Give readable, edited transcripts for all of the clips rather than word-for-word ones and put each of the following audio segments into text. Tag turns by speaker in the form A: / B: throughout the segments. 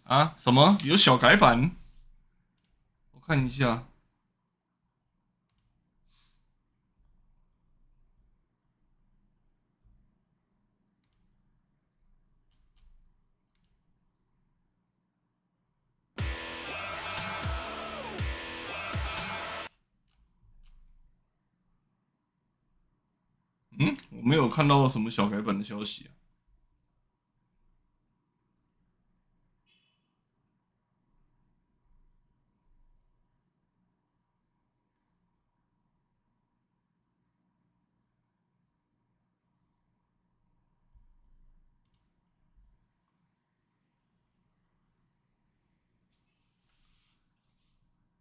A: 啊？什么？有小改版？我看一下。嗯，我没有看到什么小改版的消息啊。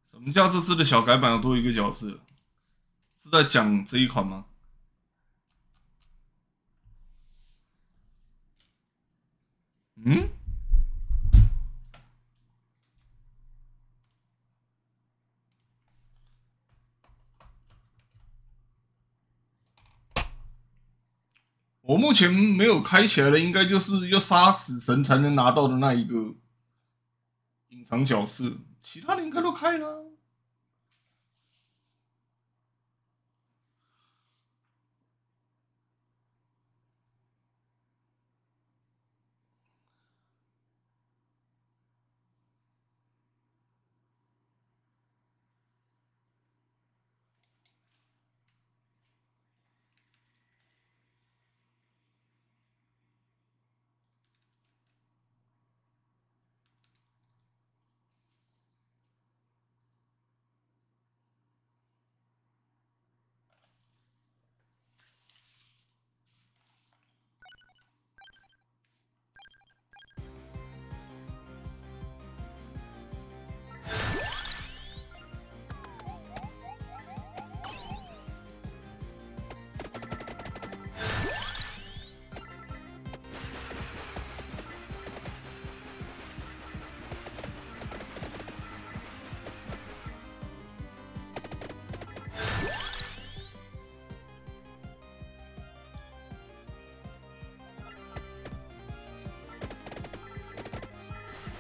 A: 什么叫这次的小改版有多一个角色？是在讲这一款吗？嗯，我目前没有开起来的，应该就是要杀死神才能拿到的那一个隐藏角色，其他的应该都开了。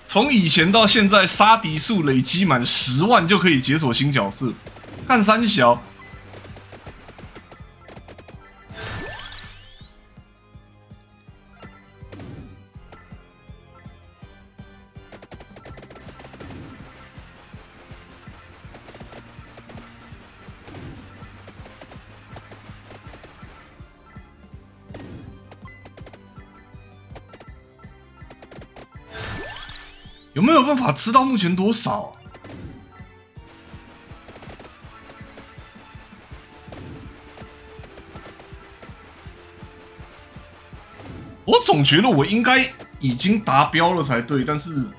A: 从以前到现在，杀敌数累积满10万就可以解锁新角色，看三小。有没有办法吃到目前多少啊？我总觉得我应该已经达标了才对，但是应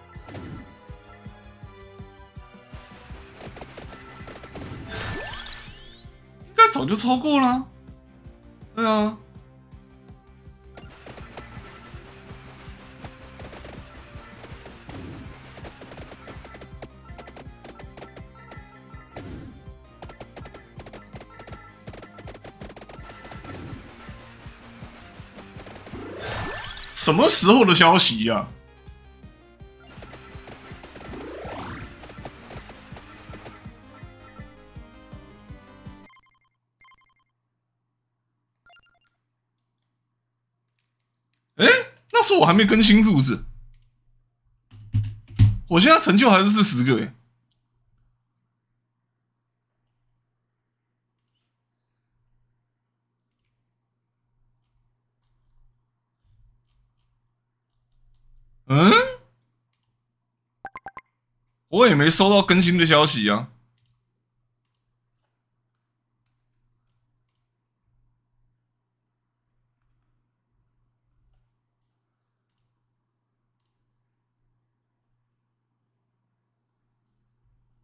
A: 该早就超过了。对啊。什么时候的消息呀？哎，那时候我还没更新是不是？我现在成就还是40个哎。嗯，我也没收到更新的消息啊。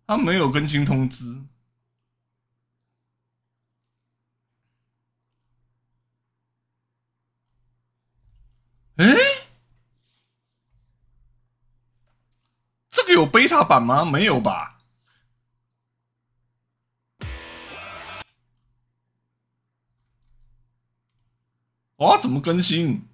A: 他没有更新通知。哎，这个有 beta 版吗？没有吧？我要怎么更新？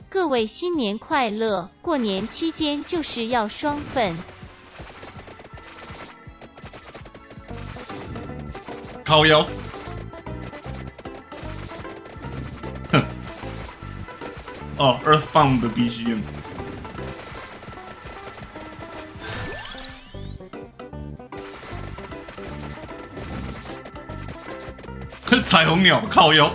B: 各位新年快乐！过年期间就是要双份。
A: 靠腰。哼。哦 ，Earthbound 的 BGM。彩虹鸟靠腰。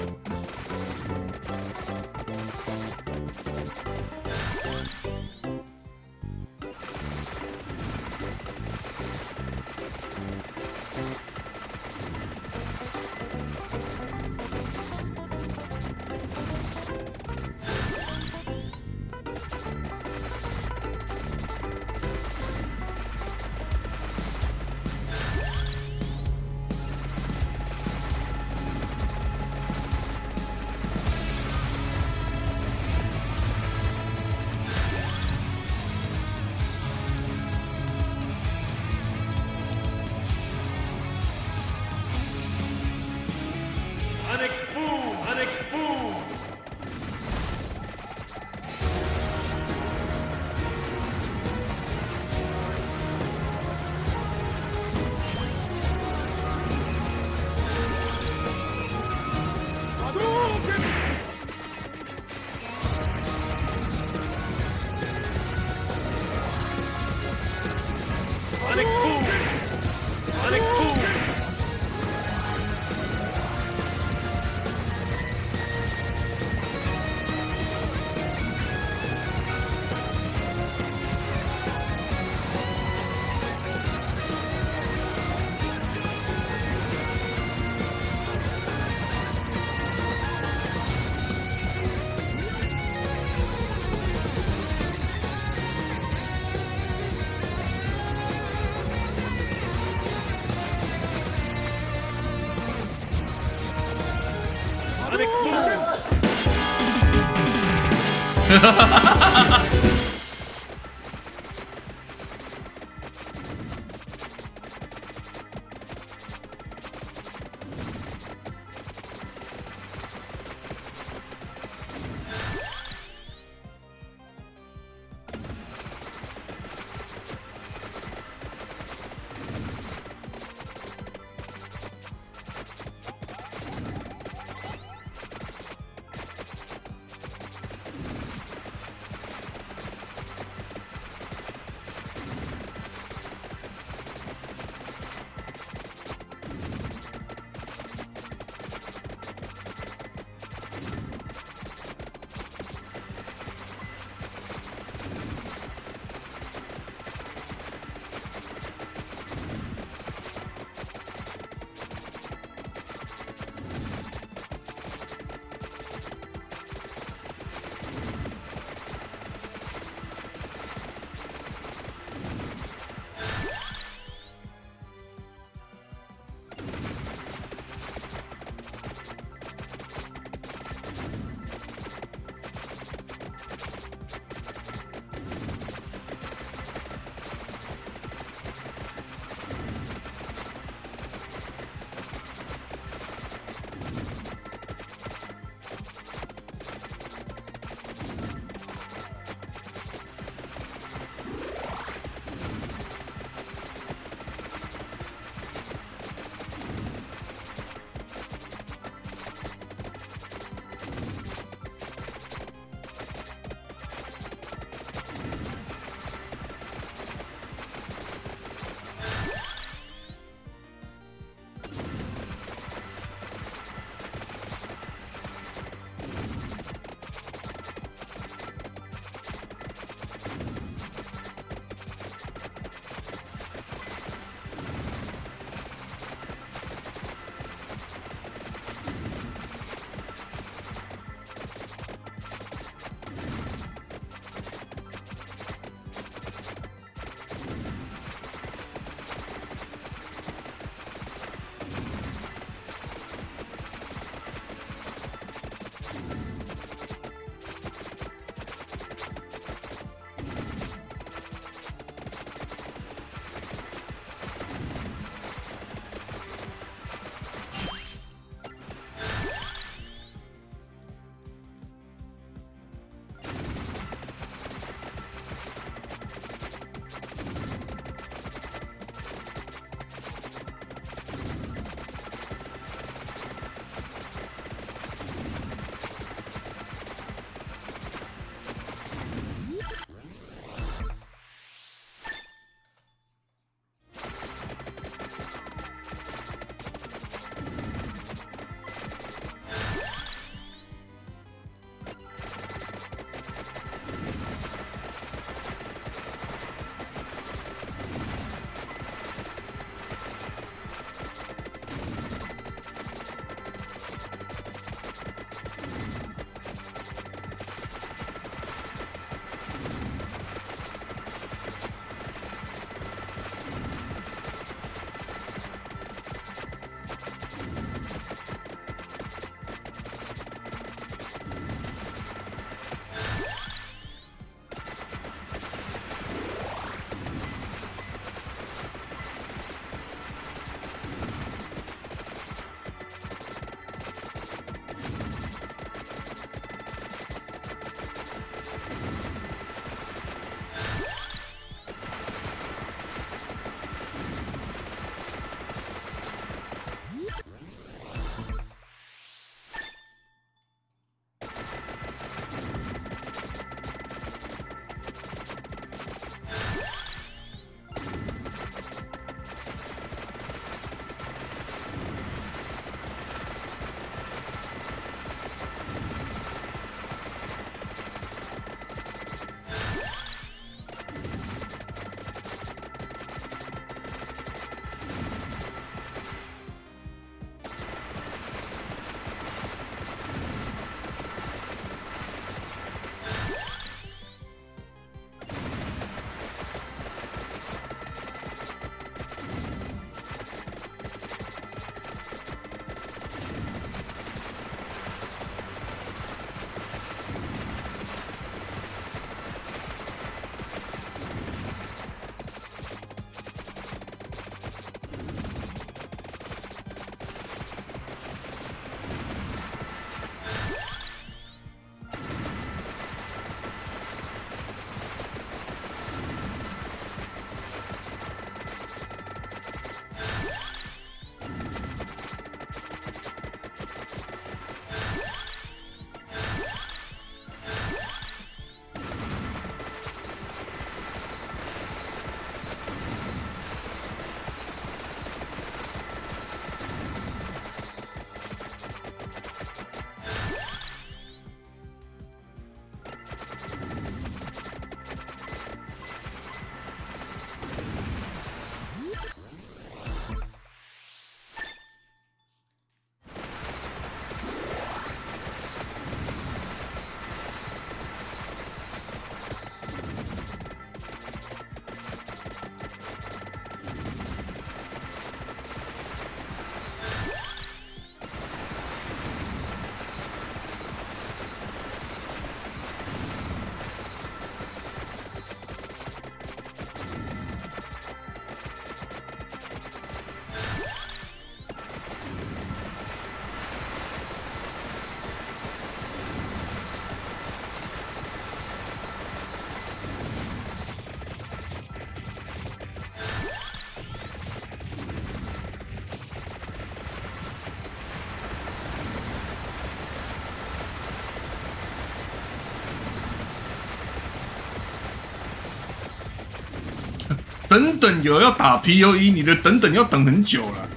A: 等等有要打 POE， 你的等等要等很久了。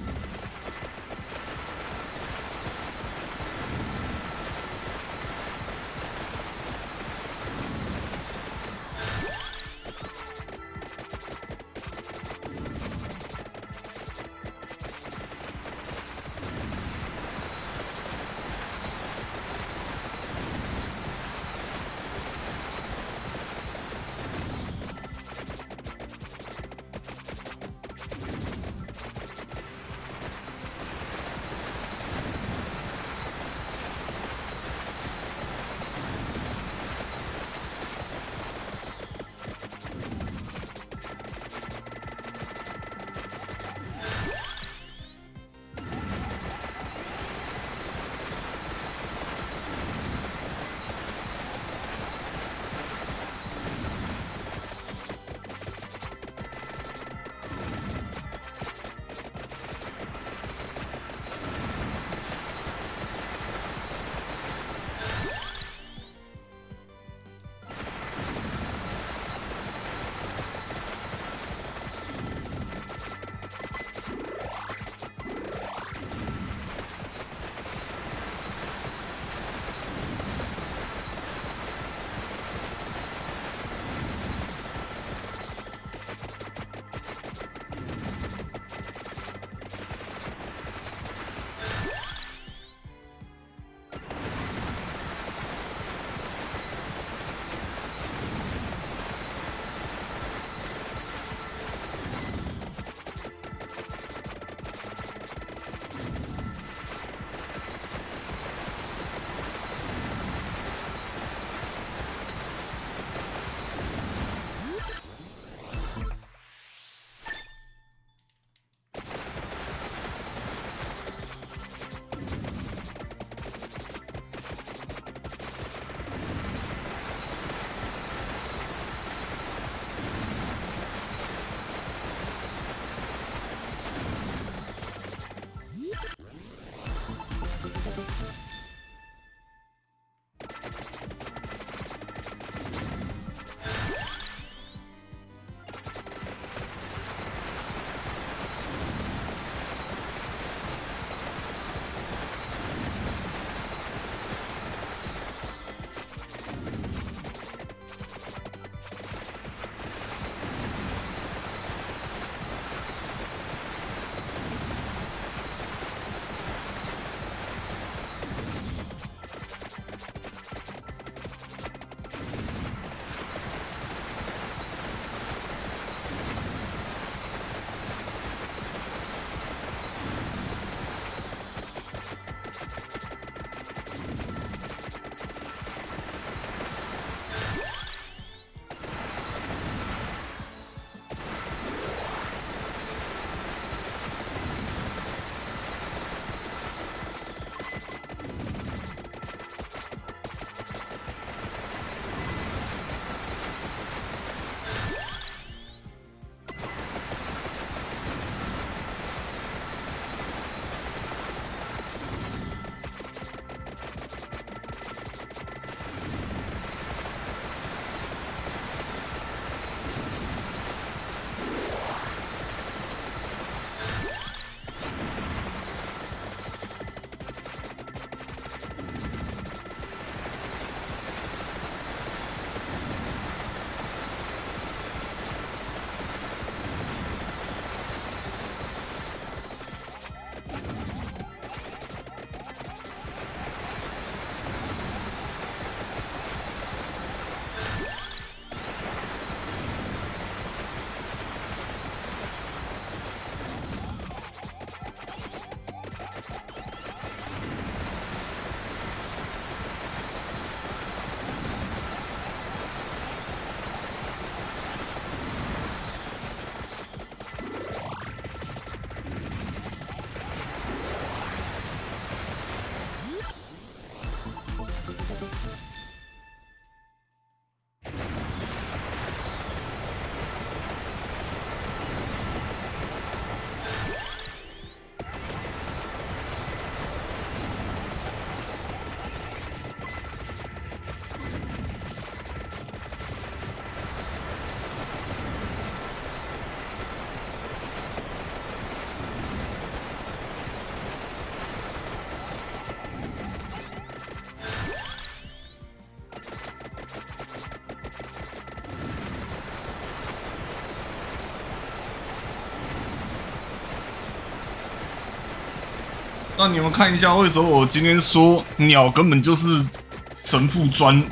A: 让你们看一下为什么我今天说鸟根本就是神父专武。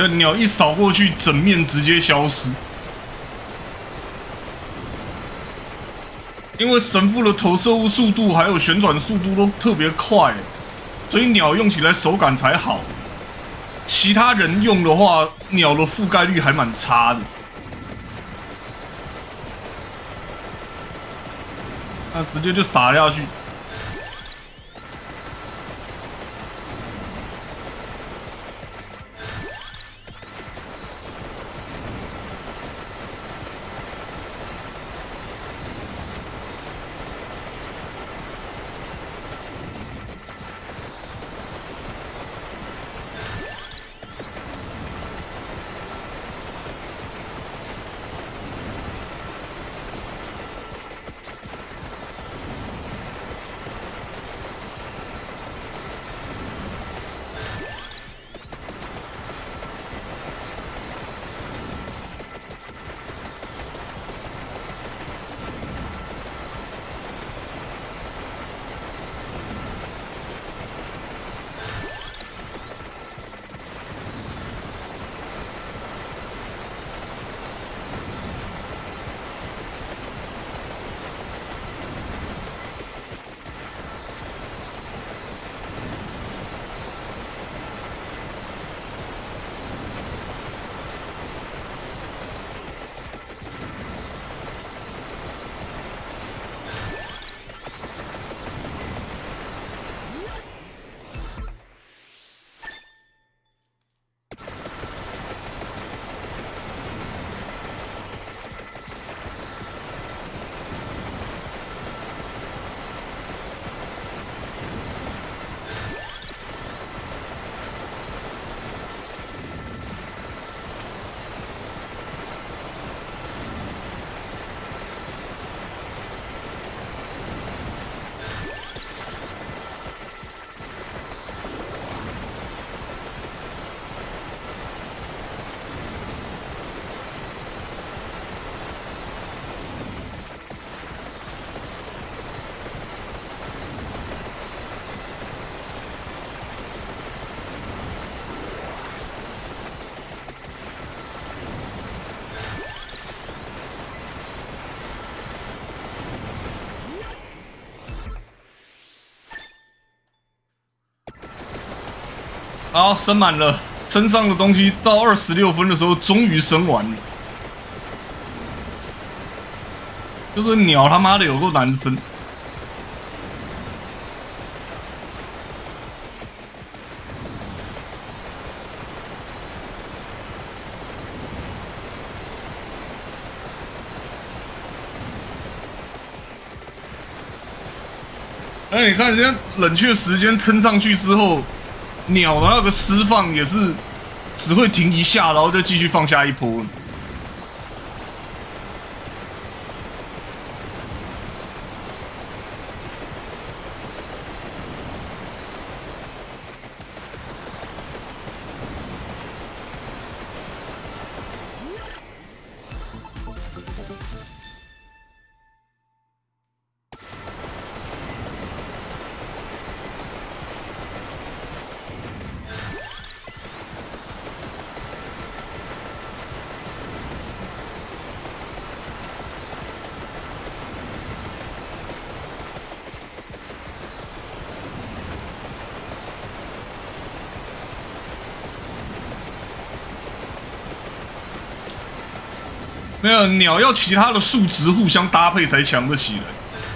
A: 那鸟一扫过去，整面直接消失。因为神父的投射物速度还有旋转速度都特别快，所以鸟用起来手感才好。其他人用的话，鸟的覆盖率还蛮差的。那直接就撒下去。好，升满了，身上的东西到26分的时候终于升完了。就是鸟他妈的有够难升。哎，你看，现在冷却时间撑上去之后，鸟的那个释放也是只会停一下，然后就继续放下一波。没有鸟要其他的数值互相搭配才强得起来，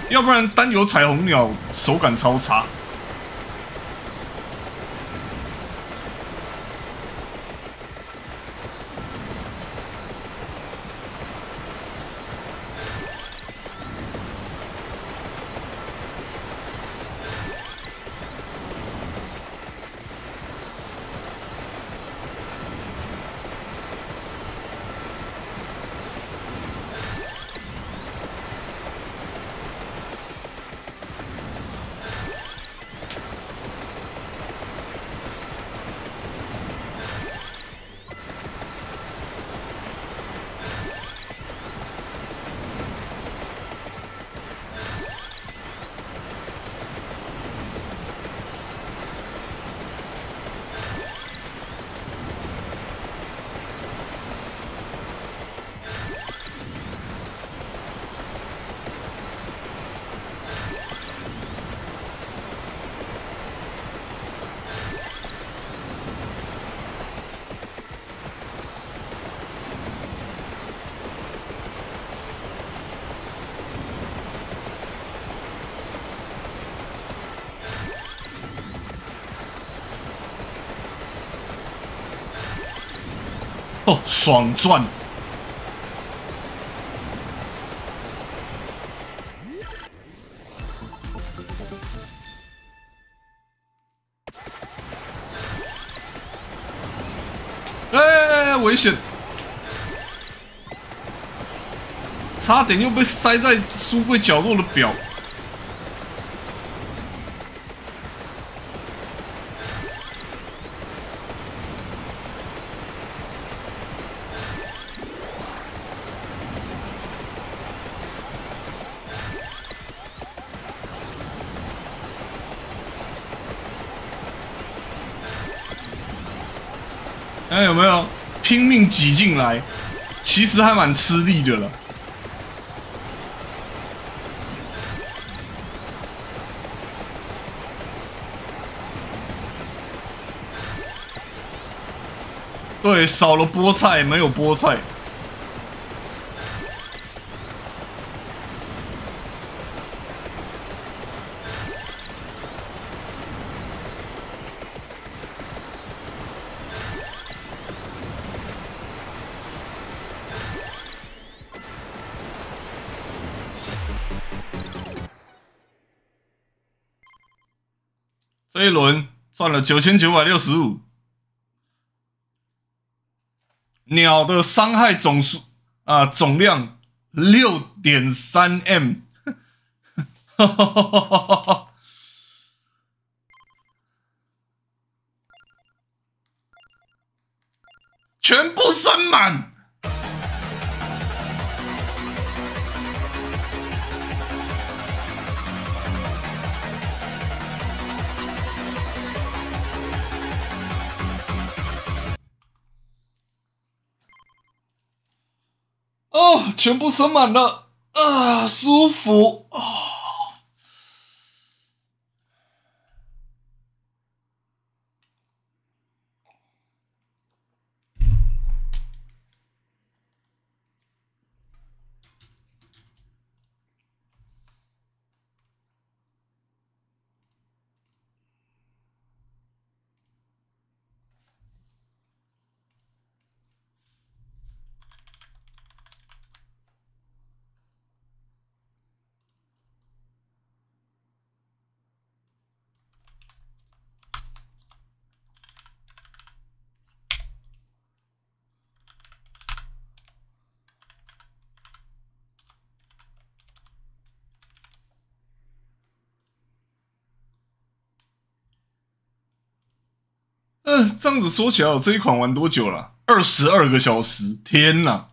A: 要不然单有彩虹鸟手感超差。哦，爽赚！哎，危险！差点又被塞在书柜角落的表。哎，有没有拼命挤进来？其实还蛮吃力的了。对，少了菠菜，没有菠菜。这一轮赚了9965，鸟的伤害总数总量6.3M， 全部升满。哦，全部升满了啊，舒服啊！这样子说起来，我这一款玩多久了？22个小时！天哪！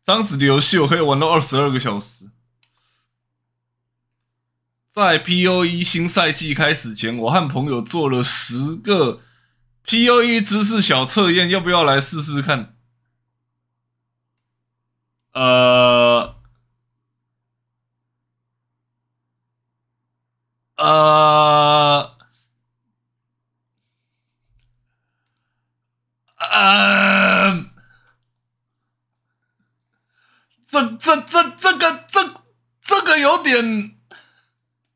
A: 这样子的游戏我可以玩到22个小时。在 POE 新赛季开始前，我和朋友做了10个 POE 知识小测验，要不要来试试看？这个有点，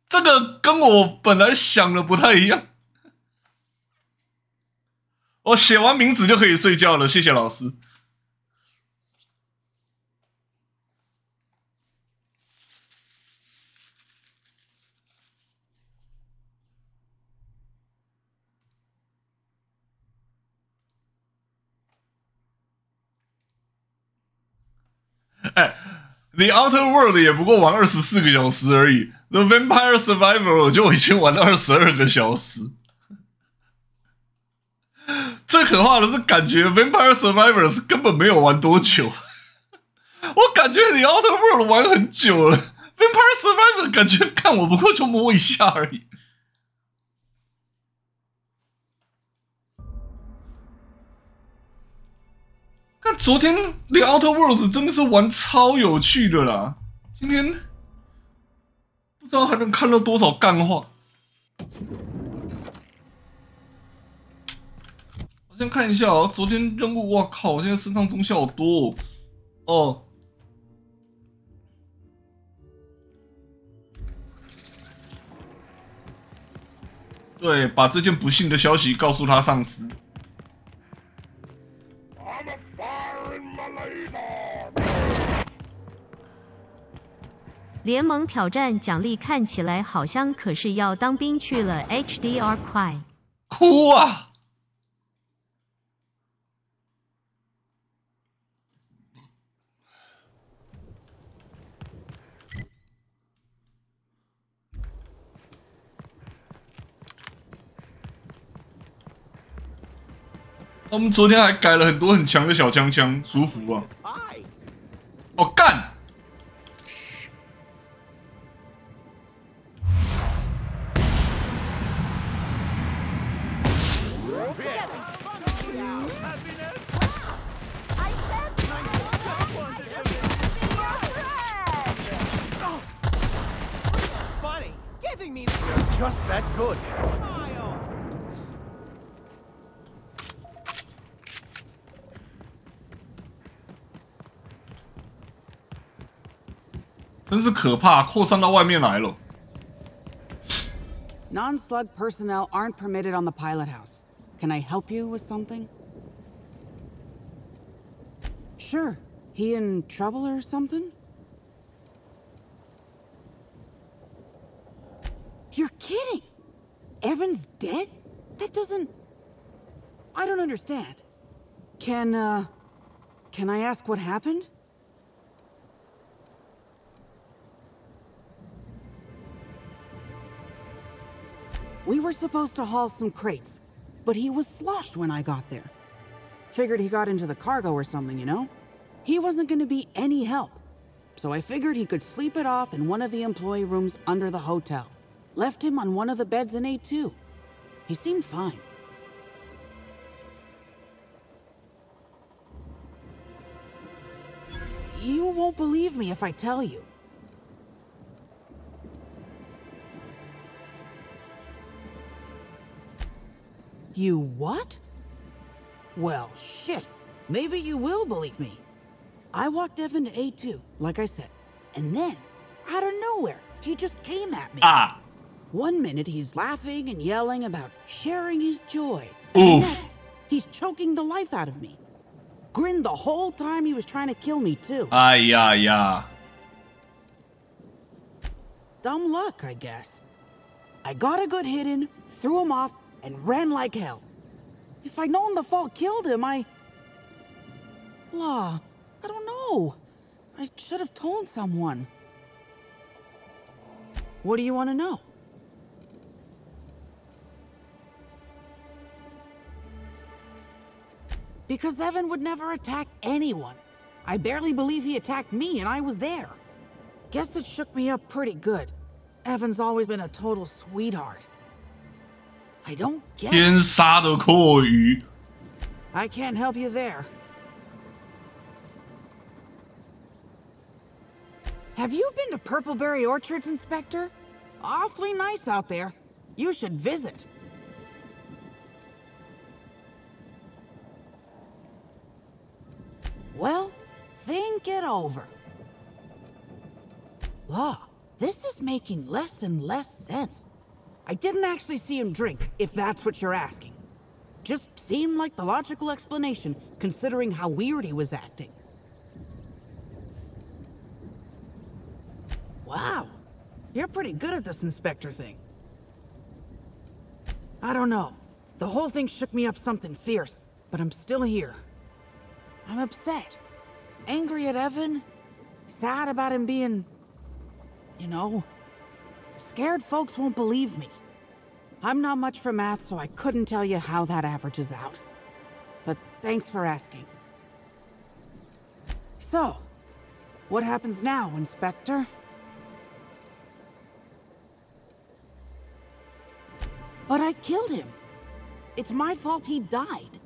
A: 这个跟我本来想的不太一样。我写完名字就可以睡觉了，谢谢老师。The Outer World 也不过玩24个小时而已 ，The Vampire Survivor 我就已经玩了22个小时。最可怕的是，感觉 Vampire Survivor 是根本没有玩多久。我感觉The Outer World 玩很久了 ，Vampire Survivor 感觉看我不过就摸一下而已。看昨天 The Outer Worlds 真的是玩超有趣的啦，今天不知道还能看到多少干话。我先看一下哦，昨天任务，哇靠！我现在身上东西好多哦。对，把这件不幸的消息告诉他上司。
B: 联盟挑战奖励看起来好像可是要当兵去了 ，HDR 快
A: 哭啊！他们昨天还改了很多很强的小枪枪，舒服啊！哦干！真是可怕，扩散到外面来了。
C: Non-slug personnel aren't permitted on the pilot house. Can I help you with something? Sure. He in trouble or something? You're kidding! Evan's dead? That doesn't... I don't understand. Can I ask what happened? We were supposed to haul some crates, but he was sloshed when I got there. Figured he got into the cargo or something, you know? He wasn't gonna be any help. So I figured he could sleep it off in one of the employee rooms under the hotel. Left him on one of the beds in A2. He seemed fine. You won't believe me if I tell you. You what? Well, shit. Maybe you will believe me. I walked Evan to A2, like I said. And then, out of nowhere, he just came at me.
A: Ah!
C: 1 minute he's laughing and yelling about sharing his joy.
A: Oof.
C: Next, he's choking the life out of me. Grinned the whole time he was trying to kill me, too.
A: Yeah.
C: Dumb luck, I guess. I got a good hit in, threw him off, and ran like hell. If I'd known the fall killed him, I don't know. I should have told someone. What do you want to know? Because Evan would never attack anyone. I barely believe he attacked me, and I was there. Guess it shook me up pretty good. Evan's always been a total sweetheart. I don't get it.
A: 天杀的阔鱼
C: I can't help you there. Have you been to Purpleberry Orchards, Inspector? Awfully nice out there. You should visit. Well, think it over. Law, this is making less and less sense. I didn't actually see him drink, if that's what you're asking. Just seemed like the logical explanation, considering how weird he was acting. Wow, you're pretty good at this Inspector thing. I don't know. The whole thing shook me up something fierce, but I'm still here. I'm upset. Angry at Evan. Sad about him being... you know... Scared folks won't believe me. I'm not much for math, so I couldn't tell you how that averages out. But thanks for asking. So, what happens now, Inspector? But I killed him. It's my fault he died.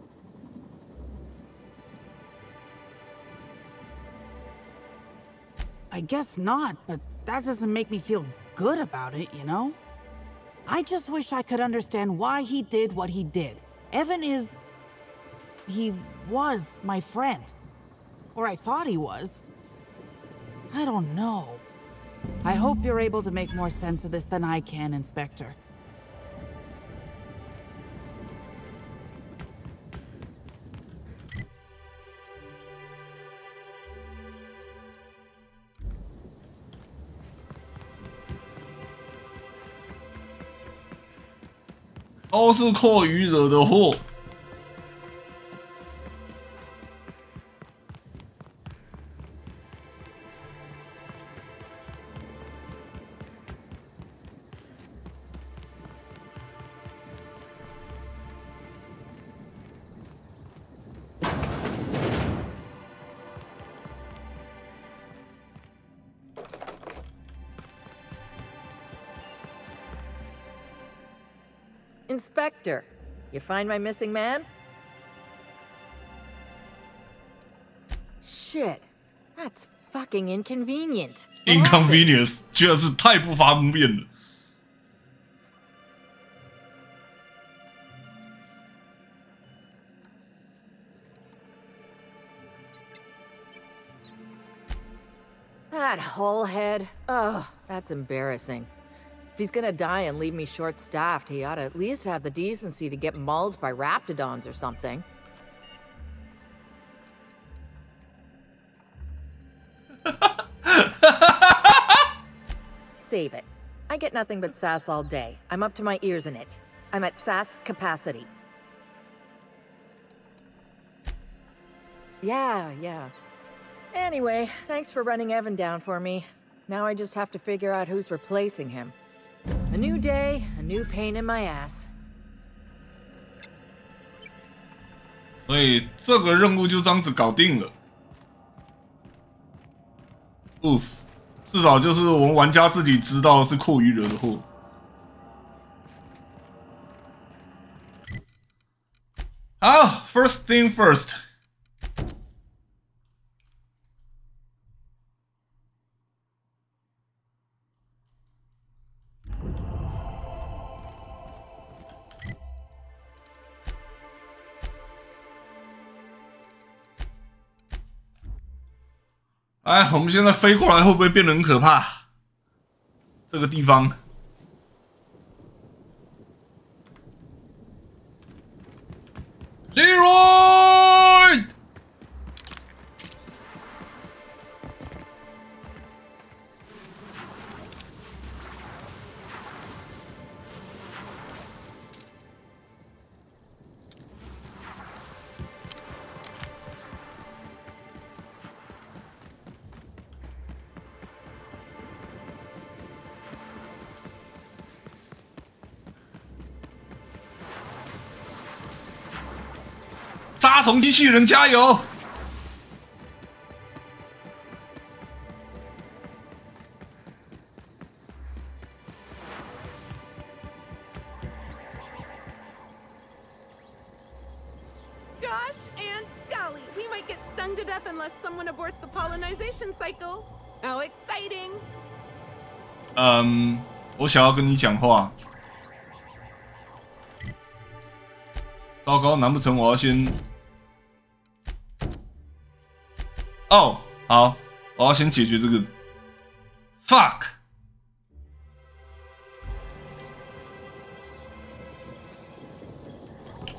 C: I guess not, but that doesn't make me feel good about it, you know? I just wish I could understand why he did what he did. Evan is... he was my friend. Or I thought he was. I don't know. I hope you're able to make more sense of this than I can, Inspector.
A: 都是阔鱼惹的祸。
D: Inspector, you find my missing man? Shit, that's fucking inconvenient.
A: Inconvenience 居然是太不方便了。
D: That hullhead. Oh, that's embarrassing. If he's gonna die and leave me short-staffed, he ought to at least have the decency to get mauled by raptidons or something. Save it. I get nothing but sass all day. I'm up to my ears in it. I'm at sass capacity. Yeah. Anyway, thanks for running Evan down for me. Now I just have to figure out who's replacing him. A new day, a new pain in my ass.
A: 所以这个任务就这样子搞定了。Oof， 至少就是我们玩家自己知道是阔鱼惹的祸。好 ，First thing first。哎，我们现在飞过来会不会变得很可怕？这个地方。Leroy！杀虫机器人加油！
E: Gosh and golly, we might get stung to death unless someone aborts the pollinization cycle. How exciting!
A: 我想要跟你讲话。糟糕，难不成我要先？哦，好，我要先解决这个。Fuck！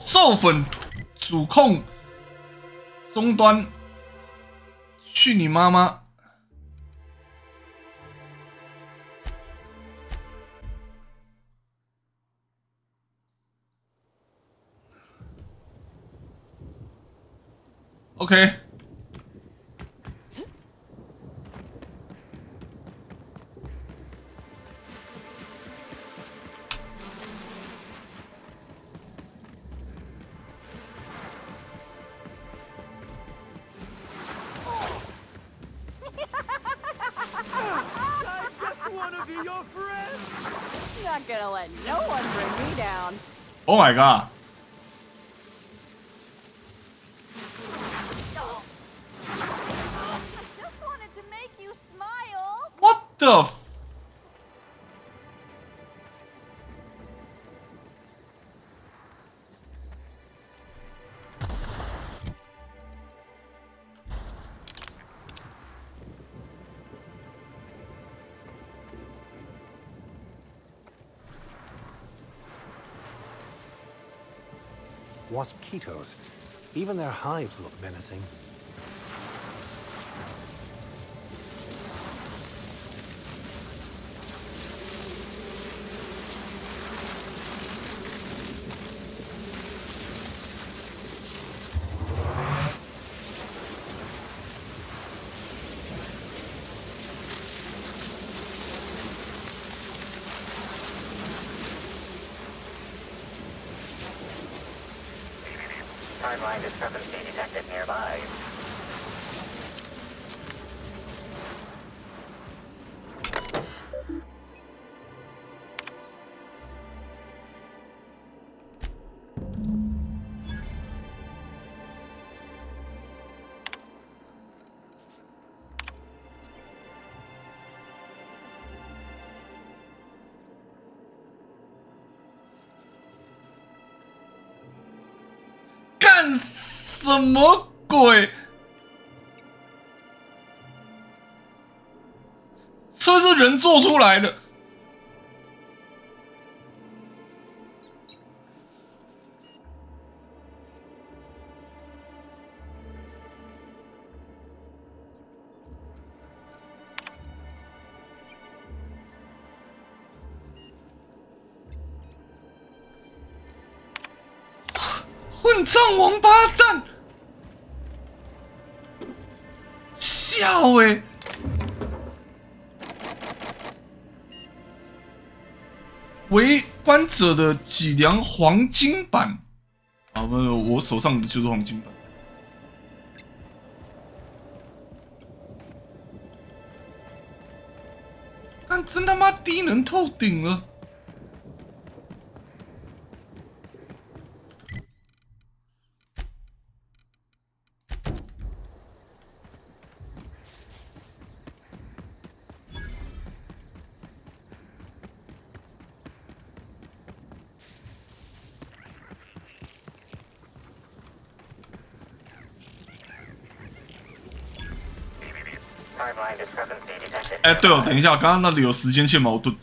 A: 授粉主控终端，去你妈妈！ OK。Not
E: gonna let no one bring me down.
A: Oh my god. What the f...
F: Waspitos. Even their hives look menacing.
G: Timeline discrepancy detected nearby.
A: "干什么鬼？这是人做出来的。混账王八蛋！笑欸！围观者的脊梁黄金版啊，不，我手上的就是黄金版。但真他妈低能透顶了！哎，对哦，等一下，刚刚那里有时间线矛盾。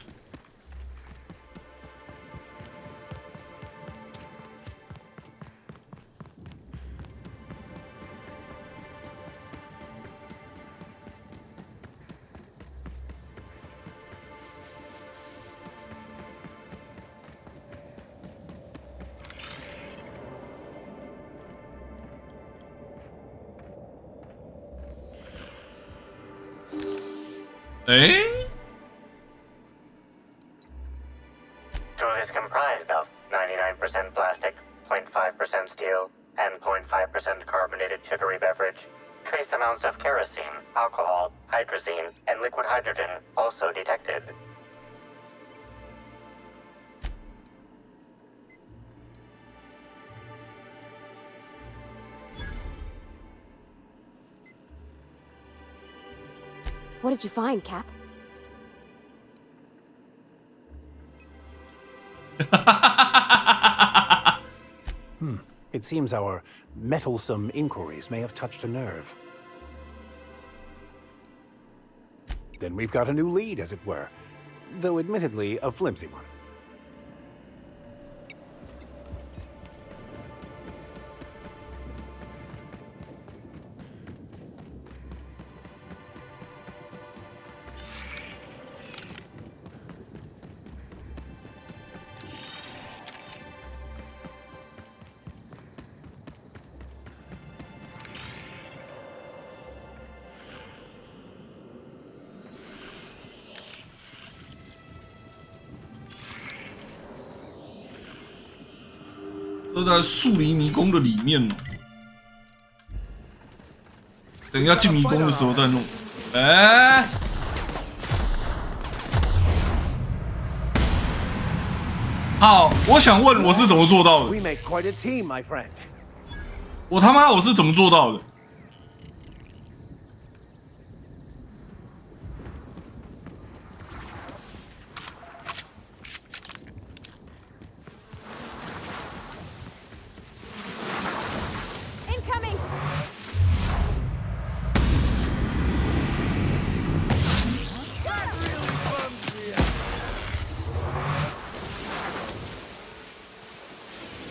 A: 哎
G: Tool is comprised of 99% plastic, 0.5% steel, and 0.5% 100% carbonated sugary beverage. Trace amounts of kerosene, alcohol, hydrazine, and liquid hydrogen also detected.
H: What did you find, Cap?
F: It seems our mettlesome inquiries may have touched a nerve. Then we've got a new lead, as it were, though admittedly a flimsy one.
A: 这在树林迷宫的里面哦。等一下进迷宫的时候再弄。哎、好，我想问我是怎么做到的？
F: We make quite a team, my friend.
A: 我他妈我是怎么做到的？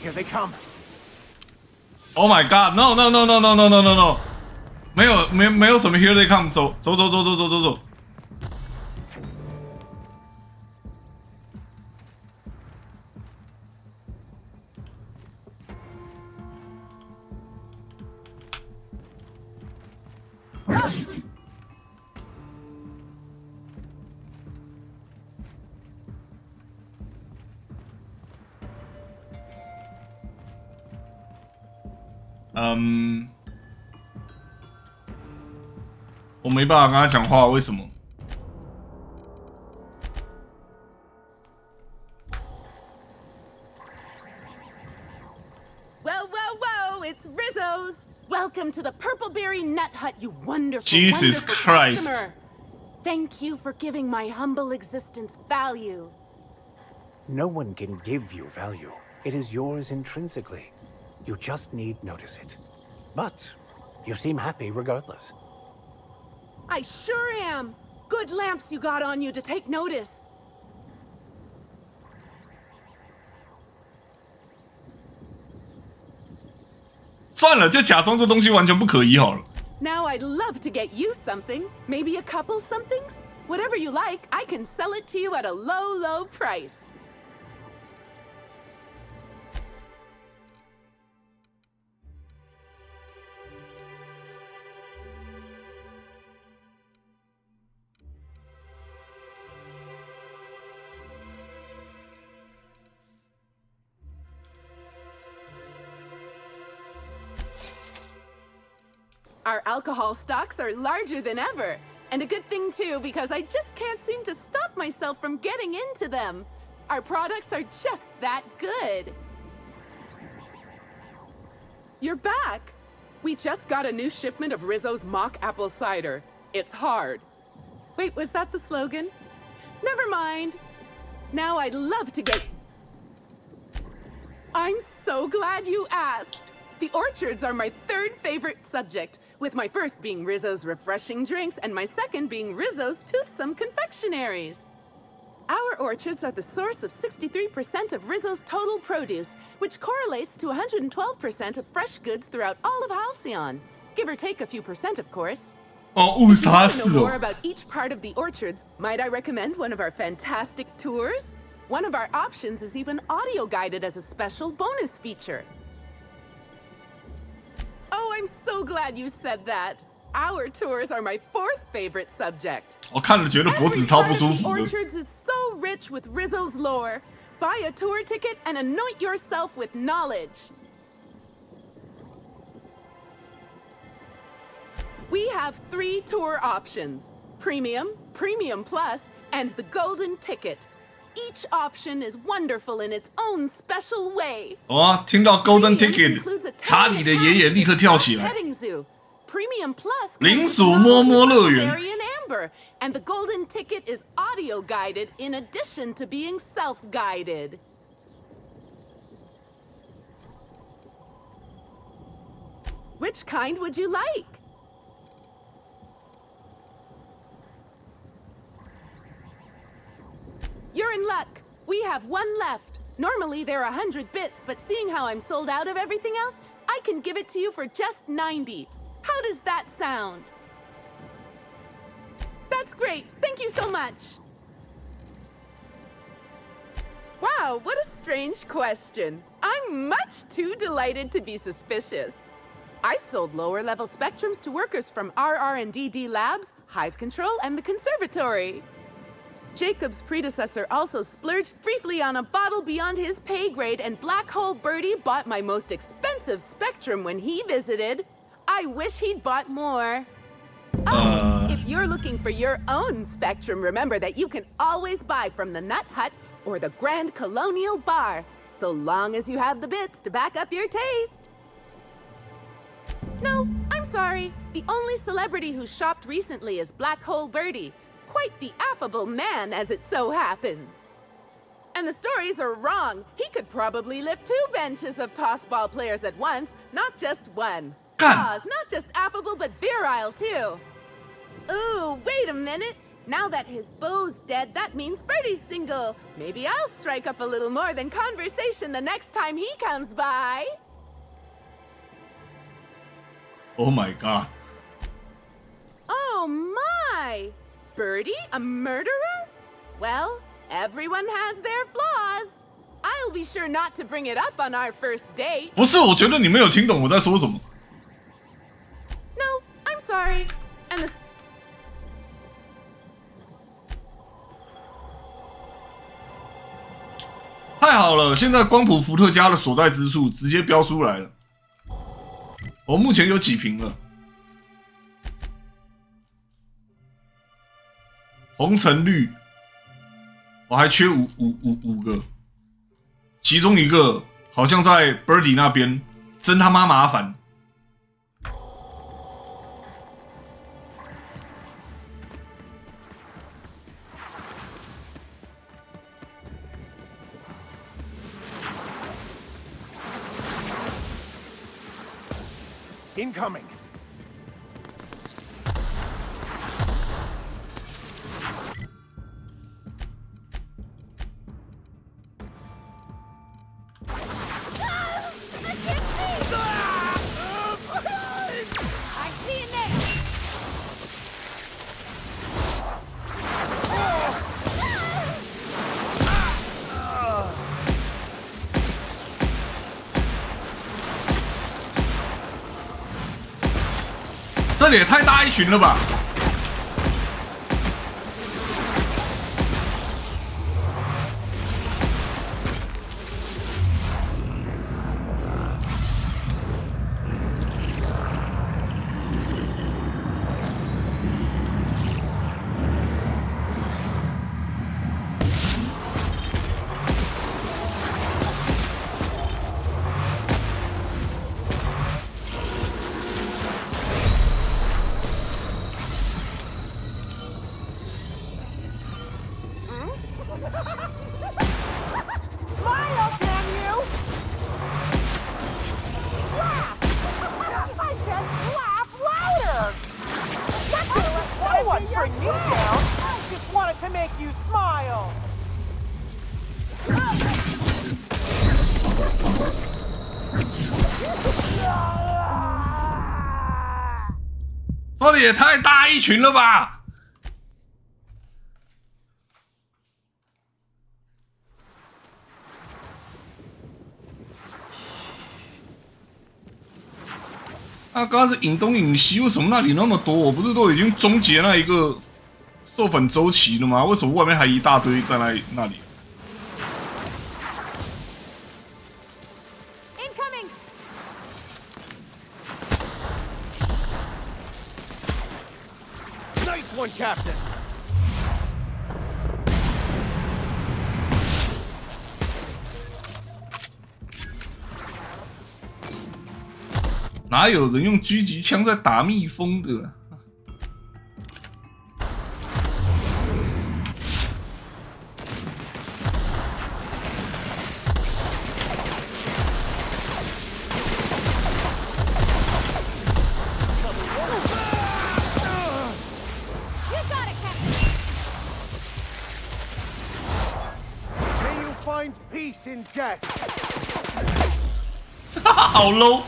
F: Here they come.
A: Oh my god! No no no no no no no no no！ 没有什么 Here they come！ 走。我没办法跟他讲话，为什么？
E: Whoa! It's Rizzo's. Welcome to the Purpleberry Nut Hut, you wonderful,
A: Jesus
E: wonderful
A: Christ.
E: customer. Thank you for giving my humble existence value.
F: No one can give you value. It is yours intrinsically. You just need notice it. But you seem happy regardless.
E: I sure am. Good lamps you got on you to take notice.
A: 算了，就假装这东西完全不可疑好了。
E: Now I'd love to get you something. Maybe a couple somethings? Whatever you like, I can sell it to you at a low, low price. Our alcohol stocks are larger than ever. And a good thing too, because I just can't seem to stop myself from getting into them. Our products are just that good. You're back. We just got a new shipment of Rizzo's mock apple cider. It's hard. Wait, was that the slogan? Never mind. Now I'd love to get... I'm so glad you asked. The orchards are my third favorite subject, with my first being Rizzo's refreshing drinks and my second being Rizzo's toothsome confectionaries. Our orchards are the source of 63% of Rizzo's total produce, which correlates to 112% of fresh goods throughout all of Halcyon. Give or take a few percent, of course.
A: Oh,
E: If you want to know more about each part of the orchards, might I recommend one of our fantastic tours? One of our options is even audio guided as a special bonus feature. Oh, I'm so glad you said that. Our tours are my fourth favorite subject.
A: 我看了觉得脖子超不舒服的。
E: Orchards is so rich with Rizzo's lore. Buy a tour ticket and anoint yourself with knowledge. We have 3 tour options: Premium, Premium Plus, and the Golden Ticket. Each option is wonderful in its own special way.
A: 哇，听到 Golden Ticket， 查理的爷爷立刻跳起来。
E: Premium Plus
A: 零鼠摸摸乐园
E: and the Golden Ticket is audio guided in addition to being self-guided. Which kind would you like? You're in luck. We have 1 left. Normally they're 100 bits, but seeing how I'm sold out of everything else, I can give it to you for just 90. How does that sound? That's great. Thank you so much. Wow, what a strange question. I'm much too delighted to be suspicious. I sold lower-level spectrums to workers from RR&DD Labs, Hive Control, and the Conservatory. Jacob's predecessor also splurged briefly on a bottle beyond his pay grade, and Black Hole Birdie bought my most expensive spectrum when he visited. I wish he'd bought more. Oh, if you're looking for your own spectrum, remember that you can always buy from the Nut Hut or the Grand Colonial Bar, so long as you have the bits to back up your taste. No, I'm sorry. The only celebrity who shopped recently is Black Hole Birdie. Quite the affable man, as it so happens. And the stories are wrong. He could probably lift 2 benches of tossball players at once, not just 1. Oz, not just affable, but virile, too. Ooh, wait a minute. Now that his beau's dead, that means Birdie's single. Maybe I'll strike up a little more than conversation the next time he comes by.
A: Oh my god.
E: Oh my! Birdie, a murderer? Well, everyone has their flaws. I'll be sure not to bring it up on our first date.
A: 不是，我觉得你没有听懂我在说什么。
E: No, I'm sorry. And the...
A: 太好了，现在光谱伏特加的所在之处直接标出来了。我目前有几瓶了？红橙绿，我还缺五个，其中一个好像在 Birdie 那边，真他妈麻烦。
F: Incoming.
H: I see you there.
A: 这里也太大一群了吧！这里也太大一群了吧！啊，刚刚是引东引西，为什么那里那么多？我不是都已经终结那一个授粉周期了吗？为什么外面还一大堆在那里？
H: Incoming.
I: Nice one, Captain.
A: 哪有人用狙击枪在打蜜蜂的啊？好 low！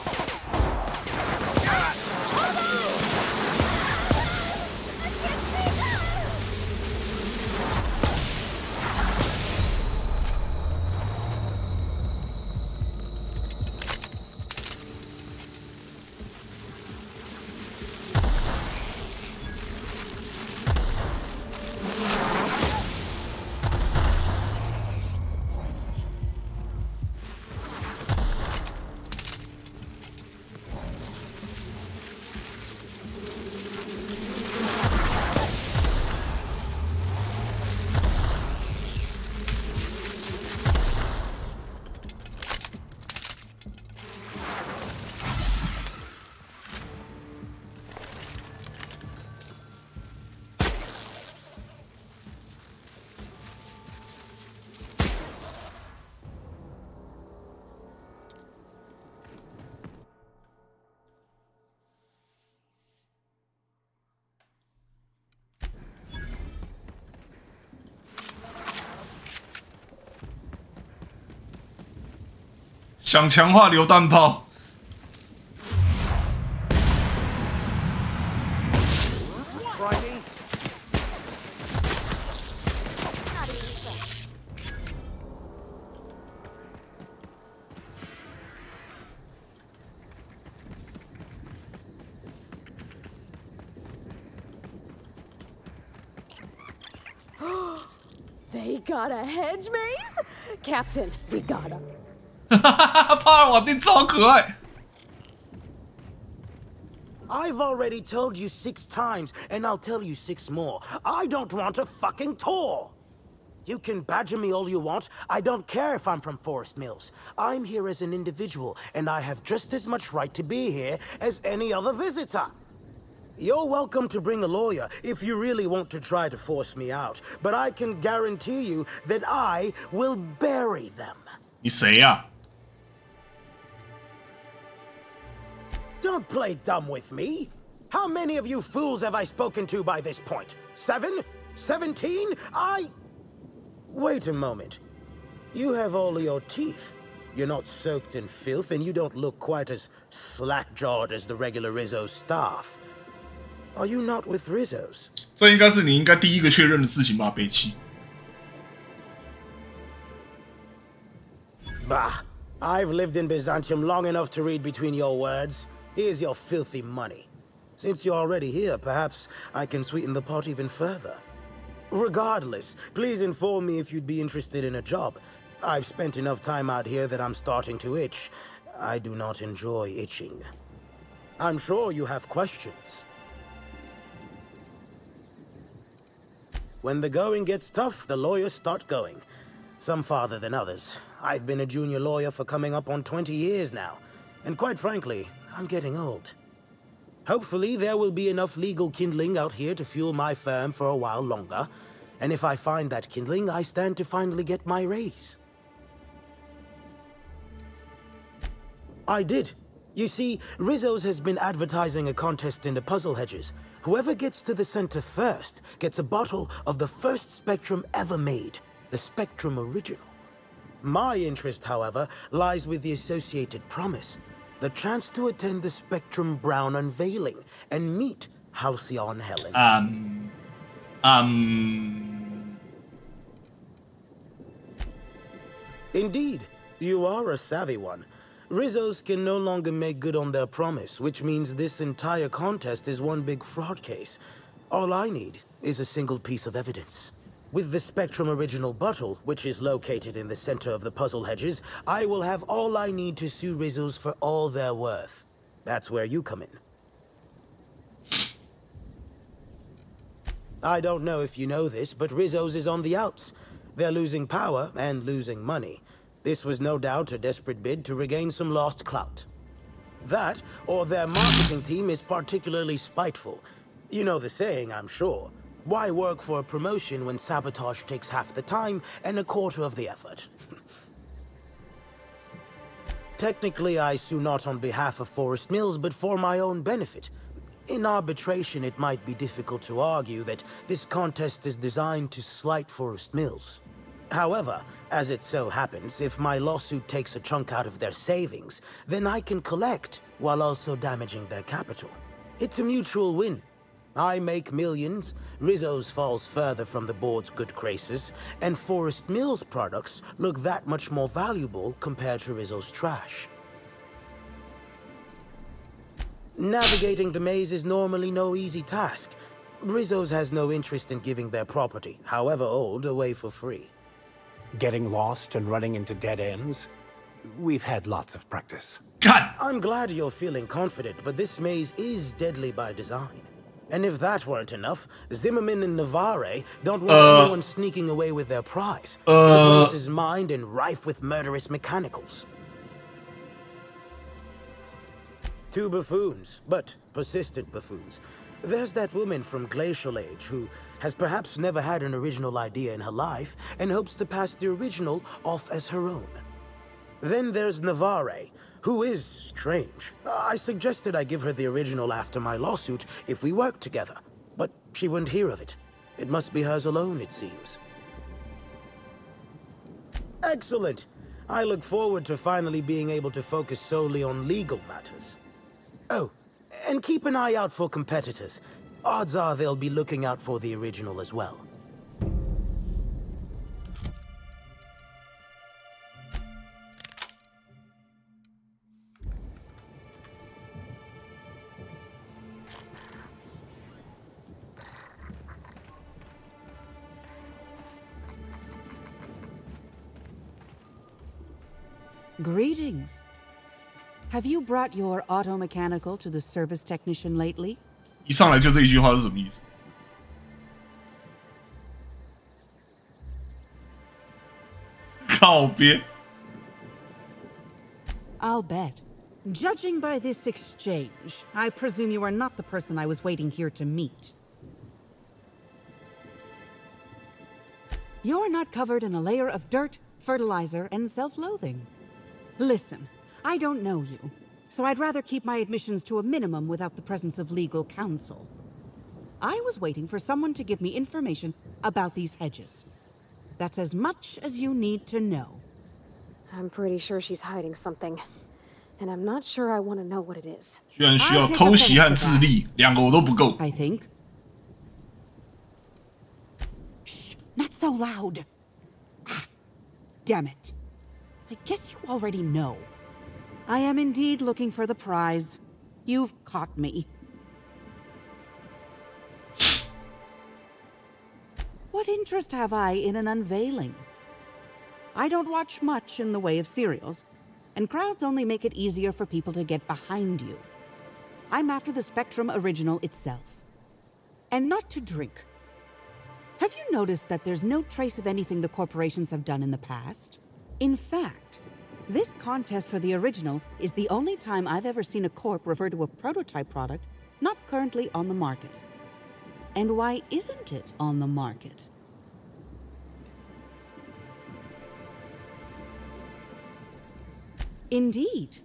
A: 想强化榴弹炮。
J: They got a hedge maze? Captain, we got him.
A: 帕尔瓦丁超可爱。
F: I've already told you 6 times, and I'll tell you 6 more. I don't want a fucking tour. You can badger me all you want. I don't care if I'm from Forest Mills. I'm here as an individual, and I have just as much right to be here as any other visitor. You're welcome to bring a lawyer if you really want to try to force me out, but I can guarantee you that I will bury them.
A: 你谁呀？
F: Don't play dumb with me. How many of you fools have I spoken to by this point? 7? 17? Wait a moment. You have all your teeth. You're not soaked in filth, and you don't look quite as slack-jawed as the regular Rizzo staff. Are you not with Rizzo's?
A: 这应该是你应该第一个确认的事情吧，北七。
F: Bah. I've lived in Byzantium long enough to read between your words. Here's your filthy money. Since you're already here, perhaps I can sweeten the pot even further. Regardless, please inform me if you'd be interested in a job. I've spent enough time out here that I'm starting to itch. I do not enjoy itching. I'm sure you have questions. When the going gets tough, the lawyers start going. Some farther than others. I've been a junior lawyer for coming up on 20 years now. And quite frankly, I'm getting old. Hopefully, there will be enough legal kindling out here to fuel my firm for a while longer. And if I find that kindling, I stand to finally get my raise. I did. You see, Rizzo's has been advertising a contest in the puzzle hedges. Whoever gets to the center first gets a bottle of the first Spectrum ever made, the Spectrum Original. My interest, however, lies with the associated promise. The chance to attend the Spectrum Brown unveiling and meet Halcyon Helen. Indeed, you are a savvy one. Rizzo's can no longer make good on their promise, which means this entire contest is one big fraud case. All I need is a single piece of evidence. With the Spectrum Original bottle, which is located in the center of the puzzle hedges, I will have all I need to sue Rizzo's for all they're worth. That's where you come in. I don't know if you know this, but Rizzo's is on the outs. They're losing power and losing money. This was no doubt a desperate bid to regain some lost clout. That, or their marketing team is particularly spiteful. You know the saying, I'm sure. Why work for a promotion when sabotage takes half the time and a quarter of the effort? Technically, I sue not on behalf of Forest Mills, but for my own benefit. In arbitration, it might be difficult to argue that this contest is designed to slight Forest Mills. However, as it so happens, if my lawsuit takes a chunk out of their savings, then I can collect while also damaging their capital. It's a mutual win. I make millions, Rizzo's falls further from the board's good graces, and Forest Mills products look that much more valuable compared to Rizzo's trash. Navigating the maze is normally no easy task. Rizzo's has no interest in giving their property, however old, away for free.
I: Getting lost and running into dead ends? We've had lots of practice.
A: God!
F: I'm glad you're feeling confident, but this maze is deadly by design. And if that weren't enough, Zimmerman and Navarre don't want anyone sneaking away with their prize. The place is mined and rife with murderous mechanicals. Two buffoons, but persistent buffoons. There's that woman from Glacial Age who has perhaps never had an original idea in her life and hopes to pass the original off as her own. Then there's Navarre, who is strange. I suggested I give her the original after my lawsuit if we worked together, but she wouldn't hear of it. It must be hers alone, it seems. Excellent. I look forward to finally being able to focus solely on legal matters. Oh, and keep an eye out for competitors. Odds are they'll be looking out for the original as well.
C: Greetings. Have you brought your auto mechanical to the service technician lately?
A: 一上来就这一句话是什么意思？靠边。
C: I'll bet. Judging by this exchange, I presume you are not the person I was waiting here to meet. You're not covered in a layer of dirt, fertilizer, and self-loathing. Listen, I don't know you, so I'd rather keep my admissions to a minimum without the presence of legal counsel. I was waiting for someone to give me information about these hedges. That's as much as you need to know.
J: I'm pretty sure she's hiding something, and I'm not sure I want to know what it is.
A: 居然需要偷袭和智力，两个我都不够。
C: I think. Shh, not so loud. Ah, damn it. I guess you already know. I am indeed looking for the prize. You've caught me. What interest have I in an unveiling? I don't watch much in the way of serials, and crowds only make it easier for people to get behind you. I'm after the Spectrum original itself. And not to drink. Have you noticed that there's no trace of anything the corporations have done in the past? In fact, this contest for the original is the only time I've ever seen a corp refer to a prototype product not currently on the market. And why isn't it on the market? Indeed.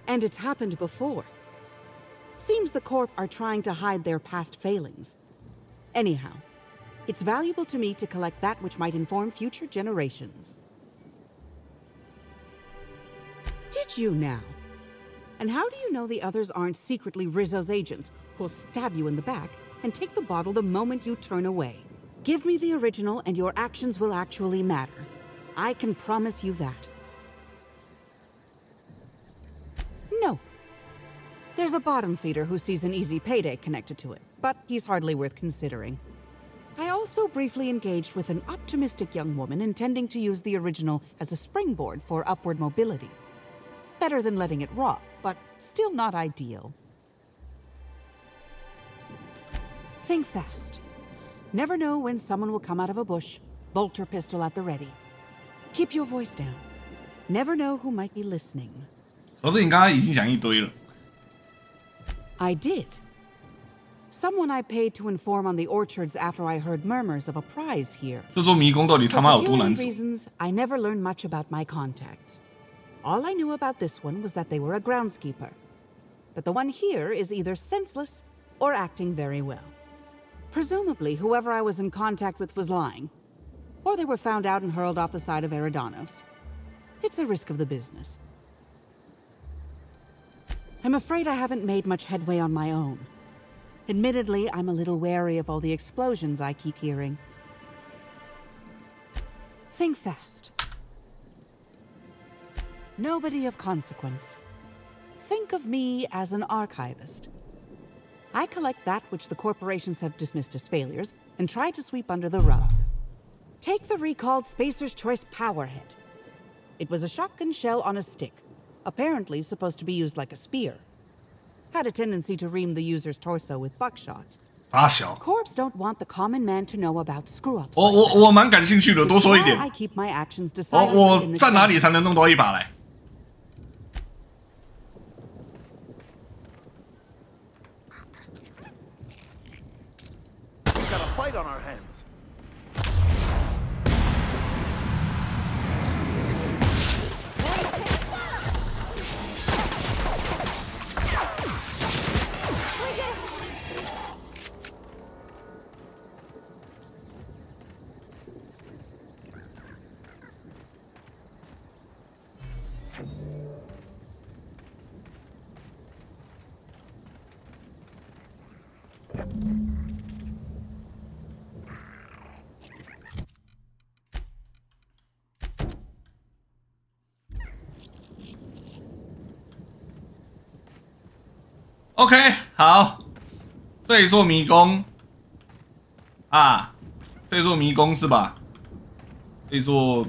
C: And it's happened before. Seems the corp are trying to hide their past failings. Anyhow, it's valuable to me to collect that which might inform future generations. Did you now? And how do you know the others aren't secretly Rizzo's agents who'll stab you in the back and take the bottle the moment you turn away? Give me the original and your actions will actually matter. I can promise you that. No. There's a bottom feeder who sees an easy payday connected to it, but he's hardly worth considering. I also briefly engaged with an optimistic young woman intending to use the original as a springboard for upward mobility. Better than letting it rot, but still not ideal. Think fast. Never know when someone will come out of a bush, bolt or pistol at the ready. Keep your voice down. Never know who might be listening.
A: 可是你刚刚已经讲一堆了。
C: I did. Someone I paid to inform on the orchards after I heard murmurs of a prize here.
A: 这座迷宫到底他妈有多难
C: For
A: 走
C: reasons, I never learned much about my contacts. All I knew about this one was that they were a groundskeeper. But the one here is either senseless or acting very well. Presumably, whoever I was in contact with was lying. Or they were found out and hurled off the side of Eridanos. It's a risk of the business. I'm afraid I haven't made much headway on my own. Admittedly, I'm a little wary of all the explosions I keep hearing. Think fast. Nobody of consequence. Think of me as an archivist. I collect that which the corporations have dismissed as failures and try to sweep under the rug. Take the recalled Spacer's Choice Powerhead. It was a shotgun shell on a stick, apparently supposed to be used like a spear. Had a tendency to ream the user's torso with buckshot.
A: 傻小。
C: Corps don't want the common man to know about screw-ups.
A: 我蛮感兴趣的，多说一点。
C: I keep my actions decided
A: 我在哪里才能弄到一把来？
K: We got a fight on our hands.
A: OK， 好，这一座迷宫啊，这座迷宫是吧？这座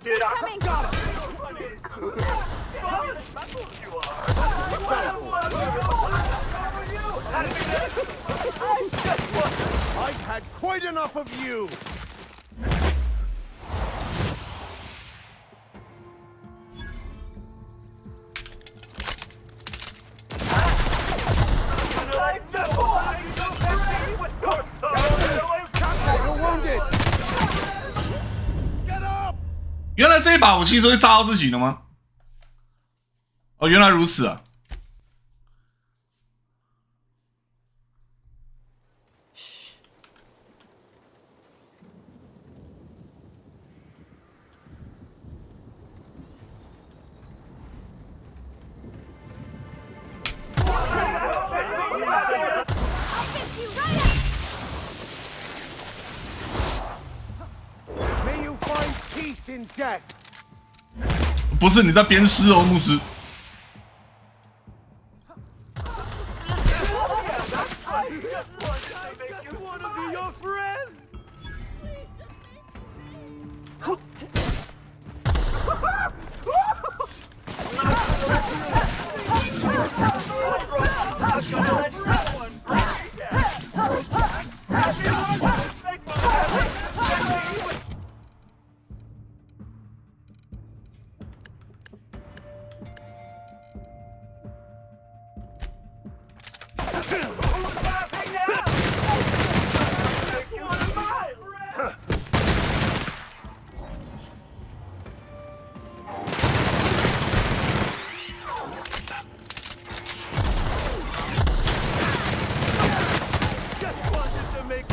H: Get up! Coming. Got him!
K: I've had quite enough of you! You're wounded!
A: 原来这一把武器是会炸到自己的吗？哦，原来如此啊！不是你在鞭尸哦，牧师。
K: to make.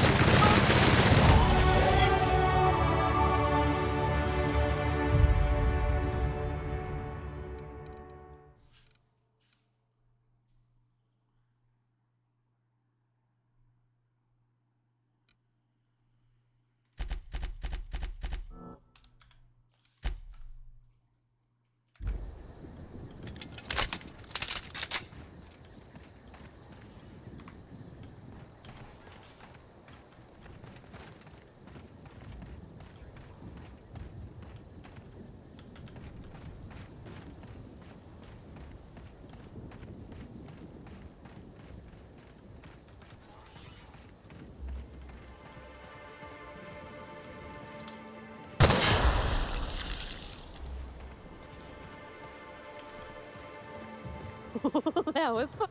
J: That was fun.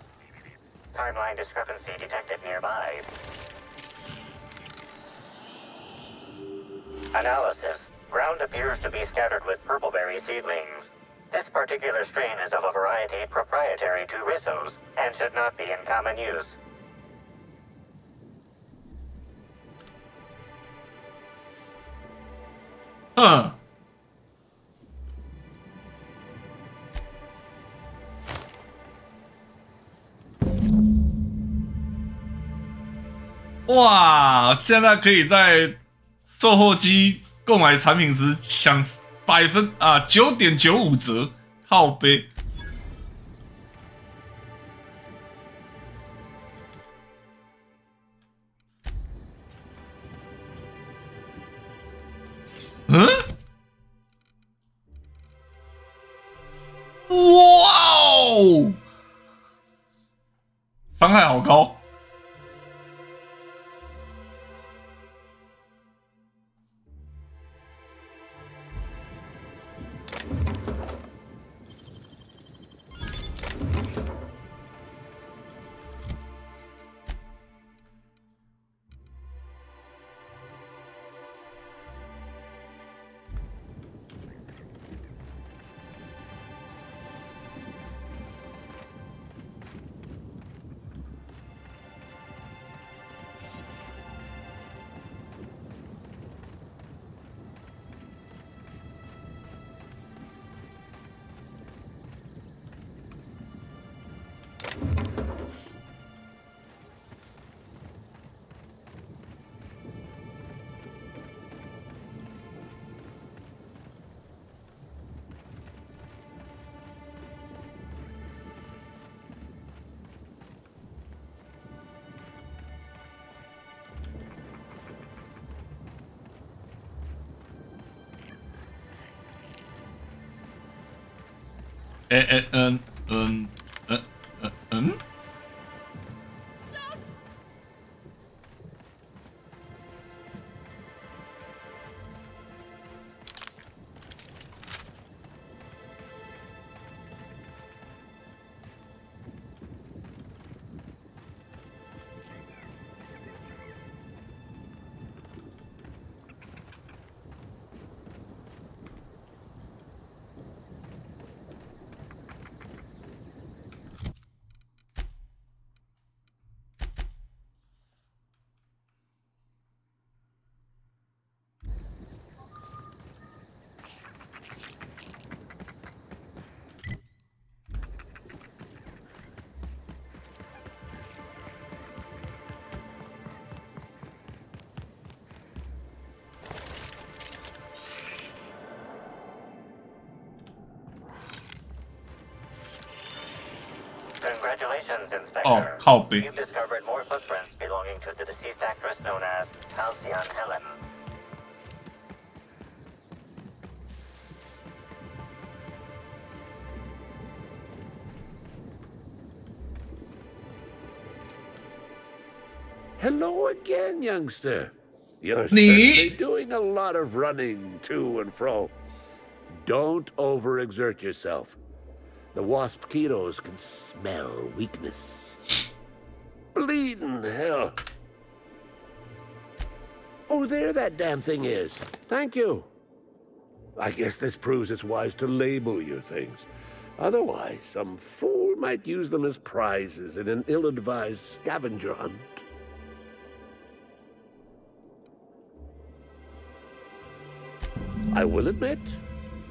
G: Timeline discrepancy detected nearby. Analysis. Ground appears to be scattered with purpleberry seedlings. This particular strain is of a variety proprietary to Rissos and should not be in common use.
A: Huh.哇！现在可以在售后机购买产品时享9.95折，靠背。嗯？哇哦！伤害好高。
G: Congratulations, Inspector.
A: Oh, copy.
G: You've discovered more footprints belonging to the deceased actress known as Halcyon Helen.
L: Hello again, youngster. You're certainly doing a lot of running to and fro. Don't overexert yourself. The wasp-ketos can smell weakness. Bleeding hell. Oh, there that damn thing is. Thank you. I guess this proves it's wise to label your things. Otherwise, some fool might use them as prizes in an ill-advised scavenger hunt. I will admit,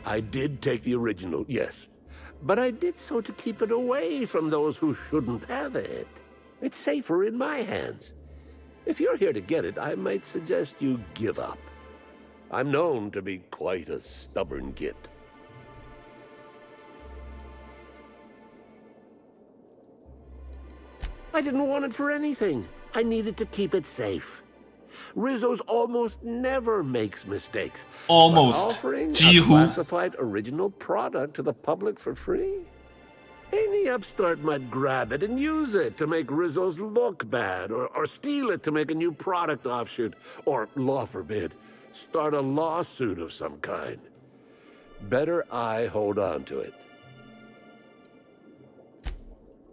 L: I did take the original, yes. But I did so to keep it away from those who shouldn't have it. It's safer in my hands. If you're here to get it, I might suggest you give up. I'm known to be quite a stubborn git. I didn't want it for anything. I needed to keep it safe. Rizzo's almost never makes mistakes.
A: Almost.
L: Offering a
A: 几乎
L: classified original product to the public for free? Any upstart might grab it and use it to make Rizzo's look bad, or steal it to make a new product offshoot, or, law forbid, start a lawsuit of some kind. Better I hold on to it.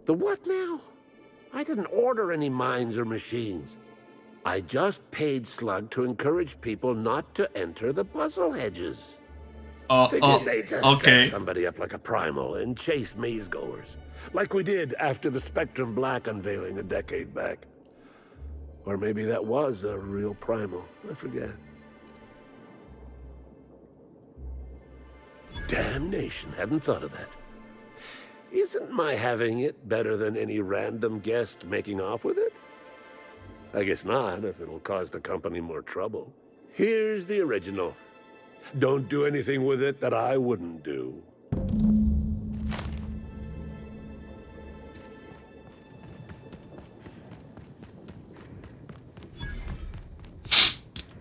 L: The what now? I didn't order any mines or machines. I just paid Slug to encourage people not to enter the puzzle hedges. Figured they'd just dress somebody up like a primal and chase maze-goers, like we did after the Spectrum Black unveiling a decade back. Or maybe that was a real primal, I forget. Damnation, hadn't thought of that. Isn't my having it better than any random guest making off with it? I guess not, if it'll cause the company more trouble. Here's the original. Don't do anything with it that I wouldn't do.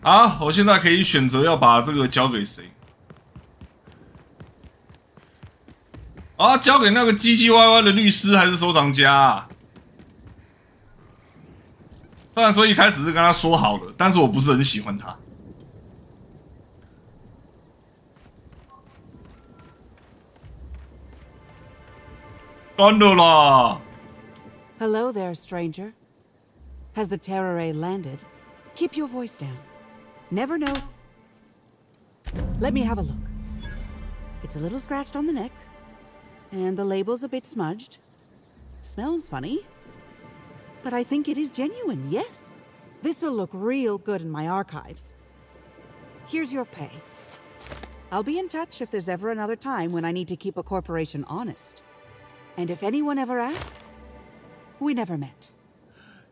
A: 好，我现在可以选择要把这个交给谁。啊，交给那个唧唧歪歪的律师还是收藏家啊？虽然说一开始是跟他说好的，但是我不是很喜欢他。干了啦
C: Hello there, stranger. Has the terror ray landed? Keep your voice down. Never know. Let me have a look. It's a little scratched on the neck, and the label's a bit smudged. Smells funny, but I think it is genuine, yes. This'll look real good in my archives. Here's your pay. I'll be in touch if there's ever another time when I need to keep a corporation honest. And if anyone ever asks, we never met.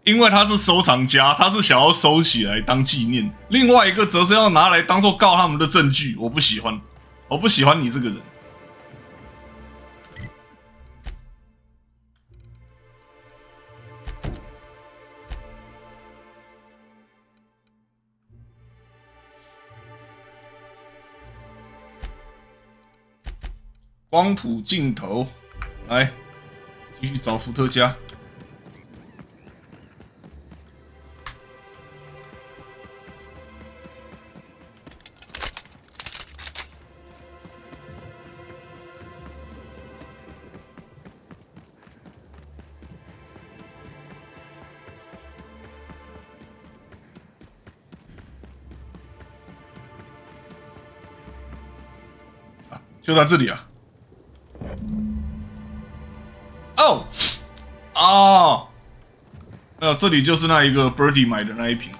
A: 因为他是收藏家，他是想要收起来当纪念；另外一个则是要拿来当做告他们的证据。我不喜欢，我不喜欢你这个人。光谱镜头，来继续找伏特加。就在这里啊！哦，哦，这里就是那一个 Birdie 买的那一瓶。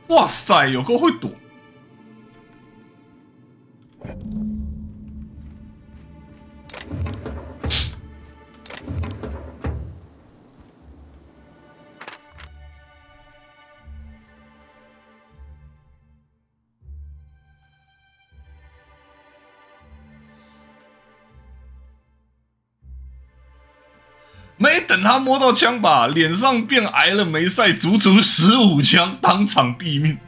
A: 哇塞，有够会躲！没等他摸到枪把，脸上便挨了梅赛足足15枪，当场毙命。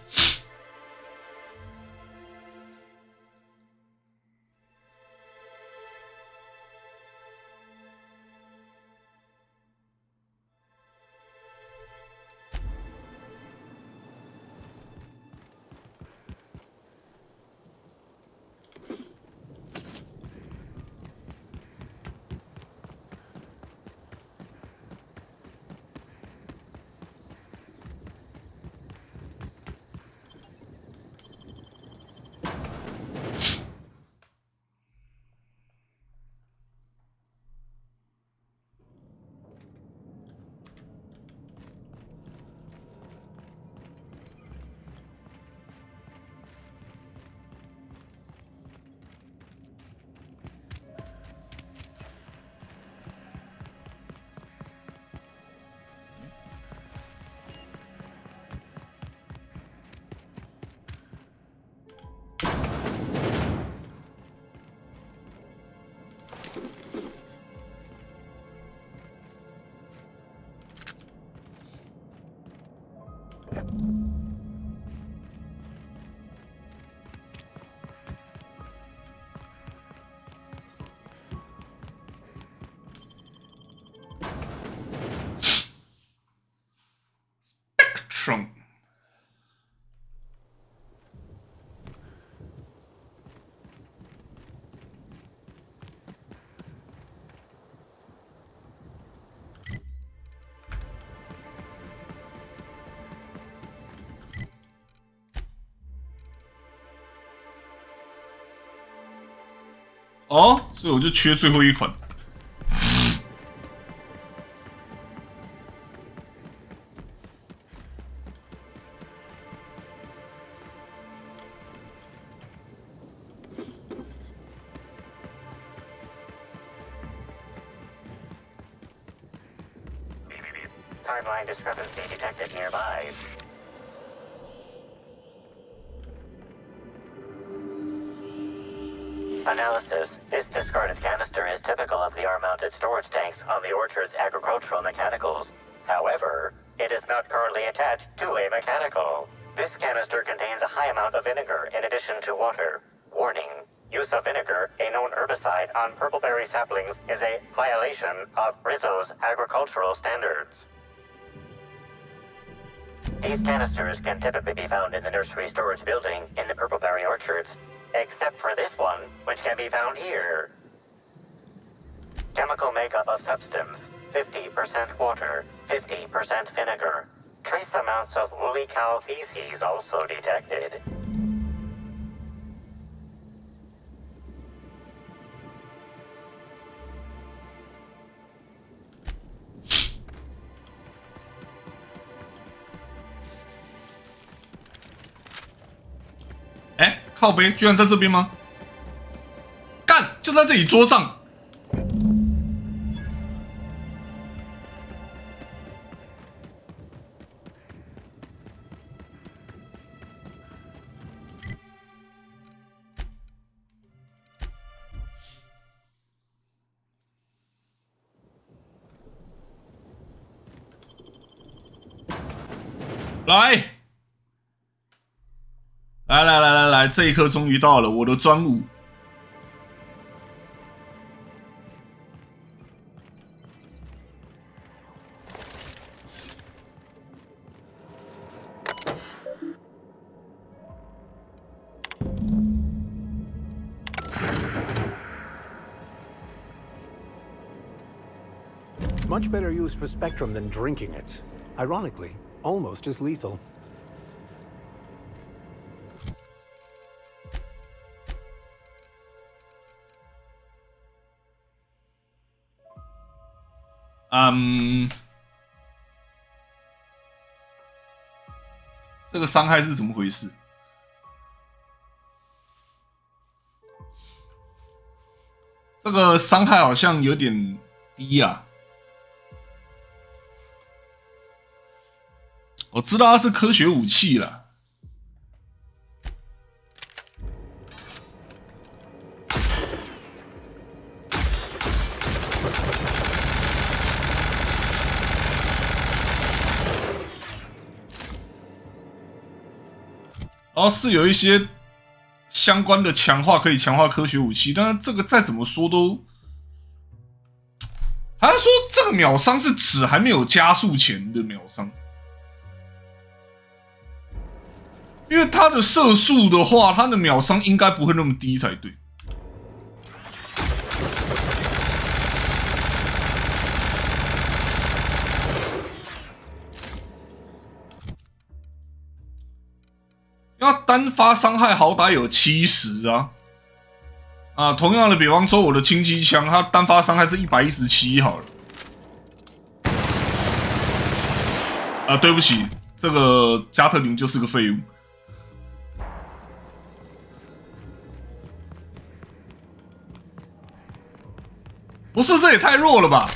A: Spectrum。哦，所以我就缺最后一款。
G: Timeline discrepancy detected nearby. Analysis. This discarded canister is typical of the R-mounted storage tanks on the orchard's agricultural mechanicals. However, it is not currently attached to a mechanical. This canister contains a high amount of vinegar in addition to water. Warning. Use of vinegar, a known herbicide, on purpleberry saplings is a violation of Rizzo's agricultural standards. These canisters can typically be found in the nursery storage building in the purpleberry orchards, except for this one, which can be found here. Chemical makeup of substance, 50% water, 50% vinegar. Trace amounts of woolly cow feces also detected.
A: 哎，靠北居然在这边吗？干，就在这里桌上。来，这一刻终于到了，我的专武。
I: Much better use for Spectrum than drinking it. Ironically, almost as lethal.
A: 嗯，这个伤害是怎么回事？这个伤害好像有点低啊。我知道它是科学武器啦。 然后是有一些相关的强化可以强化科学武器，但是这个再怎么说都，好像说这个秒伤是指还没有加速前的秒伤，因为它的射速的话，它的秒伤应该不会那么低才对。 要单发伤害好歹有70啊！同样的，比方说我的轻机枪，它单发伤害是117好了。对不起，这个加特林就是个废物。不是，这也太弱了吧！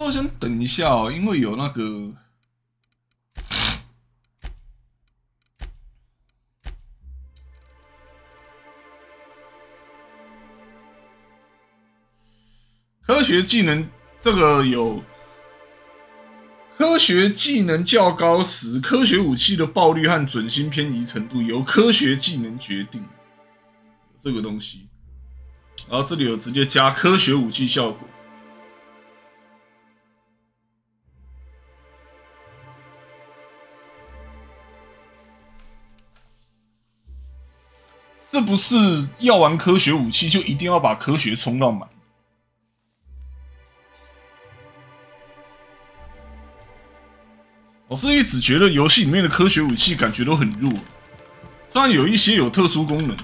A: 我先等一下哦，因为有那个科学技能，这个有学技能较高时，科学武器的爆率和准心偏移程度由科学技能决定。这个东西，然后这里有直接加科学武器效果。是不是要玩科学武器就一定要把科学冲到满？我是一直觉得游戏里面的科学武器感觉都很弱，虽然有一些有特殊功能。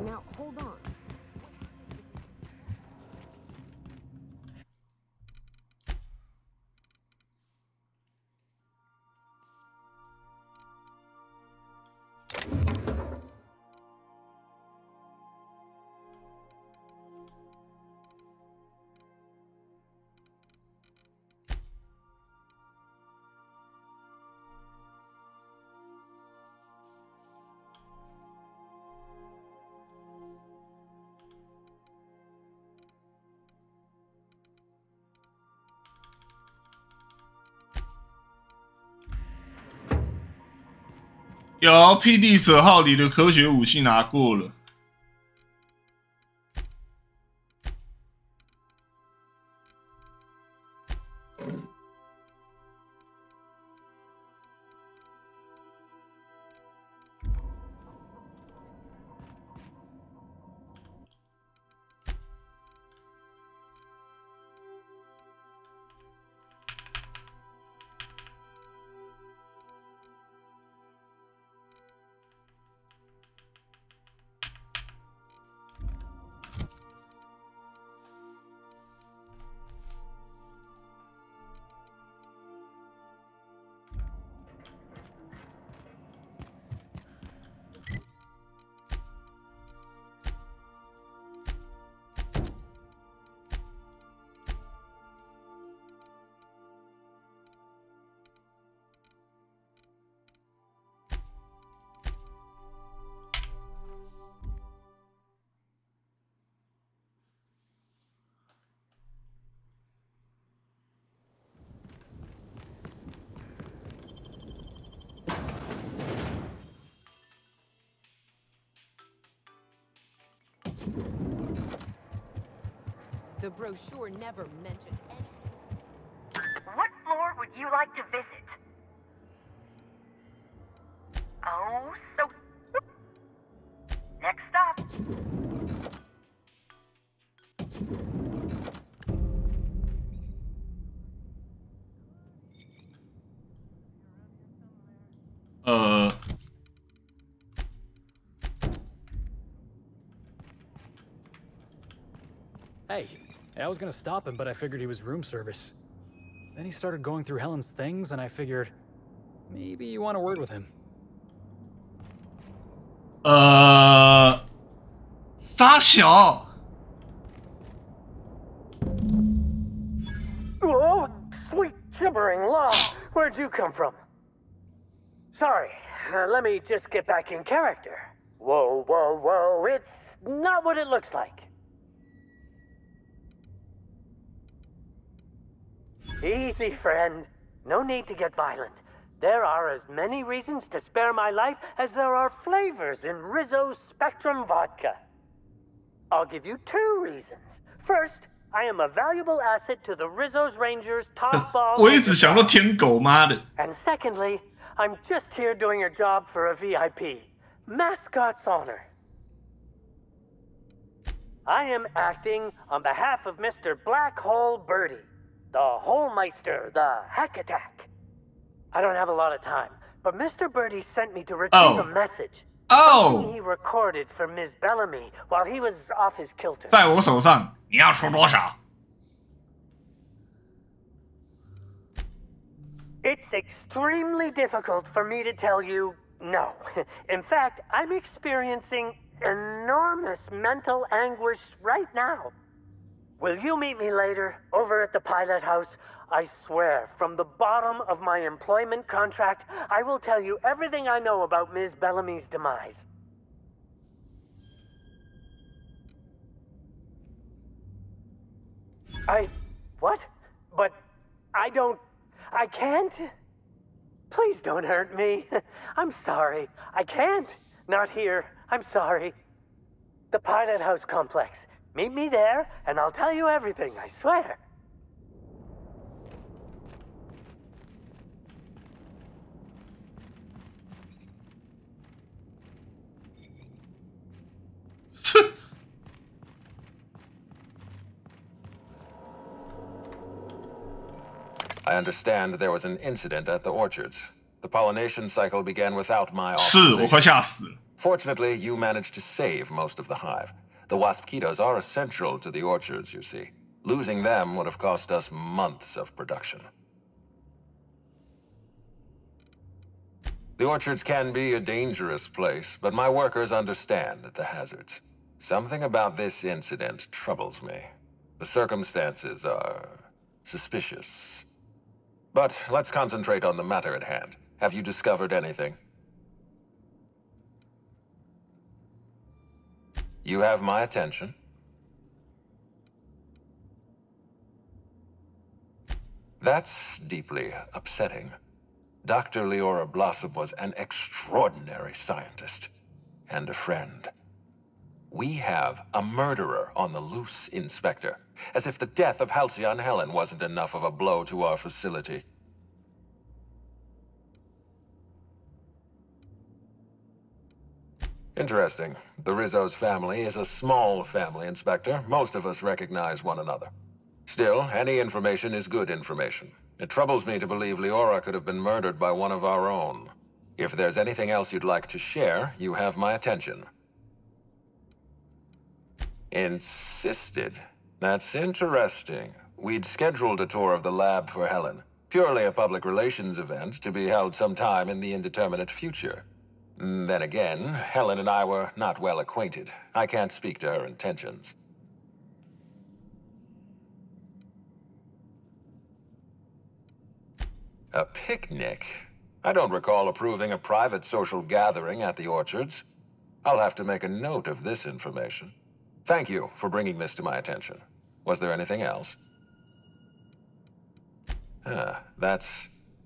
J: Now, hold on.
A: 有PD 者号里的科学武器拿过了。
M: The brochure never mentioned any.
N: What floor would you like to visit? Oh, so... Next stop.
O: Hey, I was gonna stop him, but I figured he was room service. Then he started going through Helen's things, and I figured maybe you want a word with him.
A: 傻小。
F: Oh, sweet gibbering law! Where'd you come from? Sorry, let me just get back in character. Whoa, whoa, whoa, it's not what it looks like. Easy, friend. No need to get violent. There are as many reasons to spare my life as there are flavors in Rizzo's Spectrum Vodka. I'll give you 2 reasons. First, I am a valuable asset to the Rizzo's Rangers top ball.
A: 我一直想到天狗妈的。
F: And secondly, I'm just here doing a job for a VIP. Mascot's honor. I am acting on behalf of Mr. Black Hole Birdie, the Holmeister, the Hack Attack. I don't have a lot of time, but Mr. Birdie sent me to retrieve a message. Something he recorded for Ms. Bellamy while he was off his kilter.
A: 在我手上，你要出多少？
F: It's extremely difficult for me to tell you
P: No. In fact, I'm experiencing enormous mental anguish right now. Will you meet me later, over at the pilot house? I swear, from the bottom of my employment contract, I will tell you everything I know about Ms. Bellamy's demise. What? But I can't? Please don't hurt me. I'm sorry. I can't. Not here. I'm sorry. The pilot house complex. Meet me there, and I'll tell you everything, I swear.
Q: I understand there was an incident at the orchards. The pollination cycle began without my
A: 是，我快吓死了。
Q: Fortunately, you managed to save most of the hive. The wasp-ketos are essential to the orchards, you see. Losing them would have cost us months of production. The orchards can be a dangerous place, but my workers understand the hazards. Something about this incident troubles me. The circumstances are suspicious. But let's concentrate on the matter at hand. Have you discovered anything? You have my attention. That's deeply upsetting. Dr. Leora Blossom was an extraordinary scientist and a friend. We have a murderer on the loose, Inspector. As if the death of Halcyon Helen wasn't enough of a blow to our facility. Interesting. The Rizzo's family is a small family, Inspector. Most of us recognize one another. Still, any information is good information. It troubles me to believe Leora could have been murdered by one of our own. If there's anything else you'd like to share, you have my attention. Insisted? That's interesting. We'd scheduled a tour of the lab for Helen. Purely a public relations event to be held sometime in the indeterminate future. Then again, Helen and I were not well acquainted. I can't speak to her intentions. A picnic? I don't recall approving a private social gathering at the orchards. I'll have to make a note of this information. Thank you for bringing this to my attention. Was there anything else? That's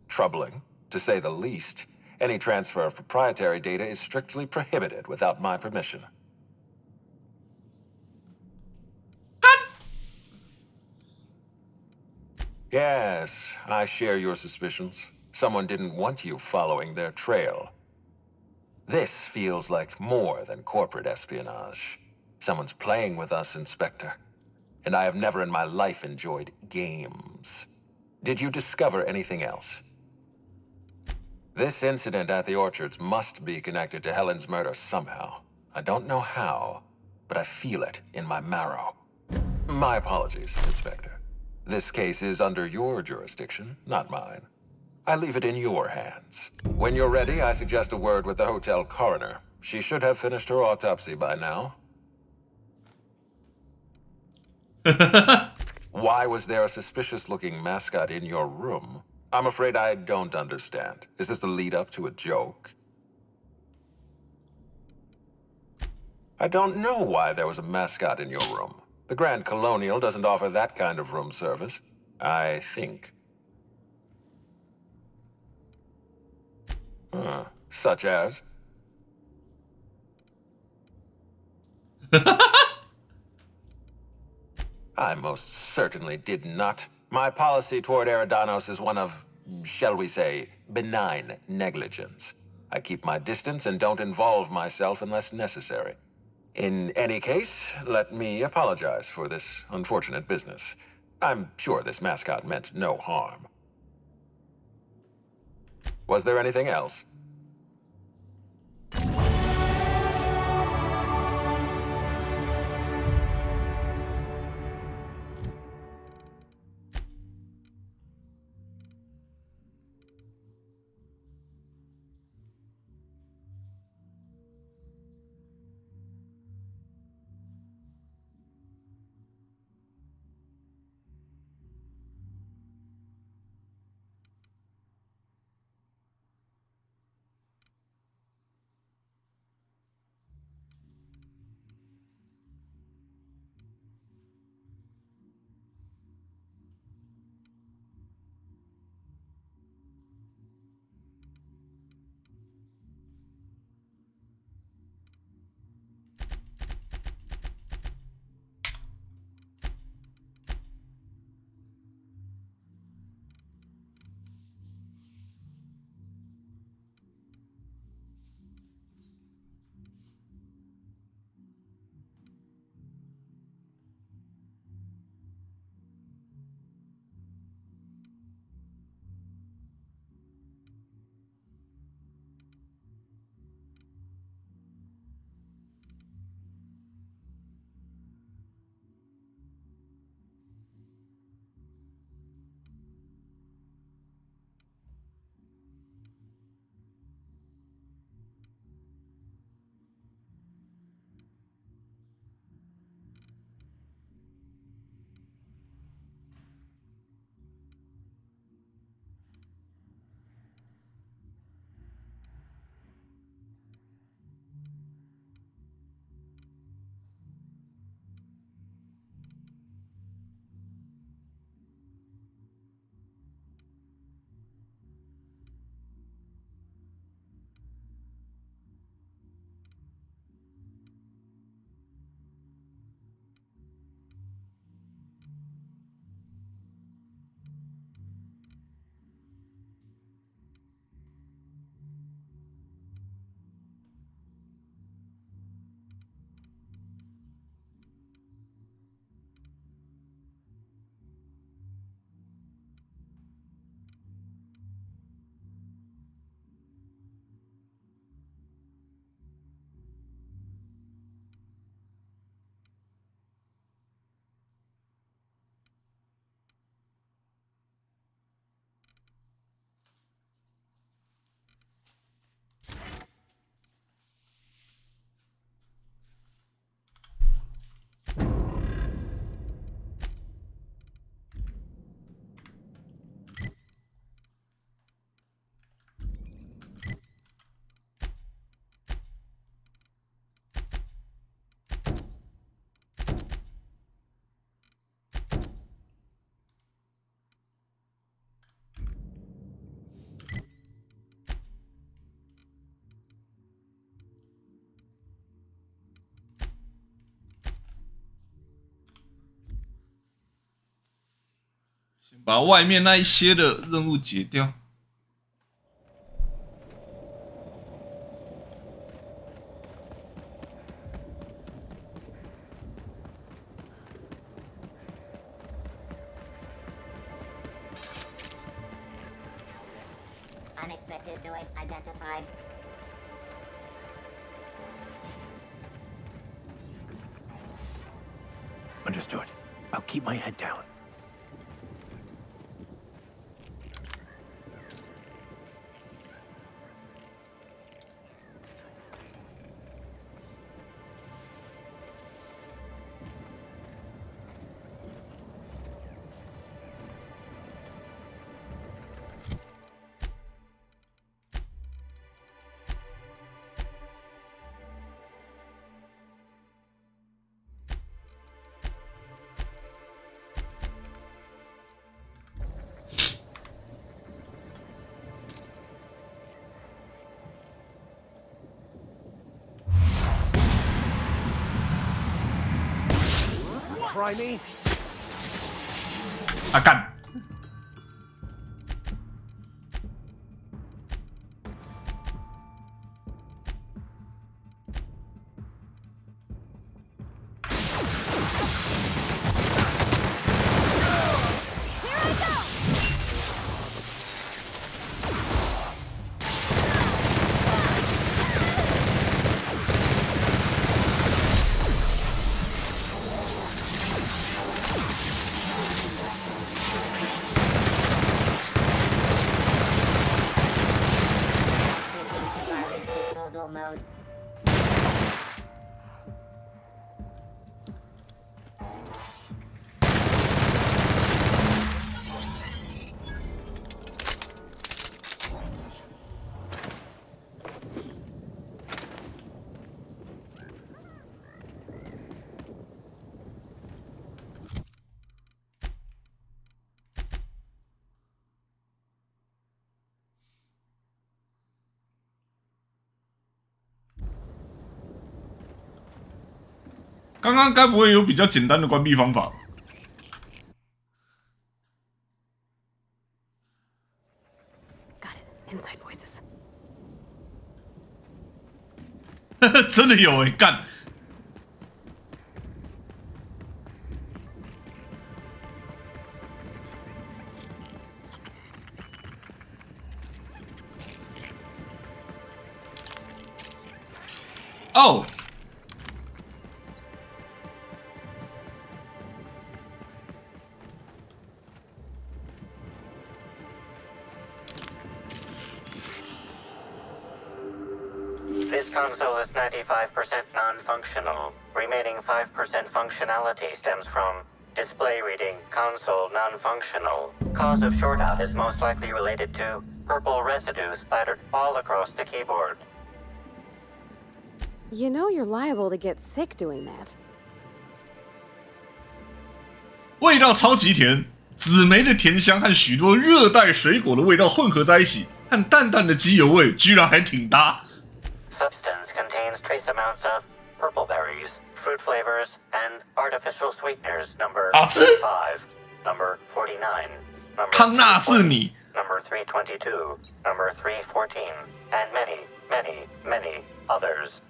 Q: troubling, to say the least. Any transfer of proprietary data is strictly prohibited without my permission. Yes, I share your suspicions. Someone didn't want you following their trail. This feels like more than corporate espionage. Someone's playing with us, Inspector. And I have never in my life enjoyed games. Did you discover anything else? This incident at the orchards must be connected to Helen's murder somehow. I don't know how, but I feel it in my marrow. My apologies, Inspector. This case is under your jurisdiction, not mine. I leave it in your hands. When you're ready, I suggest a word with the hotel coroner. She should have finished her autopsy by now. Why was there a suspicious-looking mascot in your room? I'm afraid I don't understand. Is this the lead-up to a joke? I don't know why there was a mascot in your room. The Grand Colonial doesn't offer that kind of room service, I think. Such as? I most certainly did not. My policy toward Eridanos is one of, shall we say, benign negligence. I keep my distance and don't involve myself unless necessary. In any case, let me apologize for this unfortunate business. I'm sure this mascot meant no harm. Was there anything else?
A: 先把外面那一些的任务解掉。
R: Unexpected noise identified.
I: Understood. I'll keep my head down.
K: Try me.
A: 啊干！Mode. 刚刚该不会有比较简单的关闭方法？
J: Got it. Inside voices.
A: 真的有干！哦。
G: This console is 95% non-functional. Remaining 5% functionality stems from display reading console non-functional. Cause of shortout is most likely related to purple residue splattered all across the keyboard.
J: You know you're liable to get sick doing that.
A: 味道超级甜，紫莓的甜香和许多热带水果的味道混合在一起，和淡淡的机油味居然还挺搭。
G: Substance contains trace amounts of purple berries, fruit flavors, and artificial sweeteners. Number 5, number 49, number
A: 康纳是你
G: number 322, number 314, and many, many, many others.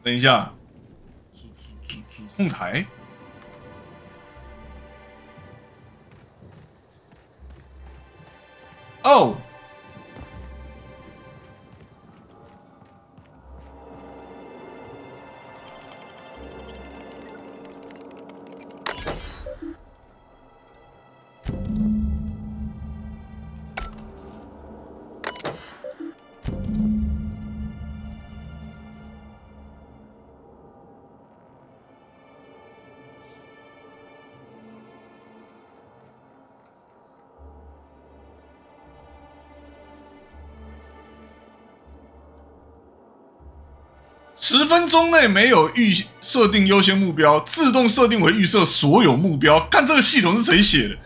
A: 等一下，主控台。哦。10分钟内没有预设定优先目标，自动设定为预设所有目标。看这个系统是谁写的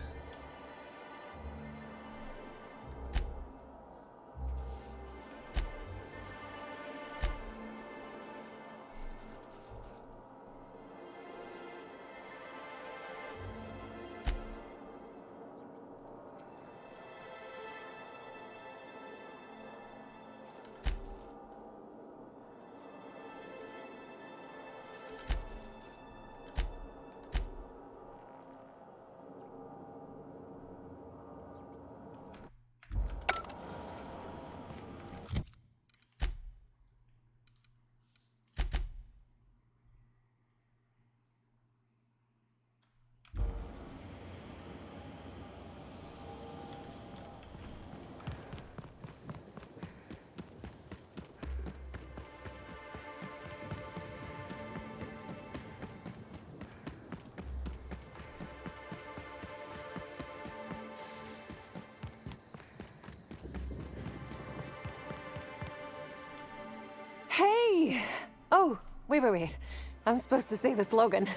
A: ？Hey!
M: Oh, wait. I'm supposed to say the slogan.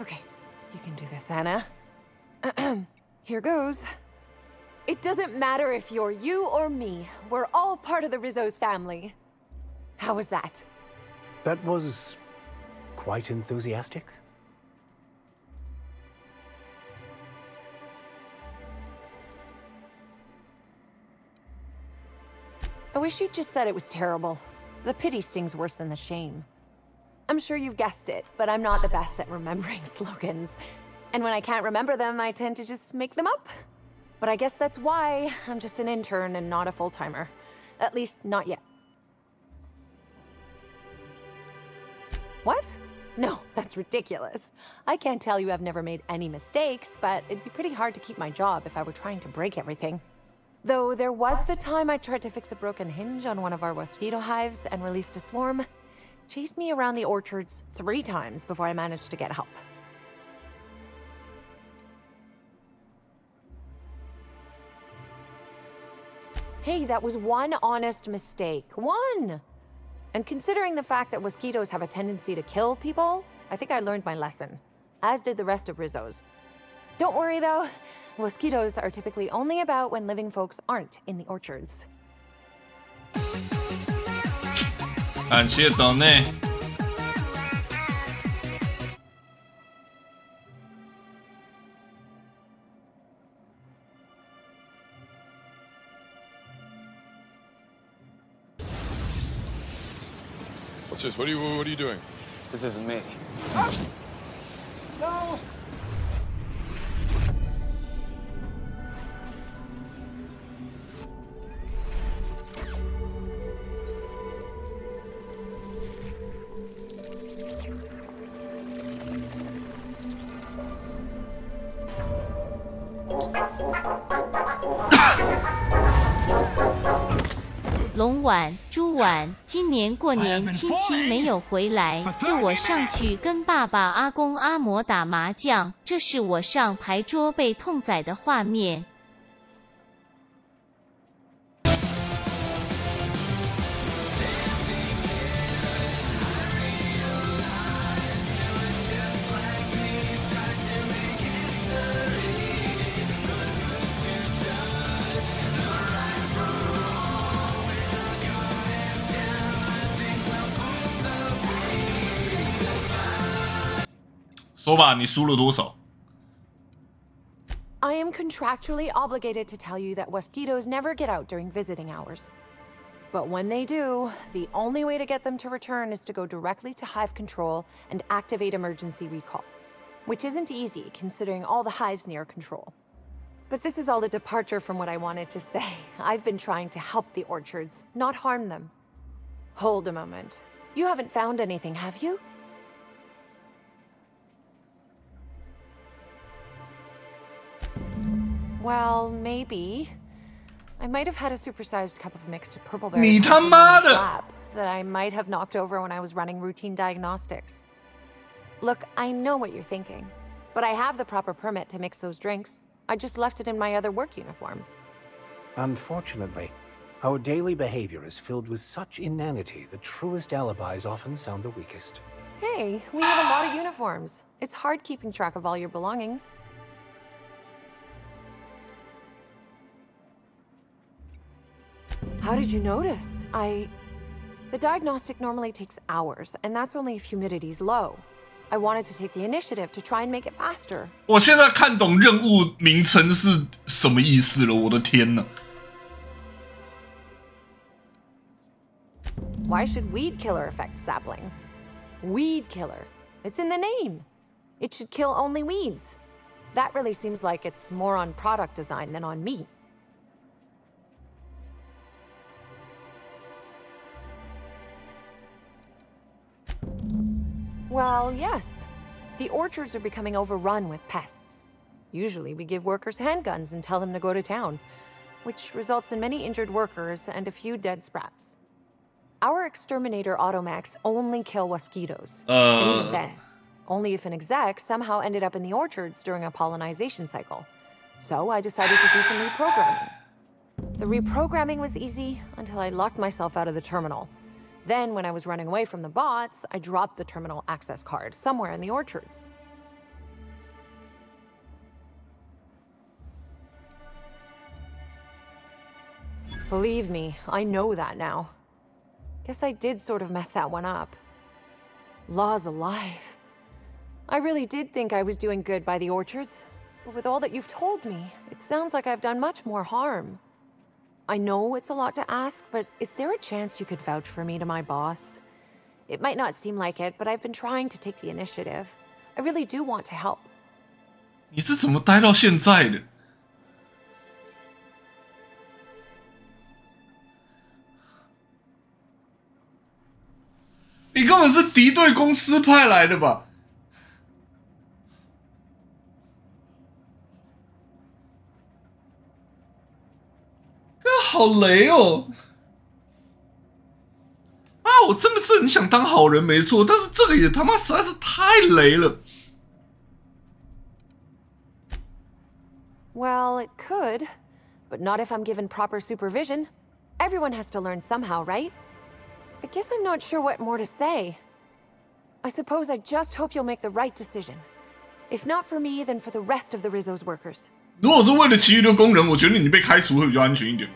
M: Okay, you can do this, Anna. Here goes. It doesn't matter if you're you or me. We're all part of the Rizzo's family. How was that?
I: That was quite enthusiastic.
M: I wish you'd just said it was terrible. The pity stings worse than the shame. I'm sure you've guessed it, but I'm not the best at remembering slogans. And when I can't remember them, I tend to just make them up. But I guess that's why I'm just an intern and not a full-timer. At least, not yet. What? No, that's ridiculous. I can't tell you I've never made any mistakes, but it'd be pretty hard to keep my job if I were trying to break everything. Though there was the time I tried to fix a broken hinge on one of our mosquito hives and released a swarm. Chased me around the orchards 3 times before I managed to get help. Hey, that was one honest mistake. One! And considering the fact that mosquitoes have a tendency to kill people, I think I learned my lesson. As did the rest of Rizzo's. Don't worry though, mosquitoes are typically only about when living folks aren't in the orchards.
A: 感谢斗内。
S: What's this? What are you doing?
T: This isn't me.
H: No!
B: 龙碗、猪碗，今年过年亲戚没有回来，就我上去跟爸爸、阿公、阿嬷打麻将，这是我上牌桌被痛宰的画面。
A: 说吧，你输了多少？
M: I am contractually obligated to tell you that mosquitoes never get out during visiting hours. But when they do, the only way to get them to return is to go directly to hive control and activate emergency recall. Which isn't easy, considering all the hives near control. But this is all a departure from what I wanted to say. I've been trying to help the orchards, not harm them. Hold a moment. You haven't found anything, have you? Well, maybe. I might have had a supersized cup of mixed purple-berry
A: 你他妈的
M: that I might have knocked over when I was running routine diagnostics. Look, I know what you're thinking, but I have the proper permit to mix those drinks. I just left it in my other work uniform.
I: Unfortunately, Our daily behavior is filled with such inanity, the truest alibis often sound the weakest.
M: Hey, we have a lot of uniforms. It's hard keeping track of all your belongings. How did you notice? The diagnostic normally takes hours, and that's only if humidity's low. I wanted to take the initiative to try and make it faster.
A: 我现在看懂任务名称是什么意思了，我的天哪！
M: Why should weed killer affect saplings? Weed killer. It's in the name. It should kill only weeds. That really seems like it's more on product design than on me. Well, yes. The orchards are becoming overrun with pests. Usually we give workers handguns and tell them to go to town, which results in many injured workers and a few dead sprats. Our exterminator automax only kill mosquitoes. And even then, only if an exec somehow ended up in the orchards during a pollinization cycle. So I decided to do some reprogramming. The reprogramming was easy until I locked myself out of the terminal. Then, when I was running away from the bots, I dropped the terminal access card somewhere in the orchards. Believe me, I know that now. Guess I did sort of mess that one up. Law's alive. I really did think I was doing good by the orchards, but with all that you've told me, it sounds like I've done much more harm. I know it's a lot to ask, but is there a chance you could vouch for me to my boss? It might not seem like it, but I've been trying to take the initiative. I really do want to help.
A: 你是怎么待到现在的？你根本是敌对公司派来的吧？好雷哦！啊，我真的是很想当好人，没错，但是这个也他妈实在是太雷了。
M: Well, it could, but not if I'm given proper supervision. Everyone has to learn somehow, right? I guess I'm not sure what more to say. I suppose I just hope you'll make the right decision. If not for me, then for the rest of the Rizzo's workers.
A: 如果是为了其余的工人，我觉得你被开除会比较安全一点。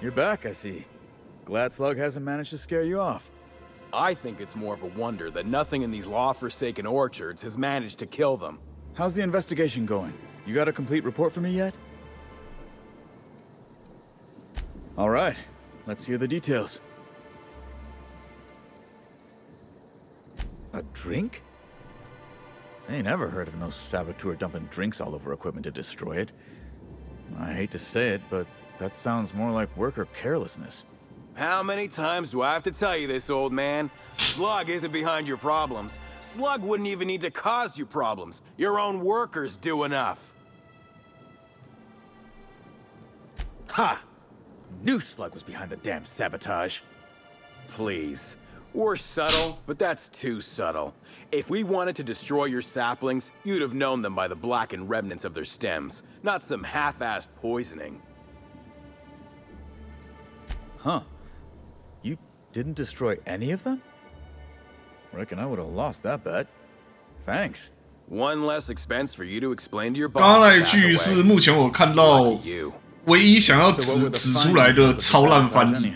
T: You're back, I see. Glad Slug hasn't managed to scare you off.
U: I think it's more of a wonder that nothing in these law-forsaken orchards has managed to kill them.
T: How's the investigation going? You got a complete report for me yet? All right, let's hear the details. A drink? I ain't never heard of no saboteur dumping drinks all over equipment to destroy it. I hate to say it, but that sounds more like worker carelessness.
U: How many times do I have to tell you this, old man? Slug isn't behind your problems. Slug wouldn't even need to cause you problems. Your own workers do enough.
T: Ha! Knew Slug was behind the damn sabotage.
U: Please. We're subtle, but that's too subtle. If we wanted to destroy your saplings, you'd have known them by the blackened remnants of their stems, not some half-assed poisoning.
T: Huh. You didn't destroy any of them? Reckon I would have lost that bet. Thanks.
U: One less expense for you to explain to your boss.
A: 刚刚那一句是目前我看到唯一想要指出来的超烂翻译。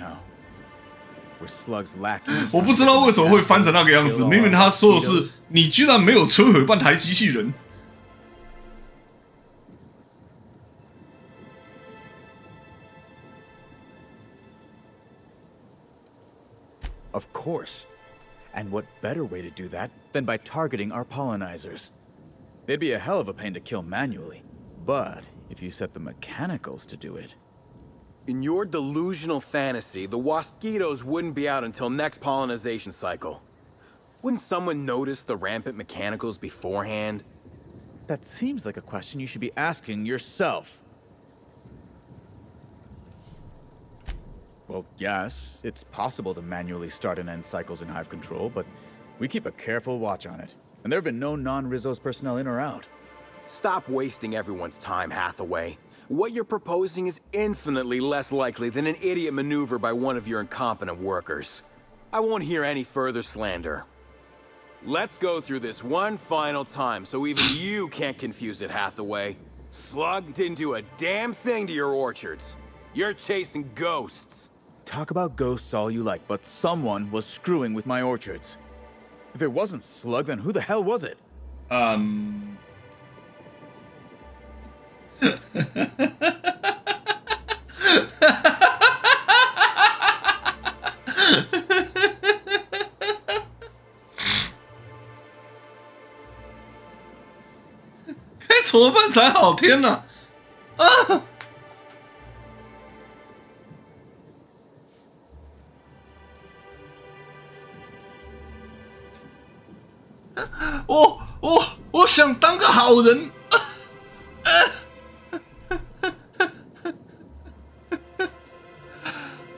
T: where slugs lack.
A: 我不知道为什么会翻成那个样子，明明他说的是你居然没有摧毁半台机器人。
T: Of course. And what better way to do that than by targeting our pollinizers? They'd be a hell of a pain to kill manually, but if you set the mechanicals to do it...
U: In your delusional fantasy, the waspitos wouldn't be out until next pollinization cycle. Wouldn't someone notice the rampant mechanicals beforehand?
T: That seems like a question you should be asking yourself. Well, yes, it's possible to manually start and end cycles in hive control, but we keep a careful watch on it. And there have been no non-Rizzo's personnel in or out.
U: Stop wasting everyone's time, Hathaway. What you're proposing is infinitely less likely than an idiot maneuver by one of your incompetent workers. I won't hear any further slander. Let's go through this one final time so even you can't confuse it, Hathaway. Slug didn't do a damn thing to your orchards. You're chasing ghosts.
T: Talk about ghosts all you like, but someone was screwing with my orchards. If it wasn't Slug, then who the hell was it?
A: 该怎么办才好？天哪！啊！我想当个好人。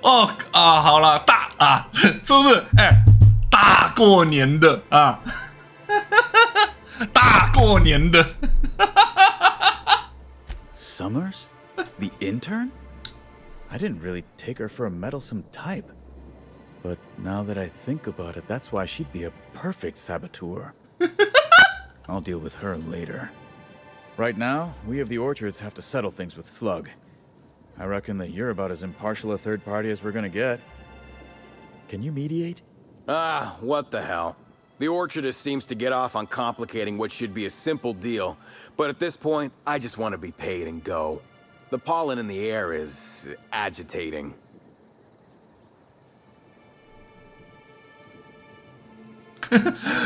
A: 哦啊，好了，大啊，是不是？哎，大过年的啊，大过年的。
T: Summers? The intern? I didn't really take her for a meddlesome type. But now that I think about it, that's why she'd be a perfect saboteur. I'll deal with her later. Right now, we of the orchards have to settle things with Slug. I reckon that you're about as impartial a third party as we're gonna get. Can you mediate?
U: Ah, what the hell. The orchardist seems to get off on complicating what should be a simple deal, but at this point, I just want to be paid and go. The pollen in the air is agitating.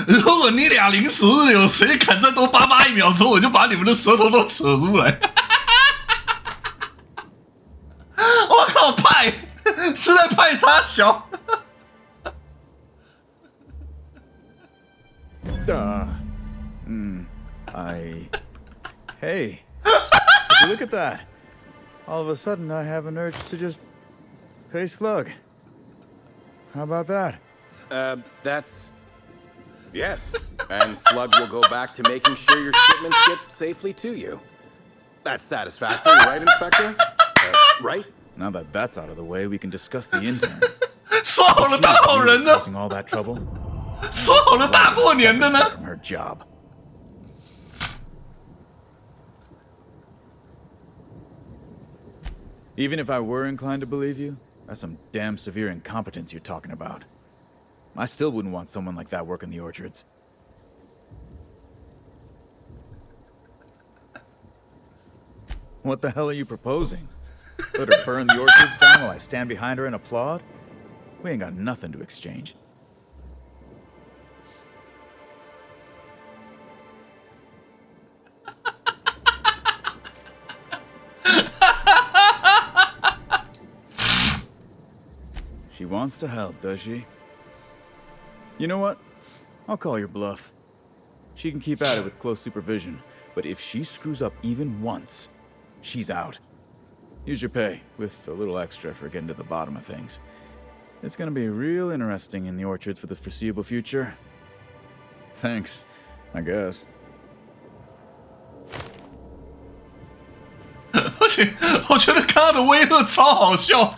A: 如果你俩零食日有谁敢再多88一秒钟，我就把你们的舌头都扯出来。我靠，派是在派啥小
T: Hey, would you look at that. All of a sudden, I have an urge to just pay Slug. How about that?
U: That's... Yes, and Slug will go back to making sure your shipments get safely to you. That's satisfactory, right, Inspector? Right?
T: Now that that's out of the way, we can discuss the intern.
A: 说好了当好人呢？
T: Causing all that trouble?
A: 说好了大过年的呢？
T: From her job. Even if I were inclined to believe you, that's some damn severe incompetence you're talking about. I still wouldn't want someone like that working the orchards. What the hell are you proposing? Let her burn the orchards down while I stand behind her and applaud? We ain't got nothing to exchange. She wants to help, does she? You know what? I'll call your bluff. She can keep at it with close supervision, but if she screws up even once, she's out. Use your pay, with a little extra for getting to the bottom of things. It's gonna be real interesting in the orchards for the foreseeable future. Thanks, I guess.
A: 我觉得刚刚的威吓超好笑。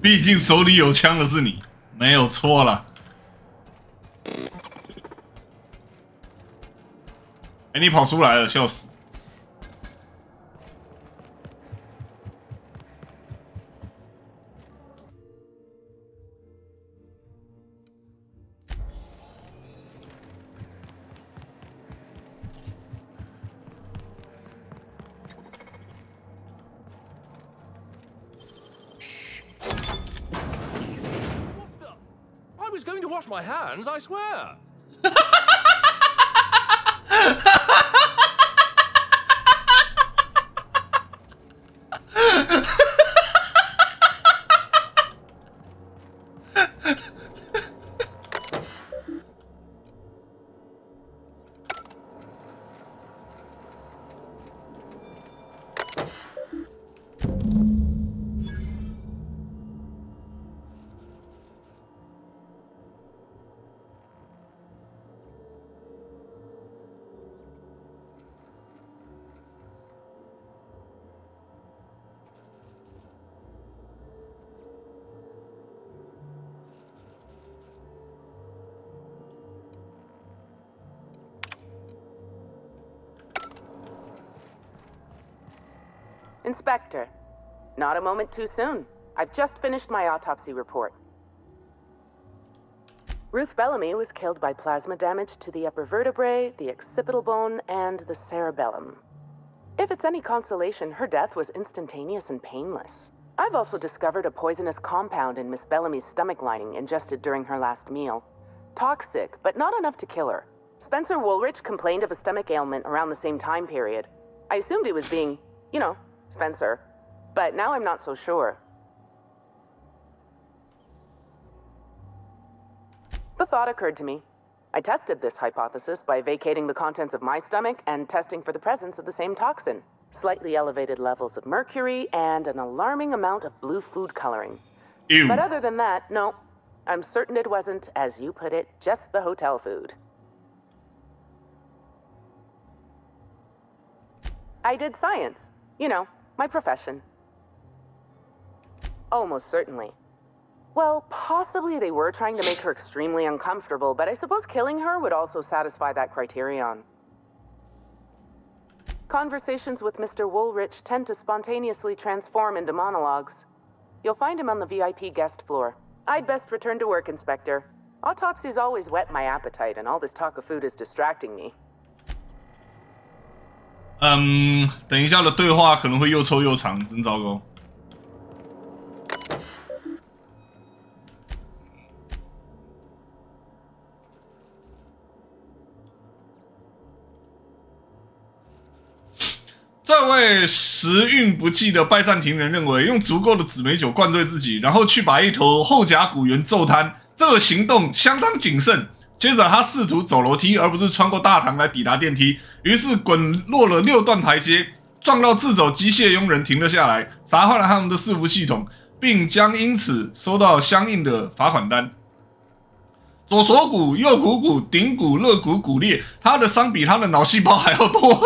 A: 毕竟手里有枪的是你，没有错啦。哎，你跑出来了，笑死！I
K: was going to wash my hands, I swear.
E: Inspector, not a moment too soon. I've just finished my autopsy report. Ruth Bellamy was killed by plasma damage to the upper vertebrae, the occipital bone, and the cerebellum. If it's any consolation, her death was instantaneous and painless. I've also discovered a poisonous compound in Miss Bellamy's stomach lining ingested during her last meal. Toxic, but not enough to kill her. Spencer Woolrich complained of a stomach ailment around the same time period. I assumed he was being, you know, Spencer, but now I'm not so sure. The thought occurred to me. I tested this hypothesis by vacating the contents of my stomach and testing for the presence of the same toxin. Slightly elevated levels of mercury and an alarming amount of blue food coloring.
A: Ew.
E: But other than that, no. I'm certain it wasn't, as you put it, just the hotel food. I did science. You know, my profession. Oh, most certainly. Well, possibly they were trying to make her extremely uncomfortable, but I suppose killing her would also satisfy that criterion. Conversations with Mr. Woolrich tend to spontaneously transform into monologues. You'll find him on the VIP guest floor. I'd best return to work, Inspector. Autopsies always whet my appetite, and all this talk of food is distracting me.
A: 等一下的对话可能会又臭又长，真糟糕。这位时运不济的拜占庭人认为，用足够的紫莓酒灌醉自己，然后去把一头后甲骨猿揍瘫，这个行动相当谨慎。接着他试图走楼梯，而不是穿过大堂来抵达电梯，于是滚落了6段台阶，撞到自走机械佣人停了下来，砸坏了他们的伺服系统，并将因此收到相应的罚款单。左锁骨、右股骨、顶骨、肋骨骨裂，他的伤比他的脑细胞还要多。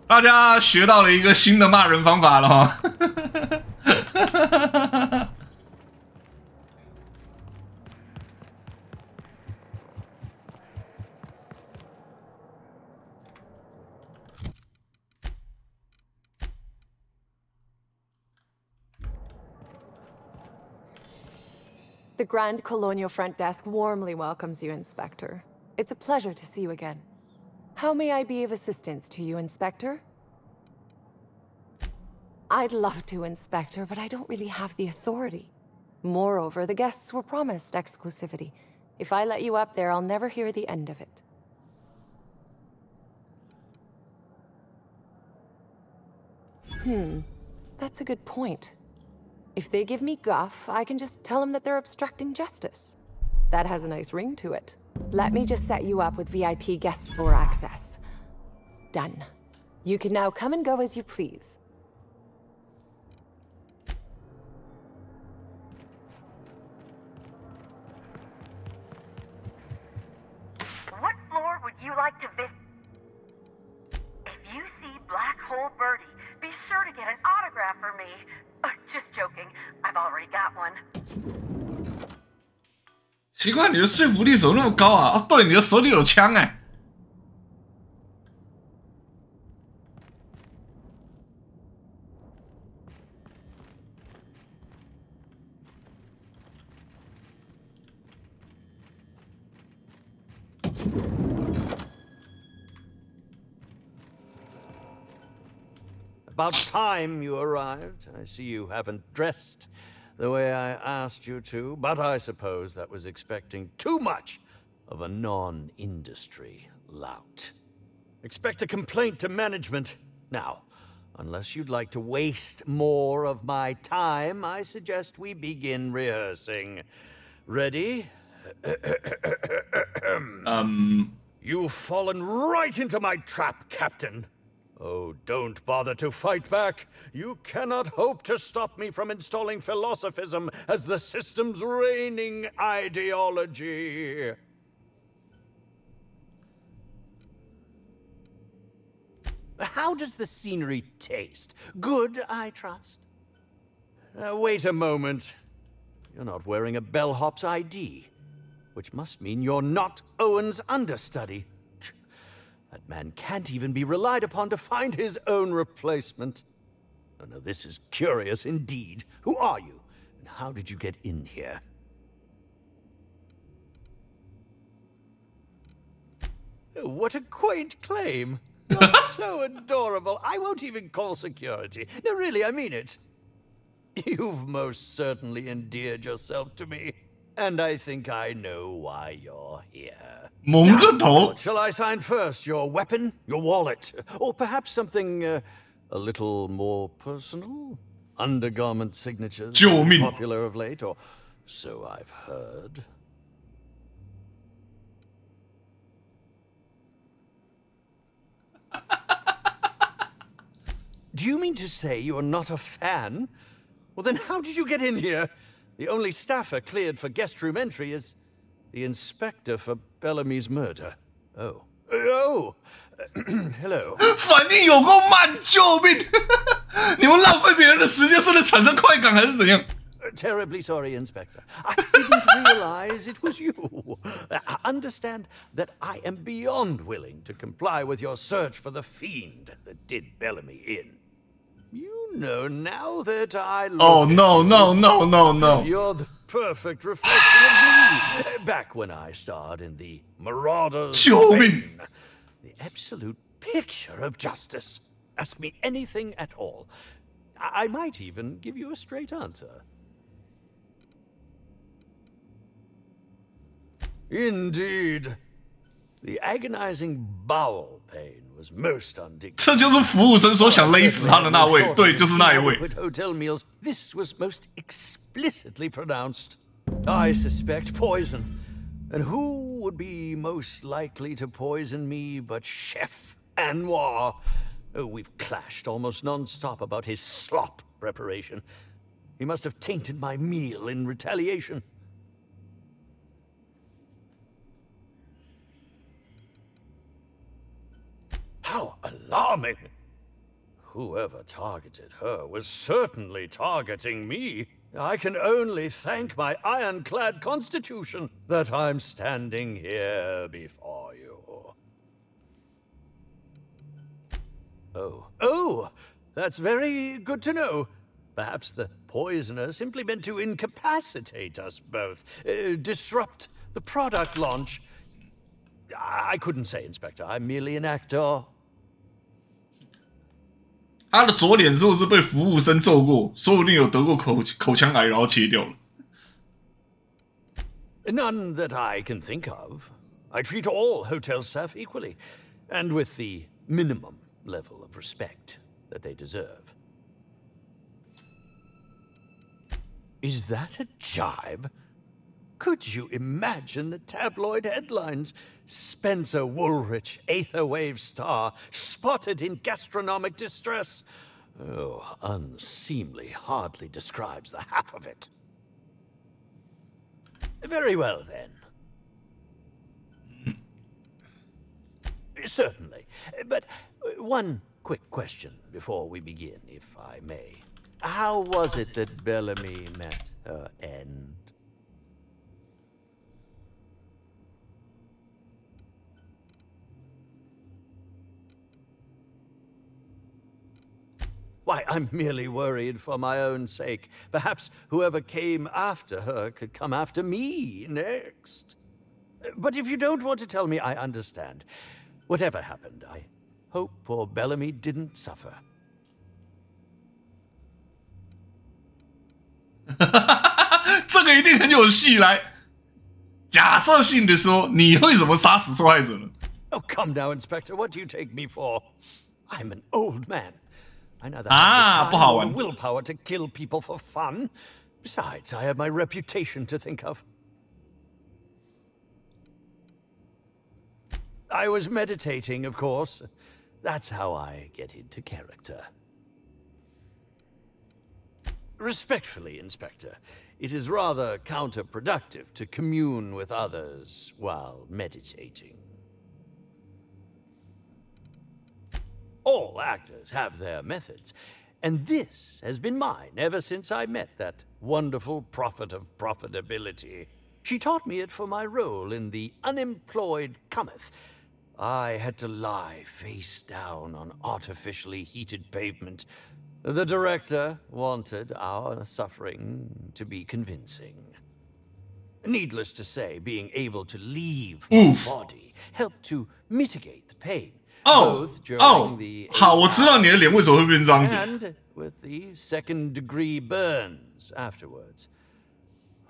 A: 大家学到了一个新的骂人方法了哈。
M: The Grand Colonial Front Desk warmly welcomes you, Inspector. It's a pleasure to see you again. How may I be of assistance to you, Inspector? I'd love to, Inspector, but I don't really have the authority. Moreover, the guests were promised exclusivity. If I let you up there, I'll never hear the end of it. That's a good point. If they give me guff, I can just tell them that they're obstructing justice. That has a nice ring to it. Let me just set you up with VIP guest floor access. Done. You can now come and go as you please.
N: What floor would you like to visit? If you see Black Hole Birdie, be sure to get an autograph for me. Just joking. I've already got one.
A: 奇怪，你的说服力怎么那么高啊？哦，对，你的手里有枪哎。
D: About time you arrived. I see you haven't dressed the way I asked you to, but I suppose that was expecting too much of a non-industry lout. Expect a complaint to management. Now, unless you'd like to waste more of my time, I suggest we begin rehearsing. Ready? You've fallen right into my trap, Captain. Oh, don't bother to fight back. You cannot hope to stop me from installing philosophism as the system's reigning ideology. How does the scenery taste? Good, I trust. Wait a moment. You're not wearing a bellhop's ID, which must mean you're not Owen's understudy. That man can't even be relied upon to find his own replacement. Oh, no, this is curious indeed. Who are you? And how did you get in here? Oh, what a quaint claim. You're so adorable. I won't even call security. No, really, I mean it. You've most certainly endeared yourself to me. And I think I know why you're here. What shall I sign first? Your weapon? Your wallet? Or perhaps something a little more personal? Undergarment signatures? Popular of late, or so I've heard. Do you mean to say you're not a fan? Well, then how did you get in here? The only staffer cleared for guest room entry is the inspector for Bellamy's murder. Oh. Oh! Hello.
A: 反应有够慢，救命！你们浪费别人的时间是能产生快感还是怎样？
D: Terribly sorry, Inspector. I didn't realize it was you. Understand that I am beyond willing to comply with your search for the fiend that did Bellamy in. You know now that I look
A: Oh, no, no, no, no, no.
D: You're the perfect reflection of me. Back when I starred in the Marauders. Bane, the absolute picture of justice. Ask me anything at all. I might even give you a straight answer. Indeed. The agonizing bowel pain was most undignified.
A: 这就是服务生说想勒死他的那位，对，就是那一位。
D: Hotel meals. This was most explicitly pronounced. I suspect poison. And who would be most likely to poison me but Chef Anwar? Oh, we've clashed almost non-stop about his slop preparation. He must have tainted my meal in retaliation. How alarming! Whoever targeted her was certainly targeting me. I can only thank my ironclad constitution that I'm standing here before you. Oh, that's very good to know. Perhaps the poisoner simply meant to incapacitate us both, disrupt the product launch. I couldn't say, Inspector. I'm merely an actor.
A: 他的左脸是不是被服务生揍过？说不定有得过口腔癌，然后切掉了。
D: None that I can think of. I treat all hotel staff equally, and with the minimum level of respect that they deserve. Is that a jibe? Could you imagine the tabloid headlines? Spencer Woolrich, Aetherwave star, spotted in gastronomic distress. Oh, unseemly hardly describes the half of it. Very well, then. Certainly. But one quick question before we begin, if I may. How was it that Bellamy met her end? Why, I'm merely worried for my own sake. Perhaps whoever came after her could come after me next. But if you don't want to tell me, I understand. Whatever happened, I hope poor Bellamy didn't suffer.
A: 这个一定很有戏。来，假设性的说，你会怎么杀死受害者呢？
D: Oh, come now, Inspector. What do you take me for? I'm an old man. I neither have the time or the willpower to kill people for fun. Besides, I have my reputation to think of. I was meditating, of course. That's how I get into character. Respectfully, Inspector, it is rather counterproductive to commune with others while meditating. All actors have their methods, and this has been mine ever since I met that wonderful prophet of profitability. She taught me it for my role in The Unemployed Cometh. I had to lie face down on artificially heated pavement. The director wanted our suffering to be convincing. Needless to say, being able to leave my body helped to mitigate the pain. Both during the
A: 好，我知道你的脸为什么会变这样子。
D: and with the second-degree burns afterwards.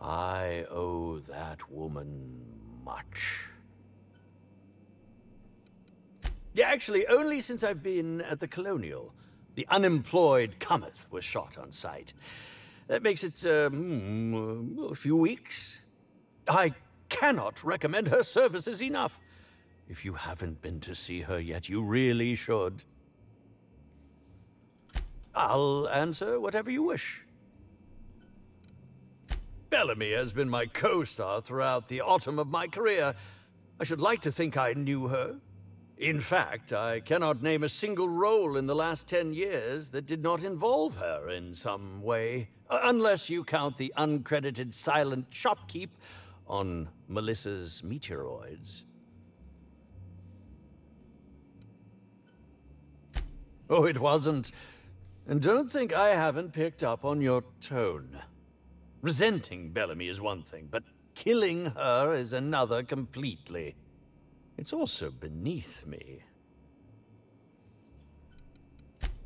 D: I owe that woman much. Yeah, actually, only since I've been at the Colonial. The Unemployed Cometh was shot on sight. That makes it, a few weeks. I cannot recommend her services enough. If you haven't been to see her yet, you really should. I'll answer whatever you wish. Bellamy has been my co-star throughout the autumn of my career. I should like to think I knew her. In fact, I cannot name a single role in the last 10 years that did not involve her in some way, unless you count the uncredited silent shopkeep on Melissa's Meteoroids. Oh, it wasn't. And don't think I haven't picked up on your tone. Resenting Bellamy is one thing, but killing her is another completely. It's also beneath me.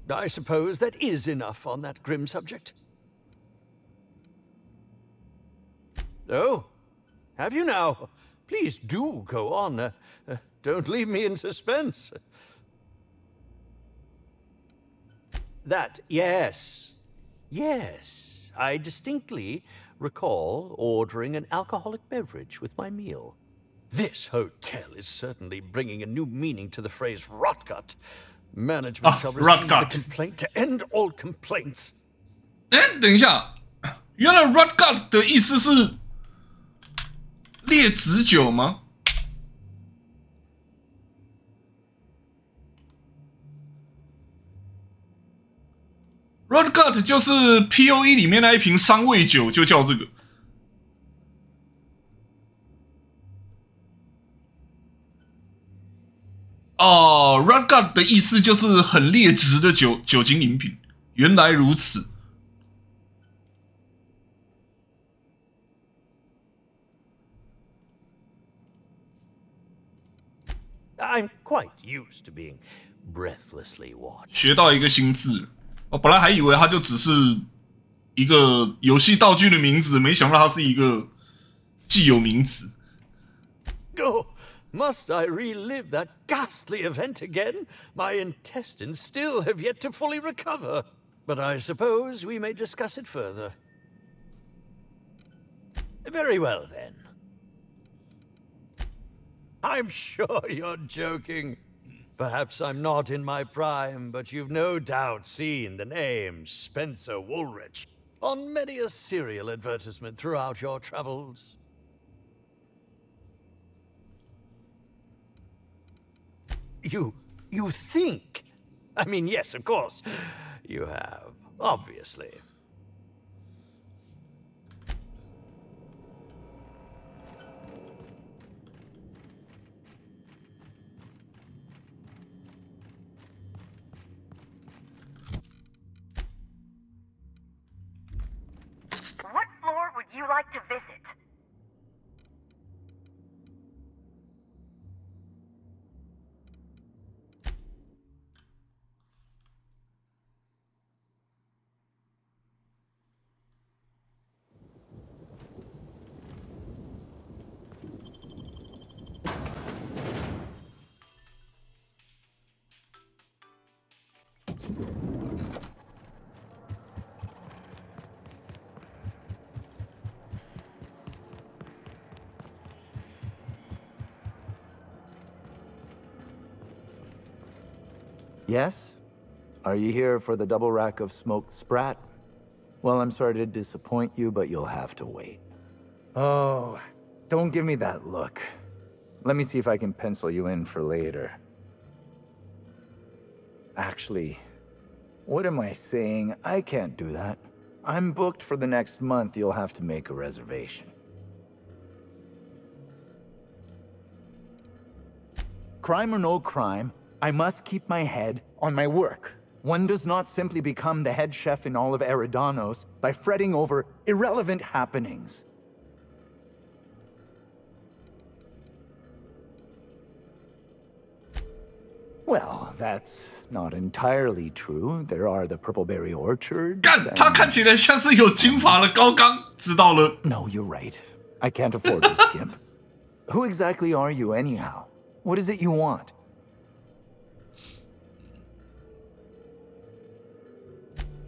D: I suppose that is enough on that grim subject. Oh, have you now? Please do go on. Don't leave me in suspense. That, yes. Yes, I distinctly recall ordering an alcoholic beverage with my meal. This hotel is certainly bringing a new meaning to the phrase rotgut. Management shall receive the complaint to end all complaints.
A: 等一下，原来 rotgut 的意思是劣质酒吗？ Rotgut 就是 POE 里面那一瓶伤胃酒，就叫这个。哦 ，Rotgut 的意思就是很劣质的酒精饮品。原来如此。
D: I'm quite used to being breathlessly watched.
A: 学到一个新字。 我本来还以为它就只是一个游戏道具的名字，没想到它是一个既有名词。
D: Oh, must I relive that ghastly event again? My intestines still have yet to fully recover. But I suppose we may discuss it further. Very well, then. I'm sure you're joking. Perhaps I'm not in my prime, but you've no doubt seen the name Spencer Woolrich on many a cereal advertisement throughout your travels. You think? I mean, yes, of course. You have, obviously.
N: What floor would you like to visit?
L: Yes? Are you here for the double rack of smoked sprat? Well, I'm sorry to disappoint you, but you'll have to wait. Oh, don't give me that look. Let me see if I can pencil you in for later. Actually, what am I saying? I can't do that. I'm booked for the next month. You'll have to make a reservation. Crime or no crime, I must keep my head on my work. One does not simply become the head chef in all of Eridanos by fretting over irrelevant happenings. Well, that's not entirely true. There are the Purpleberry Orchards.
A: 干，他看起来像是有金发的高刚，知道了。
L: No, you're right. I can't afford this gimp. Who exactly are you, anyhow? What is it you want?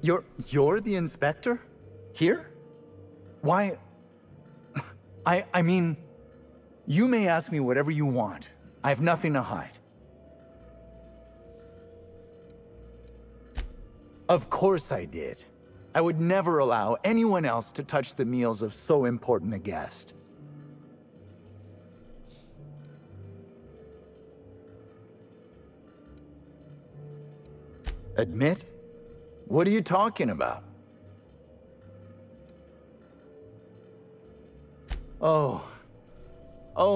L: You're the inspector? Here? Why? I mean, you may ask me whatever you want. I have nothing to hide. Of course I did. I would never allow anyone else to touch the meals of so important a guest. Admit? What are you talking about? Oh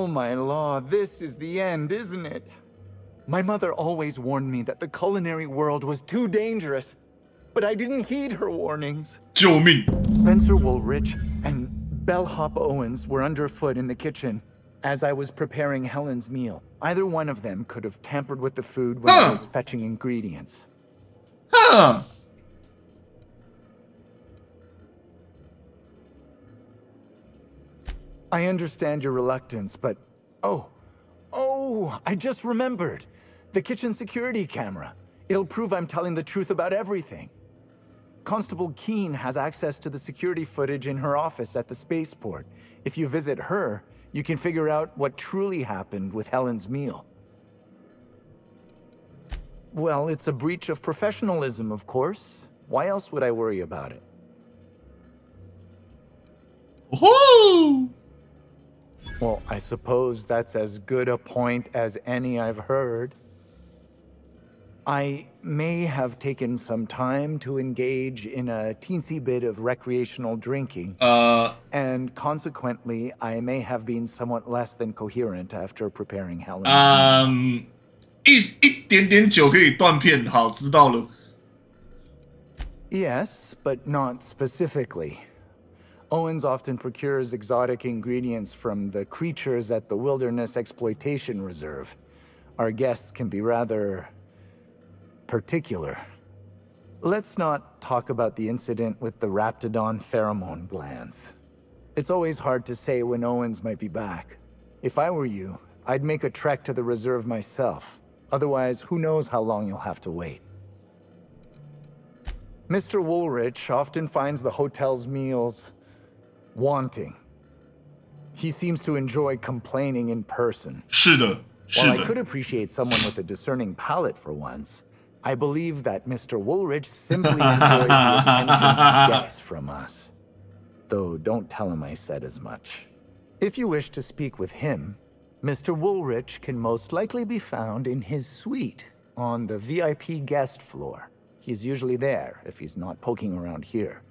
L: my law, this is the end, isn't it? My mother always warned me that the culinary world was too dangerous, but I didn't heed her warnings.
A: 救命!
L: Spencer Woolrich and Bellhop Owens were underfoot in the kitchen as I was preparing Helen's meal. Either one of them could have tampered with the food when I was fetching ingredients.
A: Huh.
L: I understand your reluctance, but... Oh, I just remembered. The kitchen security camera. It'll prove I'm telling the truth about everything. Constable Keene has access to the security footage in her office at the spaceport. If you visit her, you can figure out what truly happened with Helen's meal. Well, it's a breach of professionalism, of course. Why else would I worry about it?
A: Woohoo!
L: Well, I suppose that's as good a point as any I've heard. I may have taken some time to engage in a teensy bit of recreational drinking. And consequently, I may have been somewhat less than coherent after preparing Helen's
A: 一点点酒可以断片，好，知道了。
L: Yes, but not specifically. Owens often procures exotic ingredients from the creatures at the Wilderness Exploitation Reserve. Our guests can be rather particular. Let's not talk about the incident with the Raptidon pheromone glands. It's always hard to say when Owens might be back. If I were you, I'd make a trek to the reserve myself. Otherwise, who knows how long you'll have to wait. Mr. Woolrich often finds the hotel's meals wanting. He seems to enjoy complaining in person.
A: 是的，是
L: While I
A: 的。
L: could appreciate someone with a discerning palate for once, I believe that Mr. Woolrich simply enjoys the attention he gets from us. Though don't tell him I said as much. If you wish to speak with him, Mr. Woolrich can most likely be found in his suite on the VIP guest floor. He's usually there if he's not poking around here.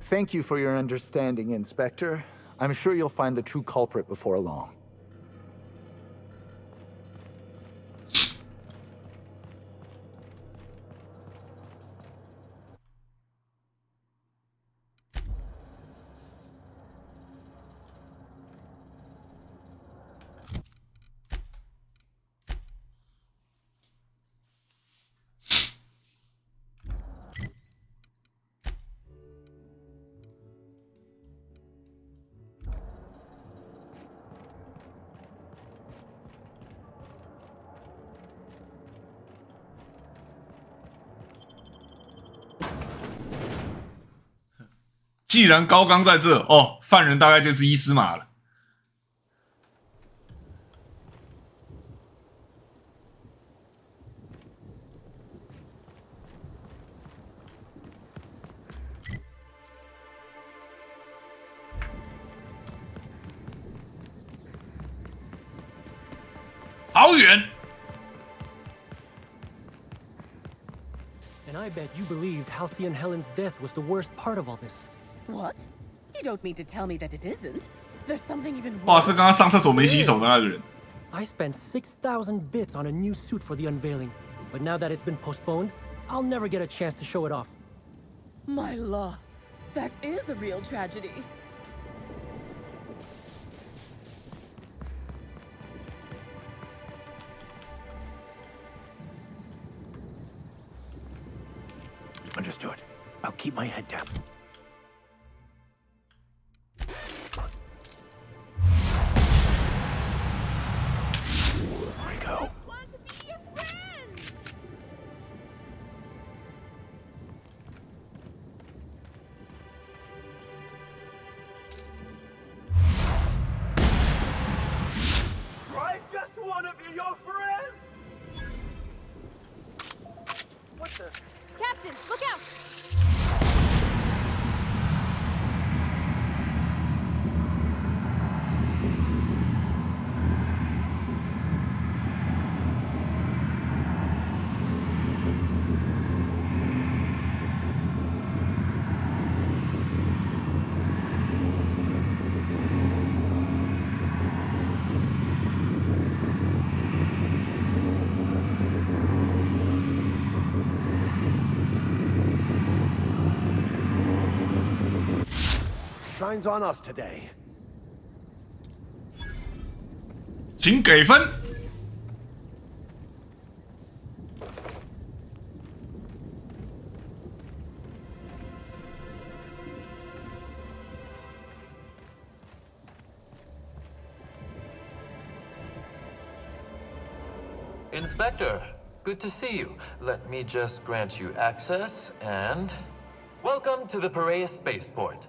L: Thank you for your understanding, Inspector. I'm sure you'll find the true culprit before long.
A: “既然高刚在这，哦，犯人大概就是伊斯玛了。” 好远。
C: And I bet you believed Halcyon Helen's death was the worst part of all this.
E: What? You don't mean to tell me that it isn't? There's something even worse.
A: 哇，是刚刚上厕所没洗手的那个人。
C: I spent 6,000 bits on a new suit for the unveiling, but now that it's been postponed, I'll never get a chance to show it off.
E: My love, that is a real tragedy.
I: Understood. I'll keep my head down. Here we go.
H: I just want to be your friend! What the?
J: Captain, look out!
I: Shine's on us today.
A: 请给分。
Q: Inspector, good to see you. Let me just grant you access and welcome to the Piraeus Spaceport.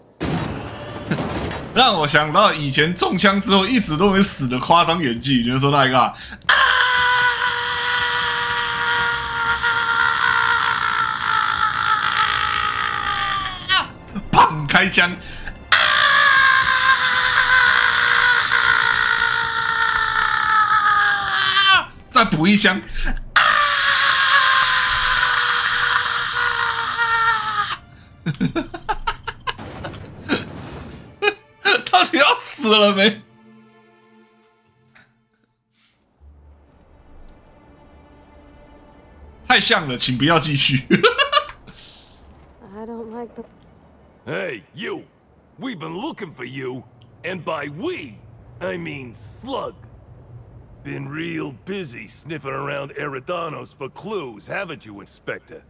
A: 让我想到以前中枪之后一直都没死的夸张演技，你就说那一个砰开枪，再补一枪，到底要死了没？太像了，请不要继续。
J: I don't like the...
V: Hey, you! We've been looking for you, and by we, I mean Slug. Been real busy sniffing around Eridanos for clues, haven't you, Inspector?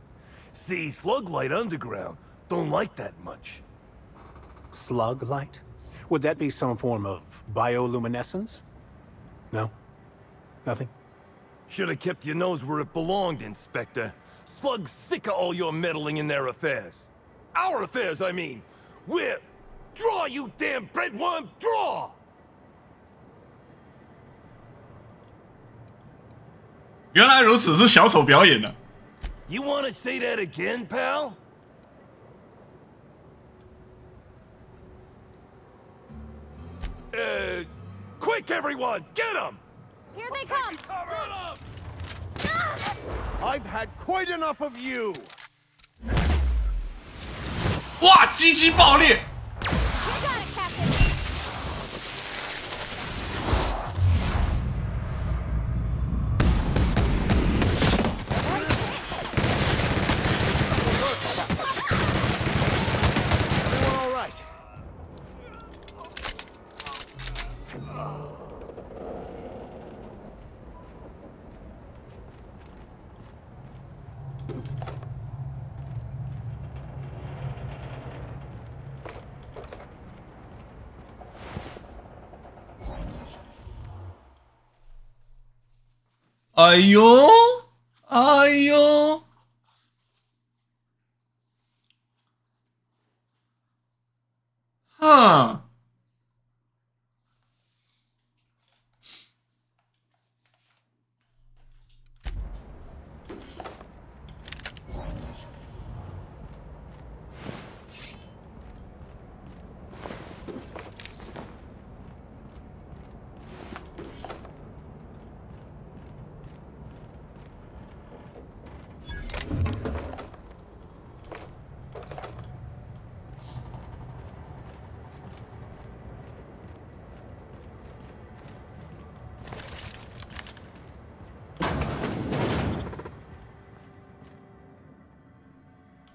V: See, Slug Light Underground don't like that much.
I: Slug light? Would that be some form of bioluminescence? No? Nothing?
V: Should have kept your nose where it belonged, Inspector. Slug's sick of all your meddling in their affairs. Our affairs, I mean. Draw, you damn breadworm! Draw!
A: 原来如此，是小丑表演的。
V: You wanna say that again, pal? Quick, everyone! Get him!
M: Here they come!
U: I've had quite enough of you!
A: 哇，鸡鸡爆裂！ 哎呦，哎呦！哼。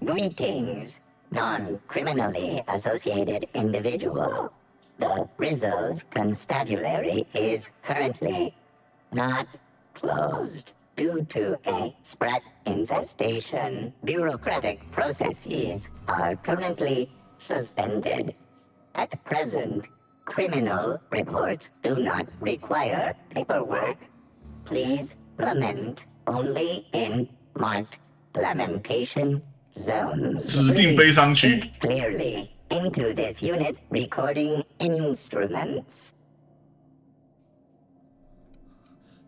G: Greetings, non-criminally associated individual. The Rizzo's constabulary is currently not closed due to a sprat infestation. Bureaucratic processes are currently suspended. At present, criminal reports do not require paperwork. Please lament only in marked lamentation zones.
A: 指定悲伤区。
G: Clearly into this unit's recording instruments.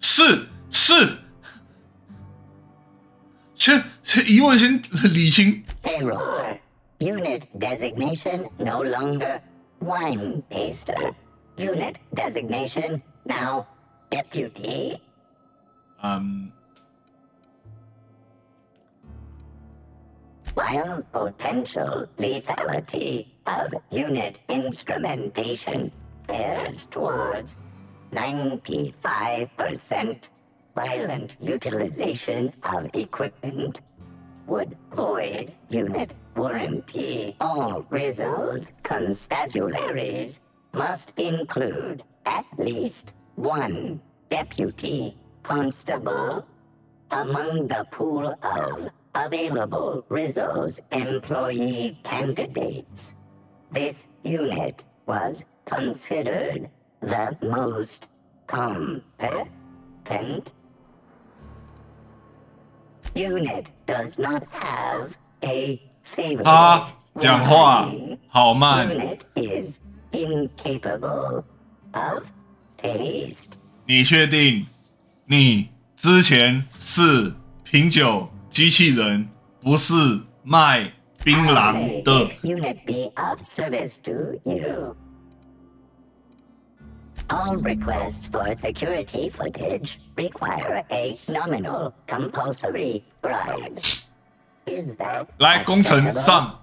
A: 是，先疑问先理清。
G: Error. Unit designation no longer wine taster. Unit designation now deputy. While potential lethality of unit instrumentation bears towards 95%, violent utilization of equipment would void unit warranty. All Rizzo's constabularies must include at least one deputy constable among the pool of available Rizzo's employee candidates. This unit was considered the most competent. Unit does not have a favorite.
A: 他讲话好慢。
G: Unit is incapable of taste.
A: 你确定你之前是品酒机器人，不是卖槟榔的？
G: This unit be of service to you. All requests for security footage require a nominal compulsory bribe. Is that
A: 来，工程上。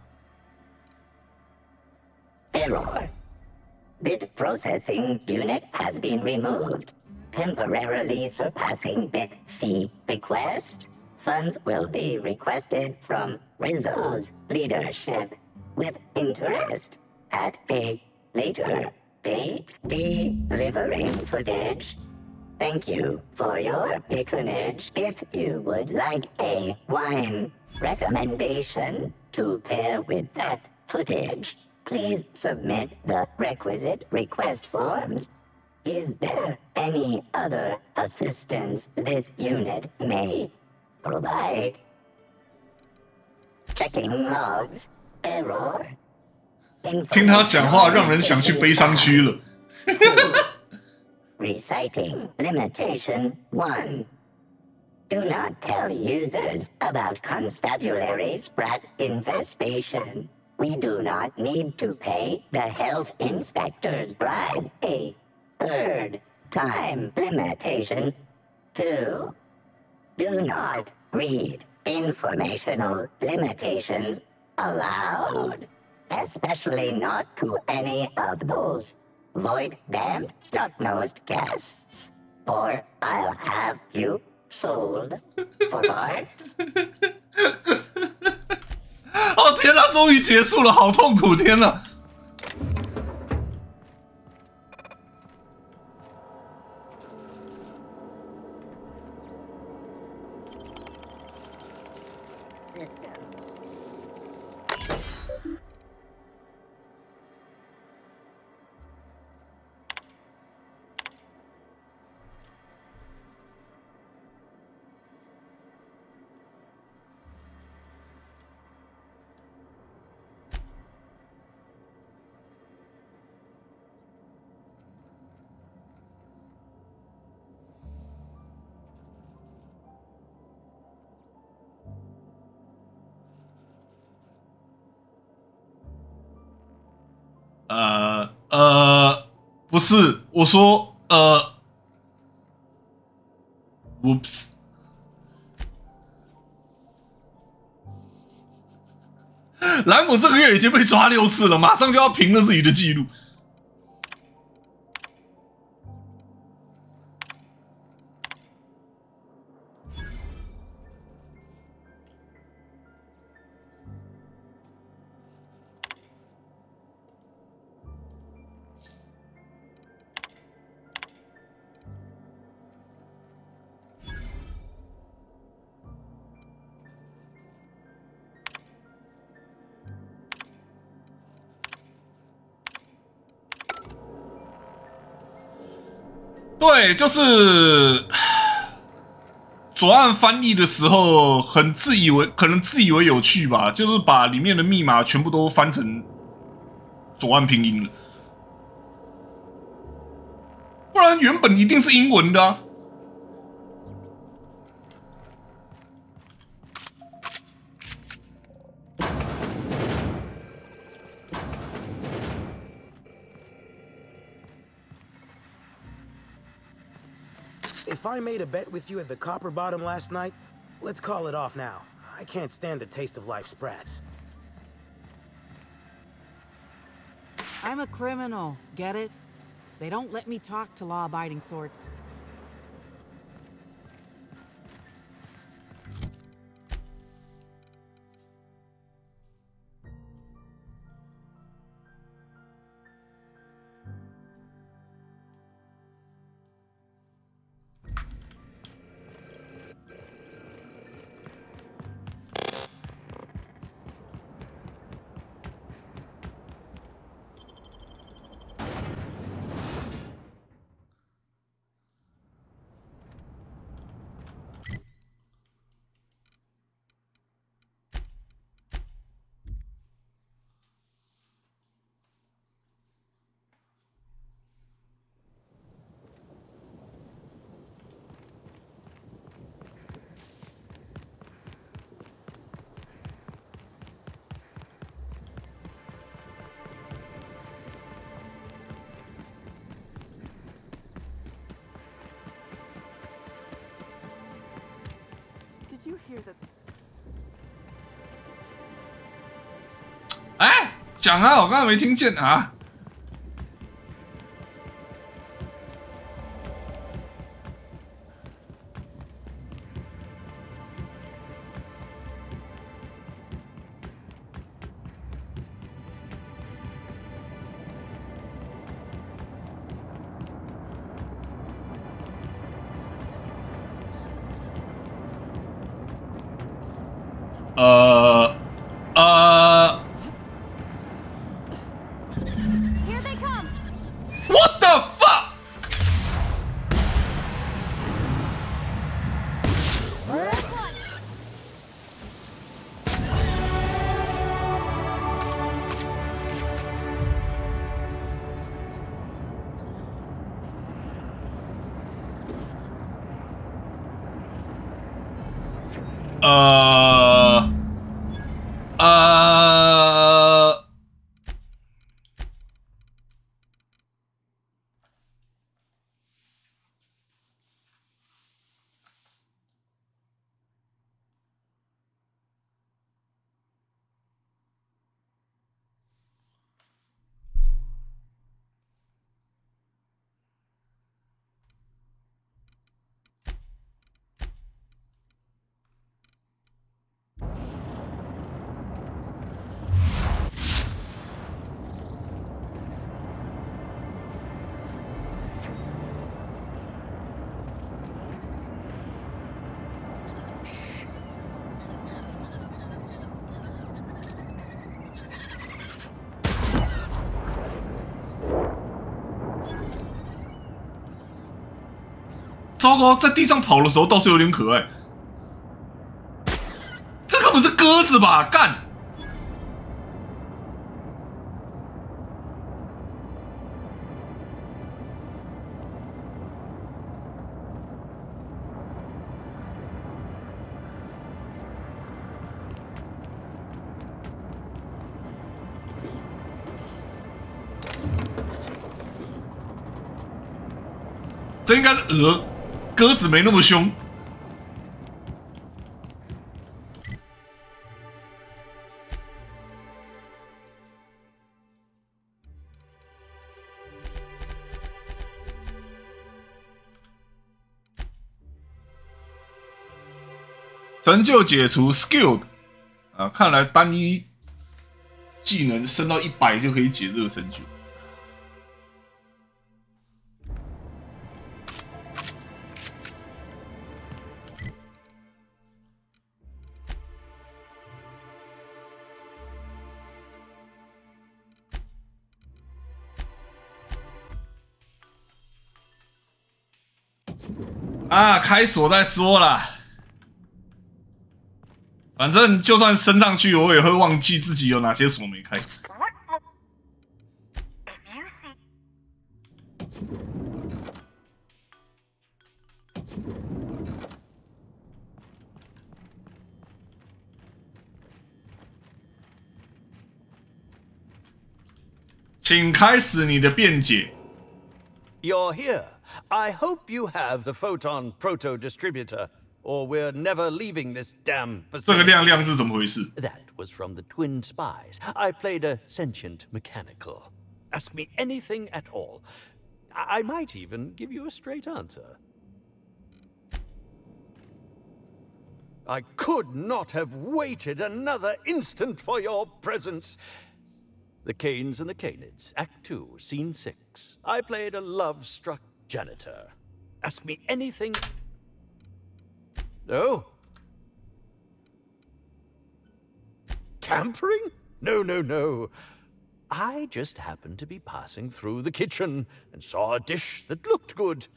G: Error. Bit processing unit has been removed, temporarily surpassing bit fee request. Funds will be requested from Rizzo's leadership with interest at a later date. Delivering footage. Thank you for your patronage. If you would like a wine recommendation to pair with that footage, please submit the requisite request forms. Is there any other assistance this unit may provide? Checking logs. Error.
A: 听他讲话，让人想去悲伤区了。
R: Reciting Limitation 1. Do not tell users about constabulary sprat infestation. We do not need to pay the health inspector's bribe. A third time limitation 2. Do not read informational limitations aloud, especially not to any of those void-damned snot-nosed guests, or I'll have you sold for parts.
A: 哦天哪，终于结束了，好痛苦！天哪！不是，我说，Whoops， 兰姆这个月已经被抓6次了，马上就要平了自己的记录。对，就是左岸翻译的时候，可能自以为有趣吧，就是把里面的密码全部都翻成左岸拼音了，不然原本一定是英文的啊。
F: If I made a bet with you at the Copper Bottom last night, let's call it off now. I can't stand the taste of life sprats.
O: I'm a criminal, get it? They don't let me talk to law-abiding sorts.
E: Did you hear that?
A: 哎，讲啊，我刚才没听见啊。
O: Here they come.
A: What the fuck? 糟糕，在地上跑的时候倒是有点可爱。这个不是鸽子吧？干！这应该是鹅。 鸽子没那么凶。成就解除 skilled 啊，看来单一技能升到100就可以解这个成就。 啊，开锁再说啦。反正就算升上去，我也会忘记自己有哪些锁没开。请开始你的辩解。
D: You're here. I hope you have the photon proto-distributor, or we're never leaving this damn facility.
A: 这个亮亮是怎么回事
D: That was from the twin spies. I played a sentient mechanical. Ask me anything at all. I might even give you a straight answer. I could not have waited another instant for your presence. The Canes and the Canids, Act 2, Scene 6. I played a love-struck janitor. Ask me anything... No? Tampering? No, no, no. I just happened to be passing through the kitchen and saw a dish that looked good.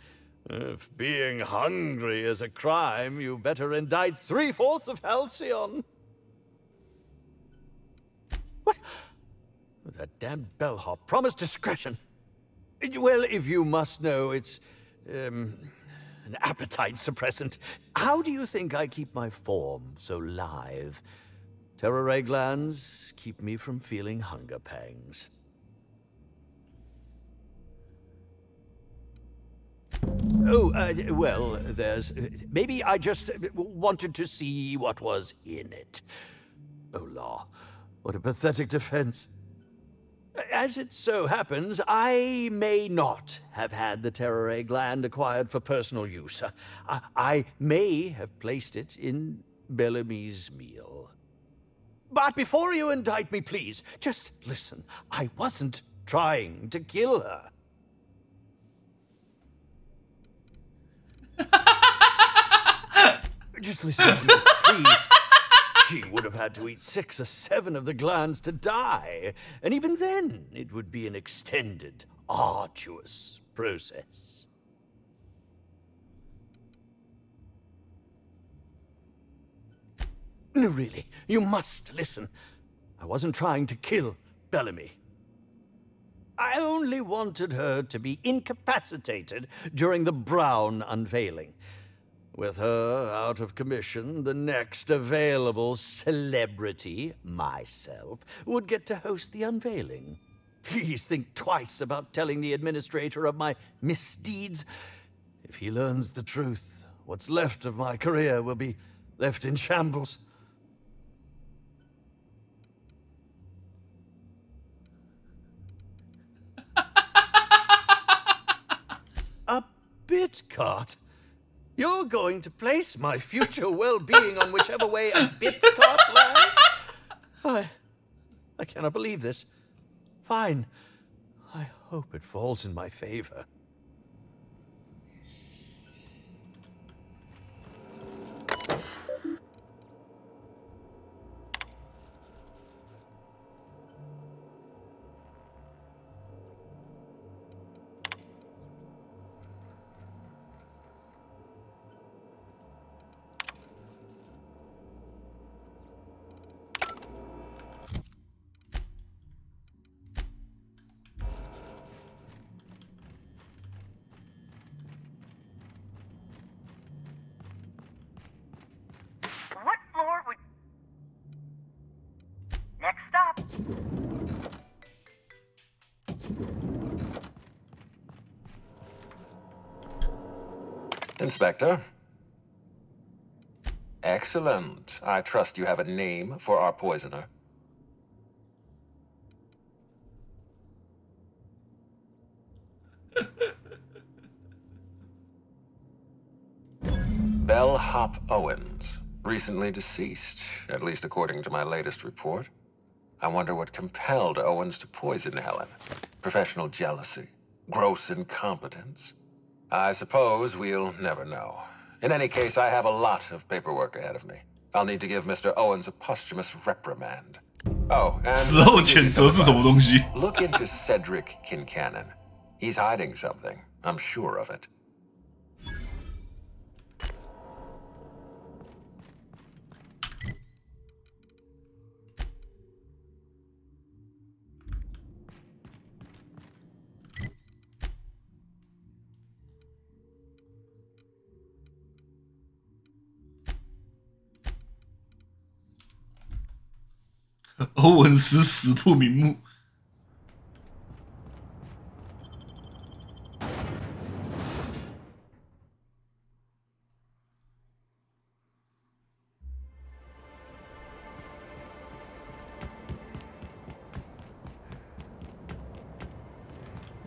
D: If being hungry is a crime, you better indict 3/4 of Halcyon. What? That damn bellhop promised discretion. Well, if you must know, it's an appetite suppressant. How do you think I keep my form so lithe? Terror ray glands keep me from feeling hunger pangs. Oh, well, there's... Maybe I just wanted to see what was in it. Oh, law. What a pathetic defense. As it so happens, I may not have had the terror ray gland acquired for personal use. I may have placed it in Bellamy's meal. But before you indict me, please, just listen. I wasn't trying to kill her. Just listen to me, please. She would have had to eat 6 or 7 of the glands to die. And even then, it would be an extended, arduous process. No, really, you must listen. I wasn't trying to kill Bellamy. I only wanted her to be incapacitated during the Brown unveiling. With her out of commission, the next available celebrity, myself, would get to host the unveiling. Please think twice about telling the administrator of my misdeeds. If he learns the truth, what's left of my career will be left in shambles. A bit cart? You're going to place my future well-being on whichever way a bit cart lands? I cannot believe this. Fine. I hope it falls in my favor.
N: What floor would... Next stop.
Q: Inspector. Excellent. I trust you have a name for our poisoner. Bellhop Owens. Recently deceased, at least according to my latest report. I wonder what compelled Owens to poison Helen. Professional jealousy? Gross incompetence? I suppose we'll never know. In any case, I have a lot of paperwork ahead of me. I'll need to give Mr. Owens a posthumous reprimand. Oh, and...
A: 死后谴责是什么东西？
Q: Look into Cedric Kincannon. He's hiding something. I'm sure of it.
A: I 欧文斯死不瞑目。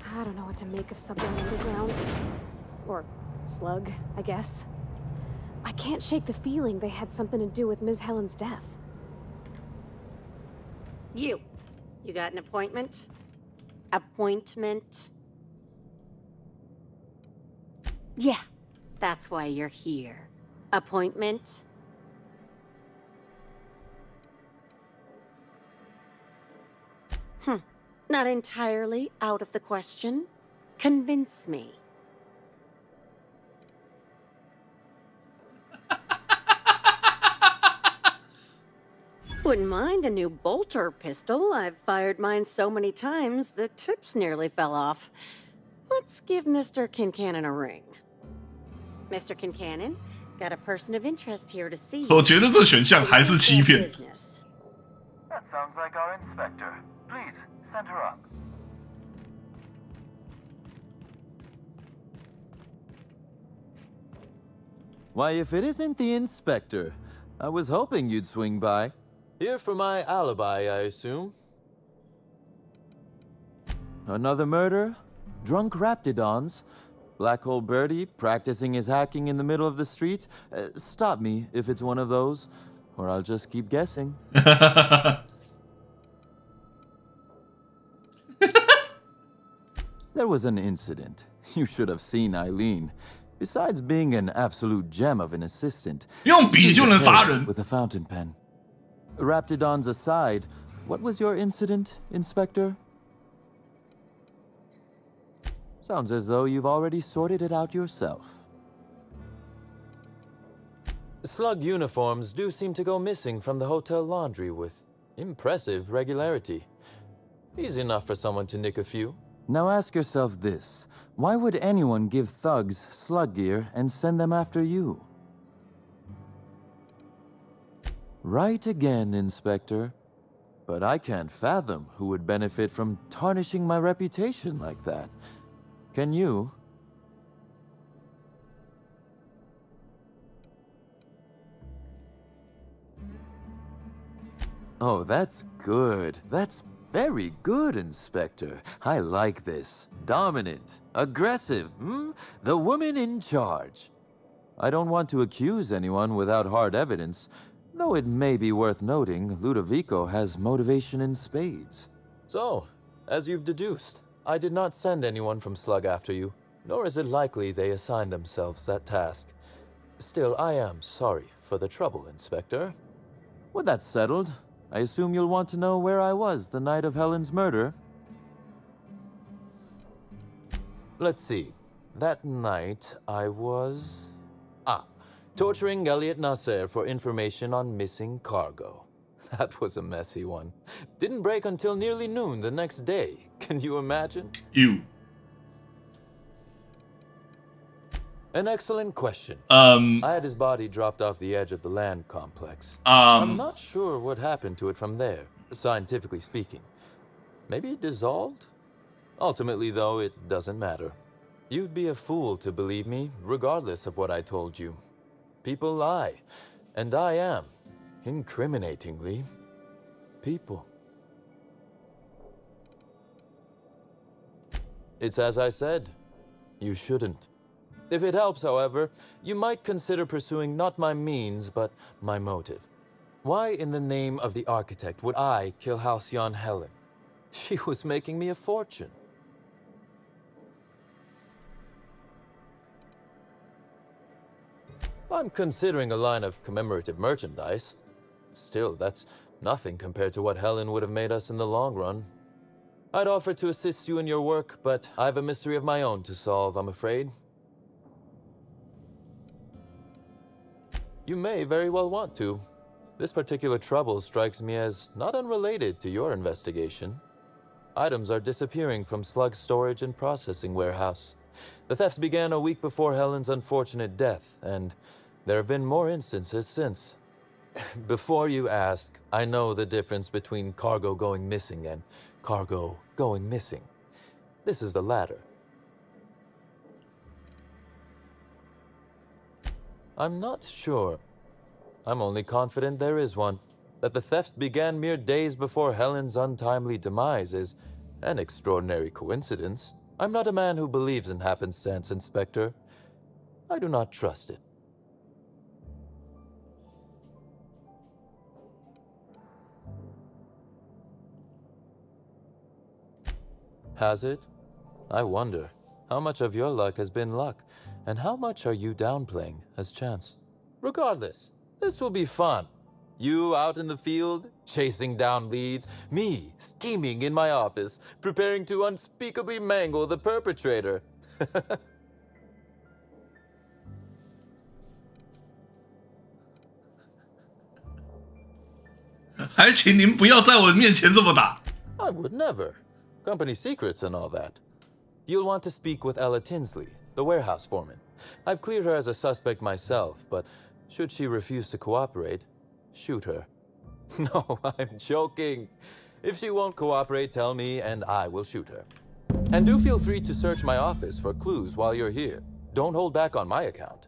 J: I don't know what to make of something underground. Or slug, I guess. I can't shake the feeling they had something to do with Ms. Helen's death.
P: You got an appointment? Appointment? Yeah, that's why you're here. Appointment? Not entirely out of the question. Convince me. Wouldn't mind a new bolter pistol. I've fired mine so many times, the tips nearly fell off. Let's give Mr. Kincannon a ring. Mr. Kincannon, got a person of interest here to see you.
A: 我觉得这选项还是欺骗。
H: That sounds like our inspector. Please, send her up.
S: Why, if it isn't the inspector, I was hoping you'd swing by. Here for my alibi, I assume. Another murder? Drunk Raptidons? Black Hole Birdie practicing his hacking in the middle of the street? Stop me if it's one of those, or I'll just keep guessing. There was an incident. You should have seen Eileen. Besides being an absolute gem of an assistant,
A: 用笔就能杀人。
S: with a fountain pen. Raptidons aside, what was your incident, Inspector? Sounds as though you've already sorted it out yourself. Slug uniforms do seem to go missing from the hotel laundry with impressive regularity. Easy enough for someone to nick a few. Now ask yourself this. Why would anyone give thugs slug gear and send them after you? Right again, Inspector. But I can't fathom who would benefit from tarnishing my reputation like that. Can you? Oh, that's good. That's very good, Inspector. I like this. Dominant, aggressive, The woman in charge. I don't want to accuse anyone without hard evidence, though it may be worth noting Ludovico has motivation in spades. So, as you've deduced, I did not send anyone from Slug after you, nor is it likely they assigned themselves that task. Still, I am sorry for the trouble, Inspector. With that settled, I assume you'll want to know where I was the night of Helen's murder. Let's see. That night, I was... torturing Elliot Nasser for information on missing cargo. That was a messy one. Didn't break until nearly noon the next day. Can you imagine? An excellent question. I had his body dropped off the edge of the land complex. I'm not sure what happened to it from there, scientifically speaking. Maybe it dissolved? Ultimately, though, it doesn't matter. You'd be a fool to believe me, regardless of what I told you. People lie, and I am, incriminatingly, people. It's as I said. You shouldn't. If it helps, however, you might consider pursuing not my means, but my motive. Why in the name of the architect would I kill Halcyon Helen? She was making me a fortune. I'm considering a line of commemorative merchandise. Still, that's nothing compared to what Helen would have made us in the long run. I'd offer to assist you in your work, but I have a mystery of my own to solve, I'm afraid. You may very well want to. This particular trouble strikes me as not unrelated to your investigation. Items are disappearing from Slug's storage and processing warehouse. The thefts began a week before Helen's unfortunate death, and there have been more instances since. Before you ask, I know the difference between cargo going missing and cargo going missing. This is the latter. I'm not sure. I'm only confident there is one. That the thefts began mere days before Helen's untimely demise is an extraordinary coincidence. I'm not a man who believes in happenstance, Inspector. I do not trust it. Has it? I wonder. How much of your luck has been luck, and how much are you downplaying as chance? Regardless, this will be fun. You out in the field, chasing down leads, me scheming in my office, preparing to unspeakably mangle the perpetrator.
A: 还请您不要在我面前这么打。
S: I would never. Company secrets and all that. You'll want to speak with Ella Tinsley, the warehouse foreman. I've cleared her as a suspect myself, but should she refuse to cooperate, shoot her. No, I'm joking. If she won't cooperate, tell me and I will shoot her. And do feel free to search my office for clues while you're here. Don't hold back on my account.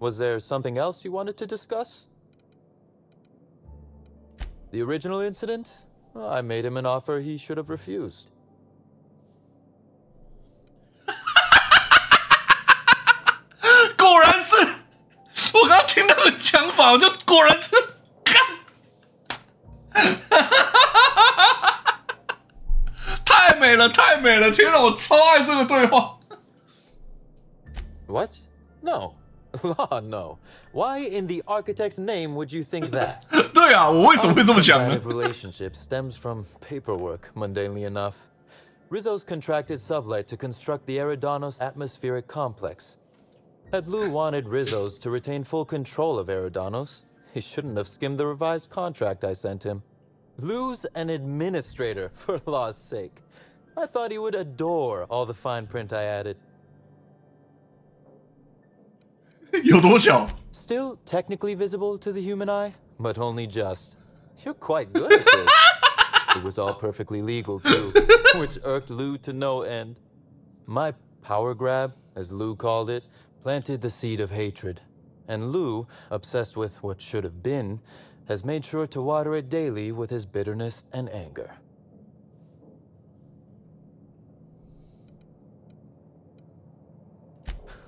S: Was there something else you wanted to discuss? The original incident? Well, I made him an offer he should have refused.
A: 果然是，我刚刚听那个讲法，我就果然是，太美了，太美了！天哪，我超爱这个对话。
S: What? No. Law, no. Why in the architect's name would you think that?
A: 对啊，我为什么会这么想呢？
S: Our relationship stems from paperwork, mundanely enough. Rizzo's contracted sublight to construct the Eridanos atmospheric complex. Had Lou wanted Rizzo's to retain full control of Eridanos, he shouldn't have skimmed the revised contract I sent him. Lou's an administrator, for law's sake. I thought he would adore all the fine print I added.
A: 有多小
S: Still technically visible to the human eye, but only just. You're quite good at this. It was all perfectly legal, too, which irked Lou to no end. My power grab, as Lou called it, planted the seed of hatred. And Lou, obsessed with what should have been, has made sure to water it daily with his bitterness and anger.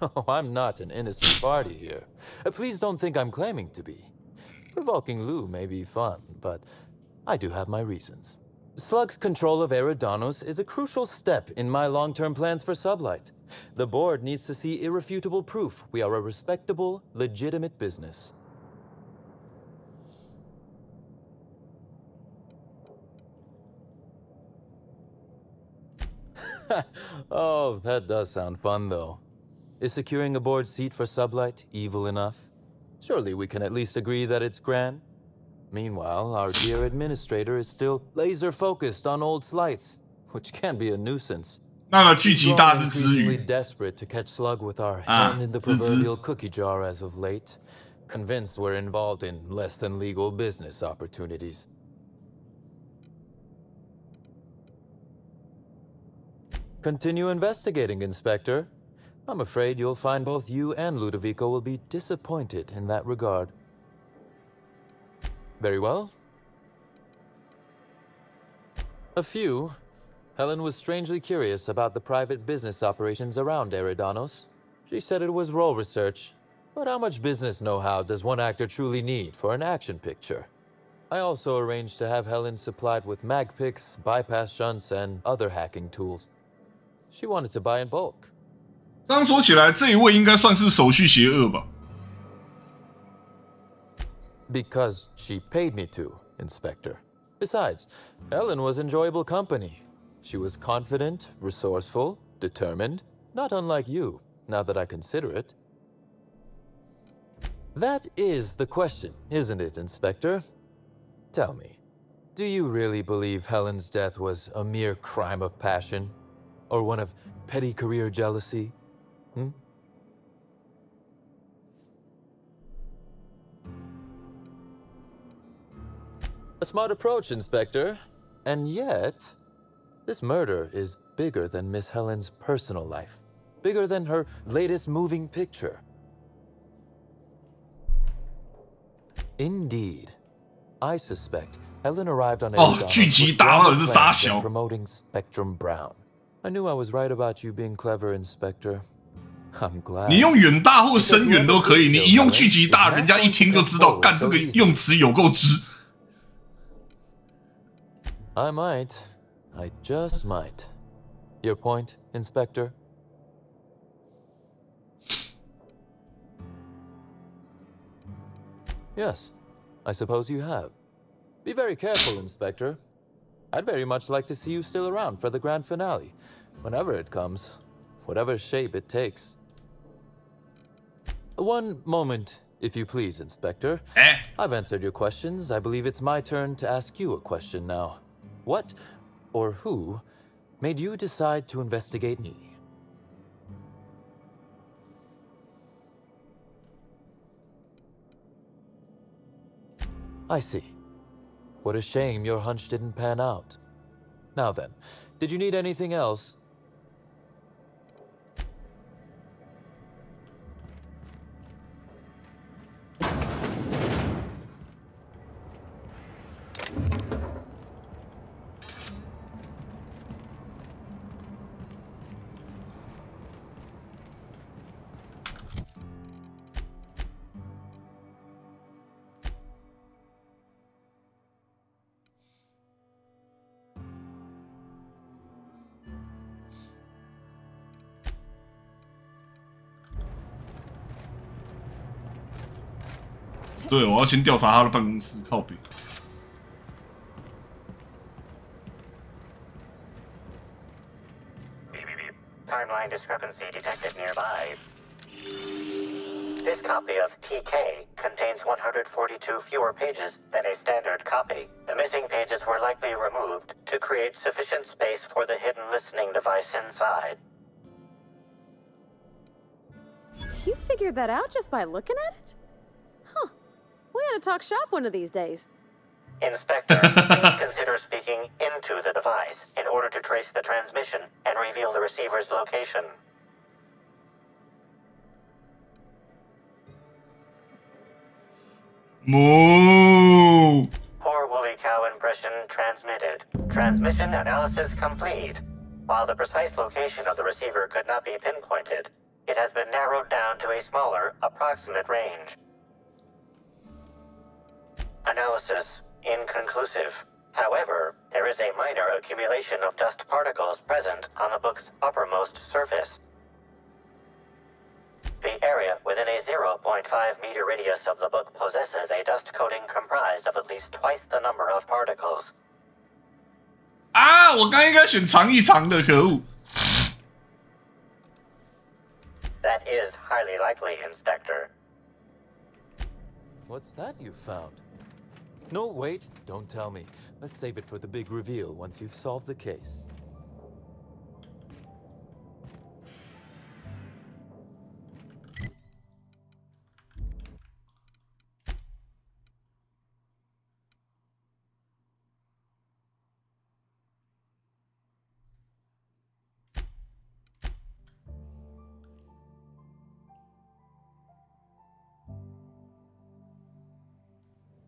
S: Oh, I'm not an innocent party here. Please don't think I'm claiming to be. Provoking Lou may be fun, but I do have my reasons. Slug's control of Eridanos is a crucial step in my long-term plans for Sublight. The board needs to see irrefutable proof we are a respectable, legitimate business. Oh, that does sound fun, though. Is securing a board seat for Sublight evil enough? Surely we can at least agree that it's grand. Meanwhile, our dear administrator is still laser-focused on old slights, which can be a nuisance.
A: 那个聚集大是之语
S: desperate to catch Slug with our hand in the proverbial cookie jar as of late, convinced we're involved in less than legal business opportunities. Continue investigating, Inspector. I'm afraid you'll find both you and Ludovico will be disappointed in that regard. Very well. A few. Helen was strangely curious about the private business operations around Eridanos. She said it was role research, but how much business know-how does one actor truly need for an action picture? I also arranged to have Helen supplied with mag picks, bypass shunts, and other hacking tools. She wanted to buy in bulk.
A: 这样说起来，这一位应该算是手续邪恶吧
S: Because she paid me to, Inspector. Besides, Helen was enjoyable company. She was confident, resourceful, determined, not unlike you, now that I consider it. That is the question, isn't it, Inspector? Tell me, do you really believe Helen's death was a mere crime of passion? Or one of petty career jealousy? A smart approach, Inspector. And yet, this murder is bigger than Miss Helen's personal life. Bigger than her latest moving picture. Indeed. I suspect Helen arrived on a promoting Spectrum Brown. I knew I was right about you being clever, Inspector. I'm glad.
A: 你用远大或深远都可以，你一用聚集大，人家一听就知道，干这个用词有够直。
S: I might. I just might. Your point, Inspector? Yes, I suppose you have. Be very careful, Inspector. I'd very much like to see you still around for the grand finale, whenever it comes, whatever shape it takes. One moment, if you please, Inspector. I've answered your questions. I believe it's my turn to ask you a question now. What, or who, made you decide to investigate me? I see. What a shame your hunch didn't pan out. Now then, did you need anything else?
A: 对，我要先调查他的办公室，靠北。
G: Timeline discrepancy detected nearby. This copy of TK contains 142 fewer pages than a standard copy. The missing pages were likely removed to create sufficient space for the hidden listening device inside.
J: You've figured that out just by looking at it? Huh. We ought to talk shop one of these days.
G: Inspector, please consider speaking into the device in order to trace the transmission and reveal the receiver's location.
A: Moo.
G: Poor woolly cow impression transmitted. Transmission analysis complete. While the precise location of the receiver could not be pinpointed, it has been narrowed down to a smaller, approximate range. Analysis inconclusive. However, there is a minor accumulation of dust particles present on the book's uppermost surface. The area within a 0.5 meter radius of the book possesses a dust coating comprised of at least twice the number of particles.
A: 啊！我刚应该选长一长的，可恶。
G: That is highly likely, Inspector.
S: What's that you found? No, wait, don't tell me. Let's save it for the big reveal once you've solved the case.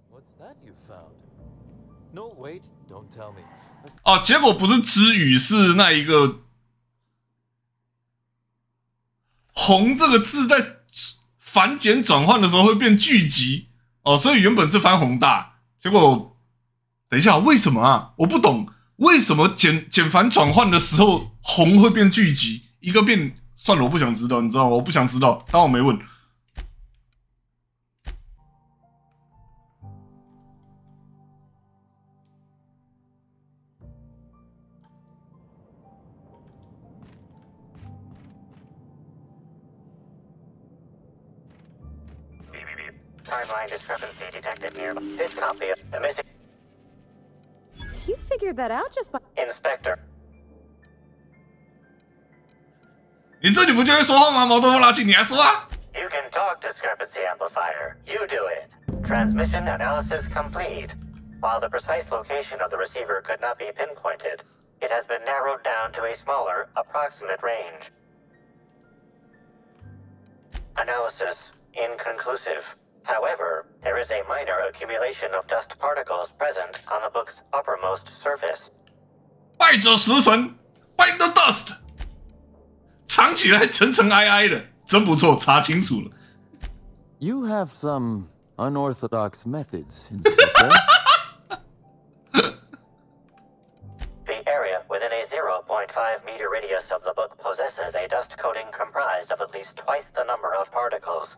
S: What's that you found? No, wait, don't tell me.
A: 哦，结果不是之语，是那一个红这个字在繁简转换的时候会变聚集哦，所以原本是翻宏大，结果等一下为什么啊？我不懂为什么简繁转换的时候红会变聚集，一个变算了，我不想知道，你知道吗？我不想知道，当我没问。
G: Timeline discrepancy detected nearby. This copy of the missing.
J: You figured that out just by.
G: Inspector.
A: 你自己不就会说话吗？毛豆拉起你还说啊
G: You can talk, discrepancy amplifier. You do it. Transmission analysis complete. While the precise location of the receiver could not be pinpointed, it has been narrowed down to a smaller, approximate range. Analysis inconclusive. However, there is a minor accumulation of dust particles present on the book's uppermost surface.
A: 败者十成 ，Bite the dust， 藏起来沉沉哀哀的，真不错，查清楚了。
S: You have some unorthodox methods, Inspector.
G: The area within a 0.5 meter radius of the book possesses a dust coating comprised of at least twice the number of particles.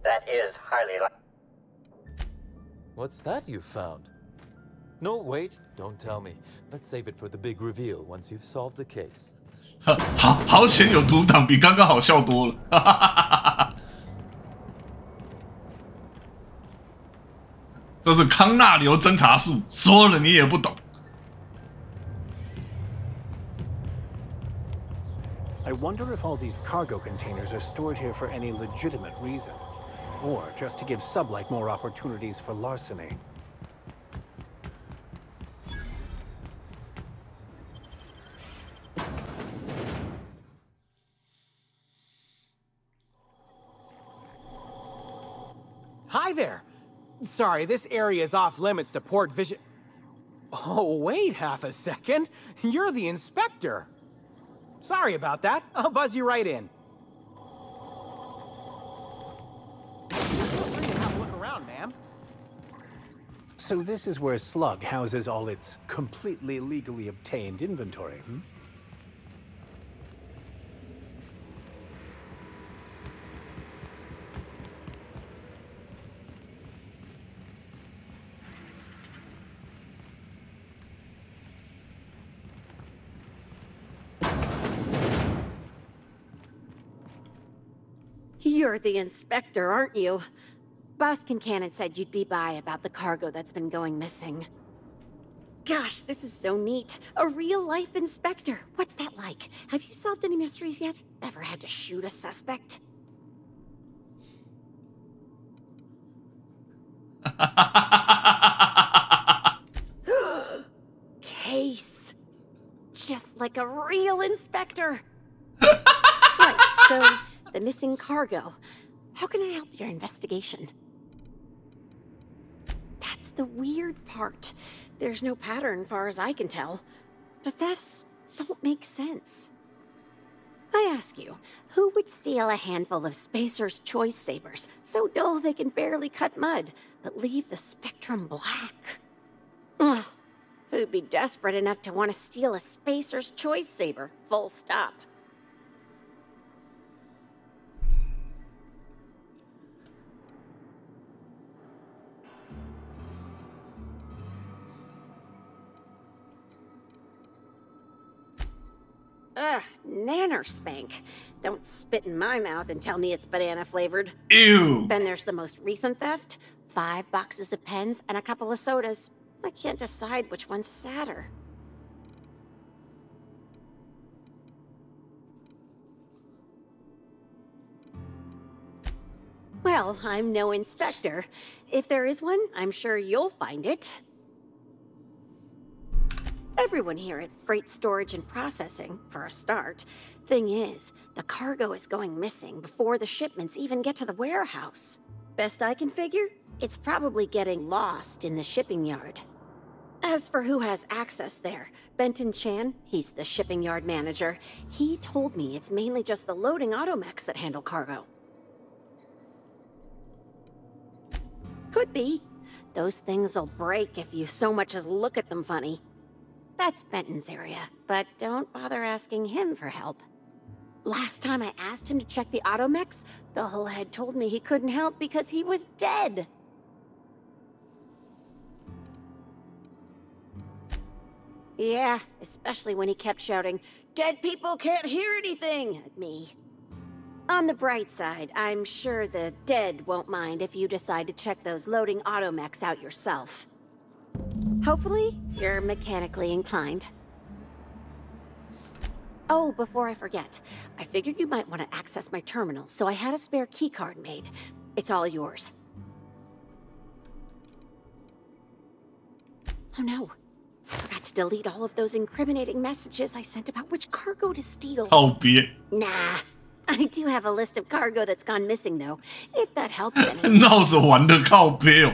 G: That is highly likely.
S: What's that you found? No, wait, don't tell me. Let's save it for the big reveal once you've solved the case.
A: 好险有读档，比刚刚好笑多了。这是康纳流侦查术，说了你也不懂。
I: I wonder if all these cargo containers are stored here for any legitimate reason, or just to give Sublight more opportunities for larceny.
B: Hi there. Sorry, this area is off limits to port vision. Oh, wait half a second. You're the inspector. Sorry about that. I'll buzz you right in. Feel free to have a look around, ma'am.
I: So this is where Slug houses all its completely legally obtained inventory, hmm?
P: You're the inspector, aren't you? Boss Kincannon said you'd be by about the cargo that's been going missing. Gosh, this is so neat. A real-life inspector. What's that like? Have you solved any mysteries yet? Ever had to shoot a suspect? Case. Just like a real inspector. Right, so the missing cargo. How can I help your investigation? That's the weird part. There's no pattern far as I can tell. The thefts don't make sense. I ask you, who would steal a handful of Spacer's Choice Sabers, so dull they can barely cut mud, but leave the spectrum black? Ugh, who'd be desperate enough to want to steal a Spacer's Choice Saber, full stop? Ugh, nanner spank. Don't spit in my mouth and tell me it's banana flavored.
A: Ew.
P: Then there's the most recent theft. 5 boxes of pens and a couple of sodas. I can't decide which one's sadder. Well, I'm no inspector. If there is one, I'm sure you'll find it. Everyone here at Freight Storage and Processing, for a start. Thing is, the cargo is going missing before the shipments even get to the warehouse. Best I can figure, it's probably getting lost in the shipping yard. As for who has access there, Benton Chan, he's the shipping yard manager. He told me it's mainly just the loading automechs that handle cargo. Could be. Those things'll break if you so much as look at them funny. That's Benton's area, but don't bother asking him for help. Last time I asked him to check the automechs, the whole head told me he couldn't help because he was dead. Yeah, especially when he kept shouting, "Dead people can't hear anything," at me. On the bright side, I'm sure the dead won't mind if you decide to check those loading automechs out yourself. Hopefully, you're mechanically inclined. Oh, before I forget, I figured you might want to access my terminal, so I had a spare keycard made. It's all yours. Oh no, I forgot to delete all of those incriminating messages I sent about which cargo to steal.
A: Albeit.
P: Nah, I do have a list of cargo that's gone missing though, if that helps any.
A: 闹着玩的靠背哦。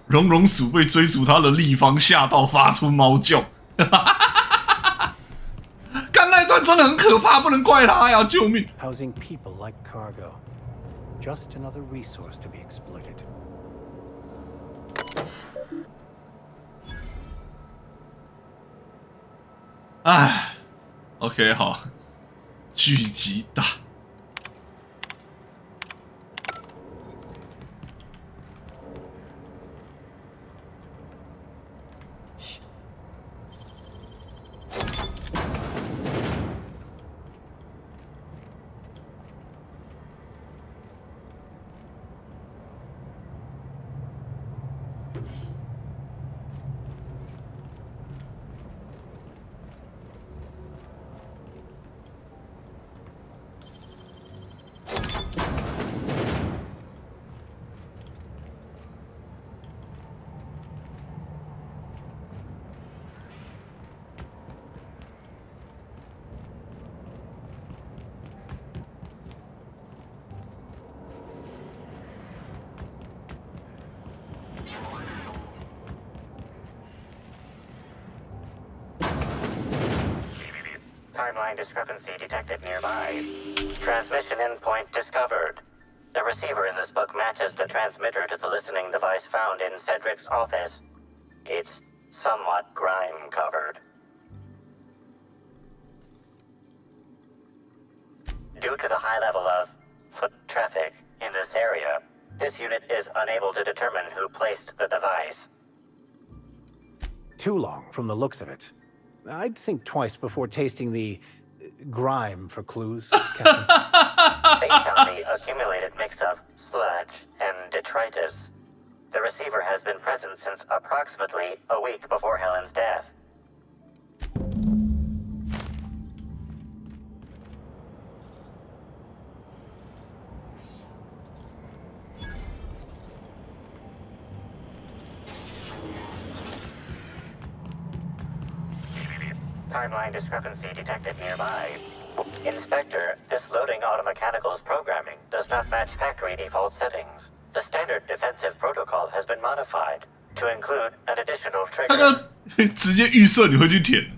A: 熔融鼠被追逐他的立方吓到发出猫叫，看那一段真的很可怕，不能怪他呀！救命
I: Housing people like cargo. Just another resource to be exploited.
A: 唉 ，OK， 好，聚集大。
G: Timeline discrepancy detected nearby. Transmission endpoint discovered. The receiver in this book matches the transmitter to the listening device found in Cedric's office. It's somewhat grime-covered. Due to the high level of foot traffic in this area, this unit is unable to determine who placed the device.
I: Too long, from the looks of it. I'd think twice before tasting the grime for clues, Captain.
G: Based on the accumulated mix of sludge and detritus, the receiver has been present since approximately a week before Helen's death. Timeline discrepancy detected nearby. Inspector, this loading automechanical's programming does not match factory default settings. The standard defensive protocol has been modified to include an additional trigger.
A: 直接预设你会去舔。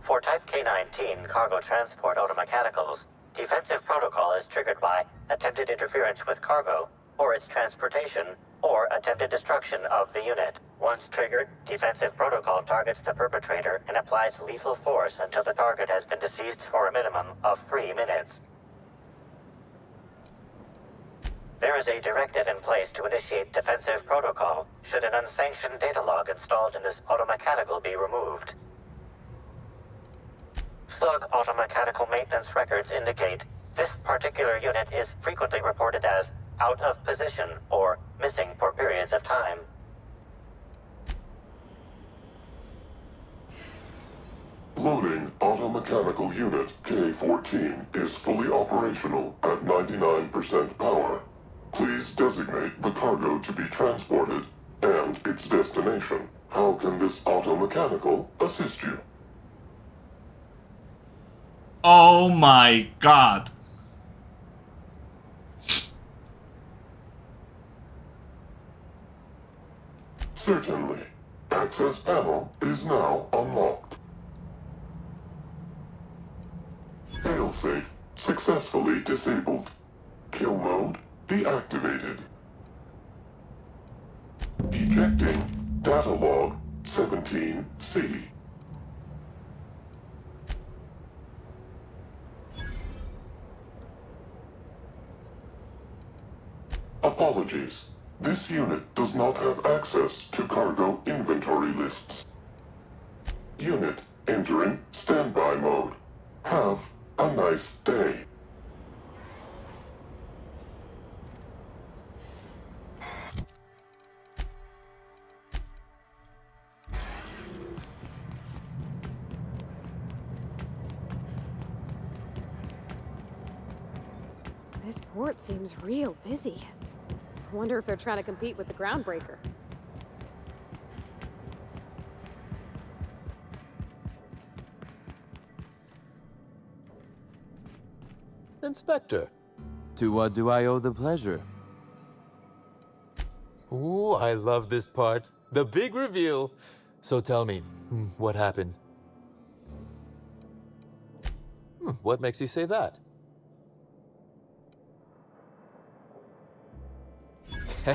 G: For Type K-19 cargo transport automechanicals, defensive protocol is triggered by attempted interference with cargo, or its transportation, or attempted destruction of the unit. Once triggered, defensive protocol targets the perpetrator and applies lethal force until the target has been deceased for a minimum of 3 minutes. There is a directive in place to initiate defensive protocol should an unsanctioned data log installed in this automechanical be removed. Slug automechanical maintenance records indicate this particular unit is frequently reported as out of position or missing for periods of time.
K: Loading automechanical unit K-14 is fully operational at 99% power. Please designate the cargo to be transported and its destination. How can this automechanical assist you?
A: Oh my god.
K: Certainly. Access panel is now unlocked. Failsafe successfully disabled. Kill mode deactivated. Ejecting data log 17C. Apologies. This unit does not have access to cargo inventory lists. Unit entering standby mode. Have a nice day.
J: This port seems real busy. I wonder if they're trying to compete with the Groundbreaker.
S: Inspector, to what do I owe the pleasure? Ooh, I love this part. The big reveal. So tell me, what happened? What makes you say that?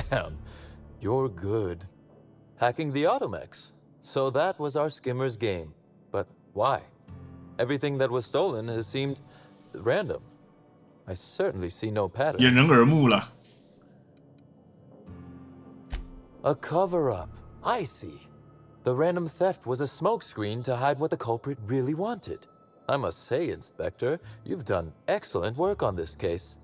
S: Damn, you're good. Hacking the automechs. So that was our skimmer's game. But why? Everything that was stolen has seemed random. I certainly see no pattern.
A: 掩人耳目了。
S: A cover-up. I see. The random theft was a smokescreen to hide what the culprit really wanted. I must say, Inspector, you've done excellent work on this case.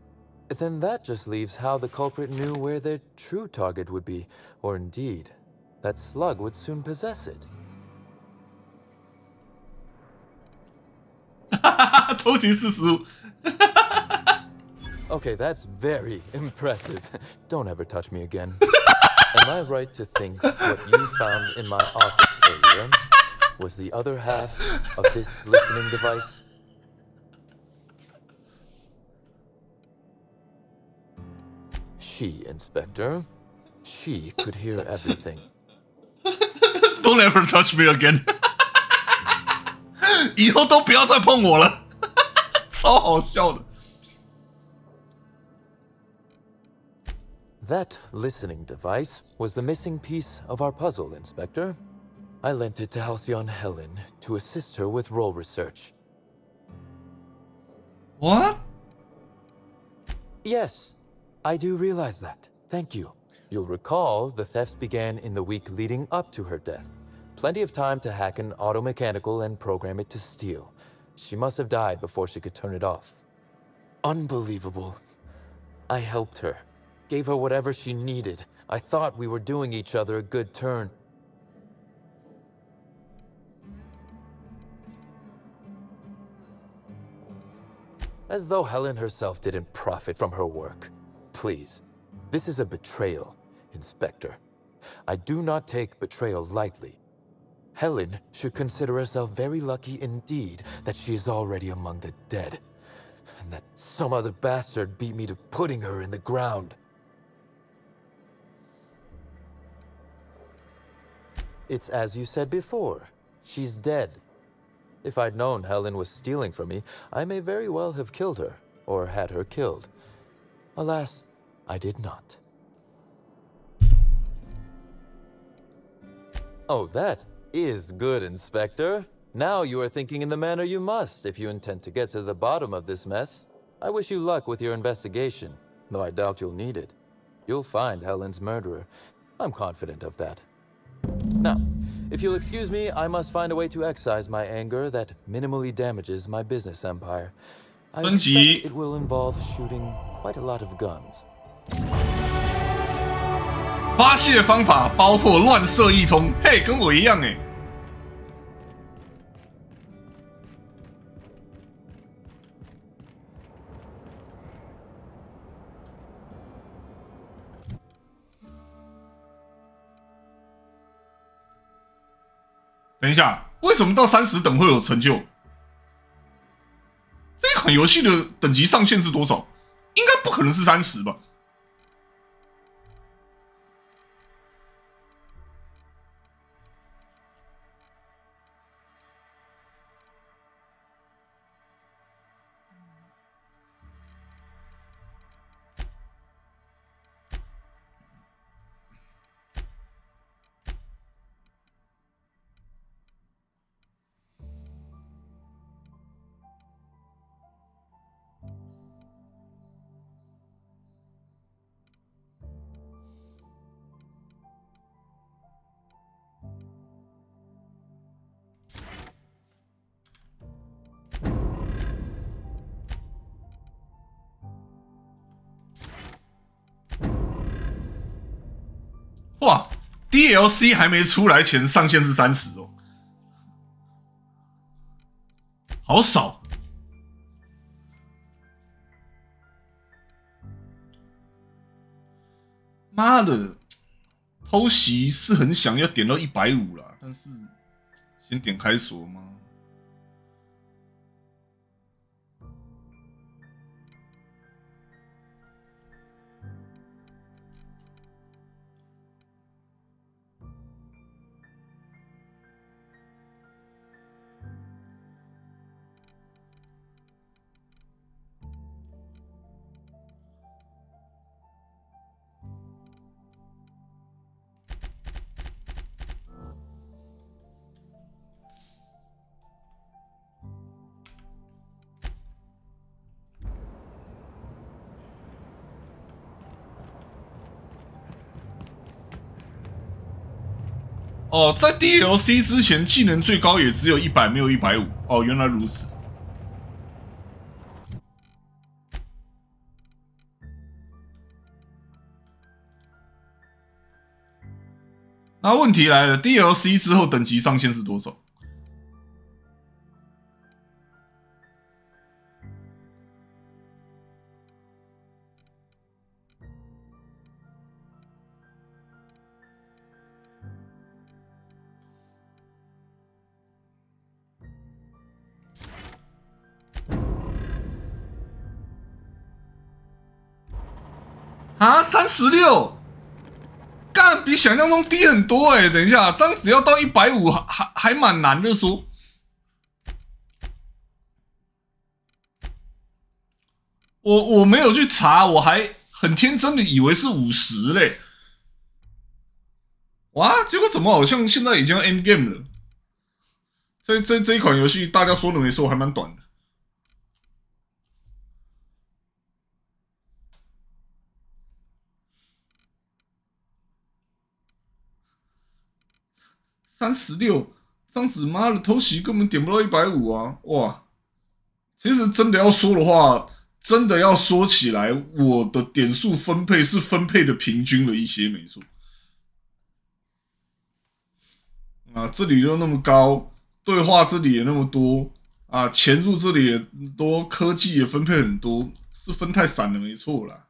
S: Then that just leaves how the culprit knew where their true target would be, or indeed, that Slug would soon possess it.
A: 偷袭45。
S: Okay, that's very impressive. Don't ever touch me again. Am I right to think what you found in my office earlier was the other half of this listening device? She, Inspector. She could hear everything.
A: Don't ever touch me again. 以后都不要再碰我了，超好笑的。
S: That listening device was the missing piece of our puzzle, Inspector. I lent it to Halcyon Helen to assist her with role research.
A: What?
S: Yes, I do realize that. Thank you. You'll recall the thefts began in the week leading up to her death. Plenty of time to hack an auto-mechanical and program it to steal. She must have died before she could turn it off. Unbelievable. I helped her. Gave her whatever she needed. I thought we were doing each other a good turn. As though Helen herself didn't profit from her work. Please, this is a betrayal, Inspector. I do not take betrayal lightly. Helen should consider herself very lucky indeed that she is already among the dead, and that some other bastard beat me to putting her in the ground. It's as you said before. She's dead. If I'd known Helen was stealing from me, I may very well have killed her, or had her killed. Alas, I did not. Oh, that is good, Inspector. Now you are thinking in the manner you must if you intend to get to the bottom of this mess. I wish you luck with your investigation, though I doubt you'll need it. You'll find Helen's murderer. I'm confident of that. Now, if you'll excuse me, I must find a way to excise my anger that minimally damages my business empire. I expect it will involve shooting quite a lot of guns.
A: 发泄方法包括乱射一通，嘿，跟我一样哎。等一下，为什么到30等会有成就？这款游戏的等级上限是多少？应该不可能是30吧？哇 ，DLC 还没出来前上限是30哦，好少。妈的，偷袭是很想要点到150啦，但是先点开锁吗？哦，在 DLC 之前，技能最高也只有100，没有150。哦，原来如此。那问题来了 ，DLC 之后等级上限是多少？啊，36，干比想象中低很多哎！等一下，这样只要到150还蛮难的说。我没有去查，我还很天真的以为是50嘞。哇，结果怎么好像现在已经要 end game 了？这一款游戏大家说的没错，还蛮短的。36，这样子妈的偷袭根本点不到150啊！哇，其实真的要说的话，真的要说起来，我的点数分配是分配的平均了一些，没错。啊，这里又那么高，对话这里也那么多啊，潜入这里也多，科技也分配很多，是分太散了，没错啦。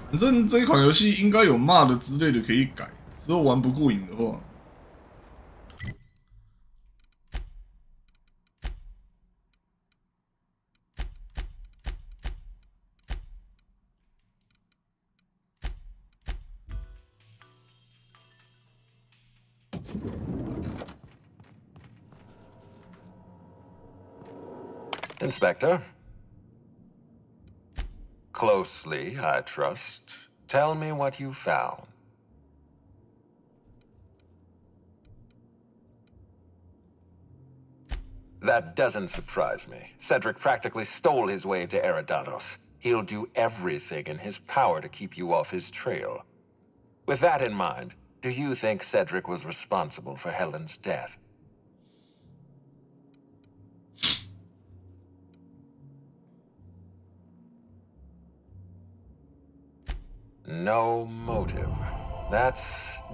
A: 反正这一款游戏应该有骂的之类的可以改，之后玩不过瘾的话。
Q: Inspector. Closely, I trust. Tell me what you found. That doesn't surprise me. Cedric practically stole his way to Eridanos. He'll do everything in his power to keep you off his trail. With that in mind, do you think Cedric was responsible for Helen's death? No motive. That's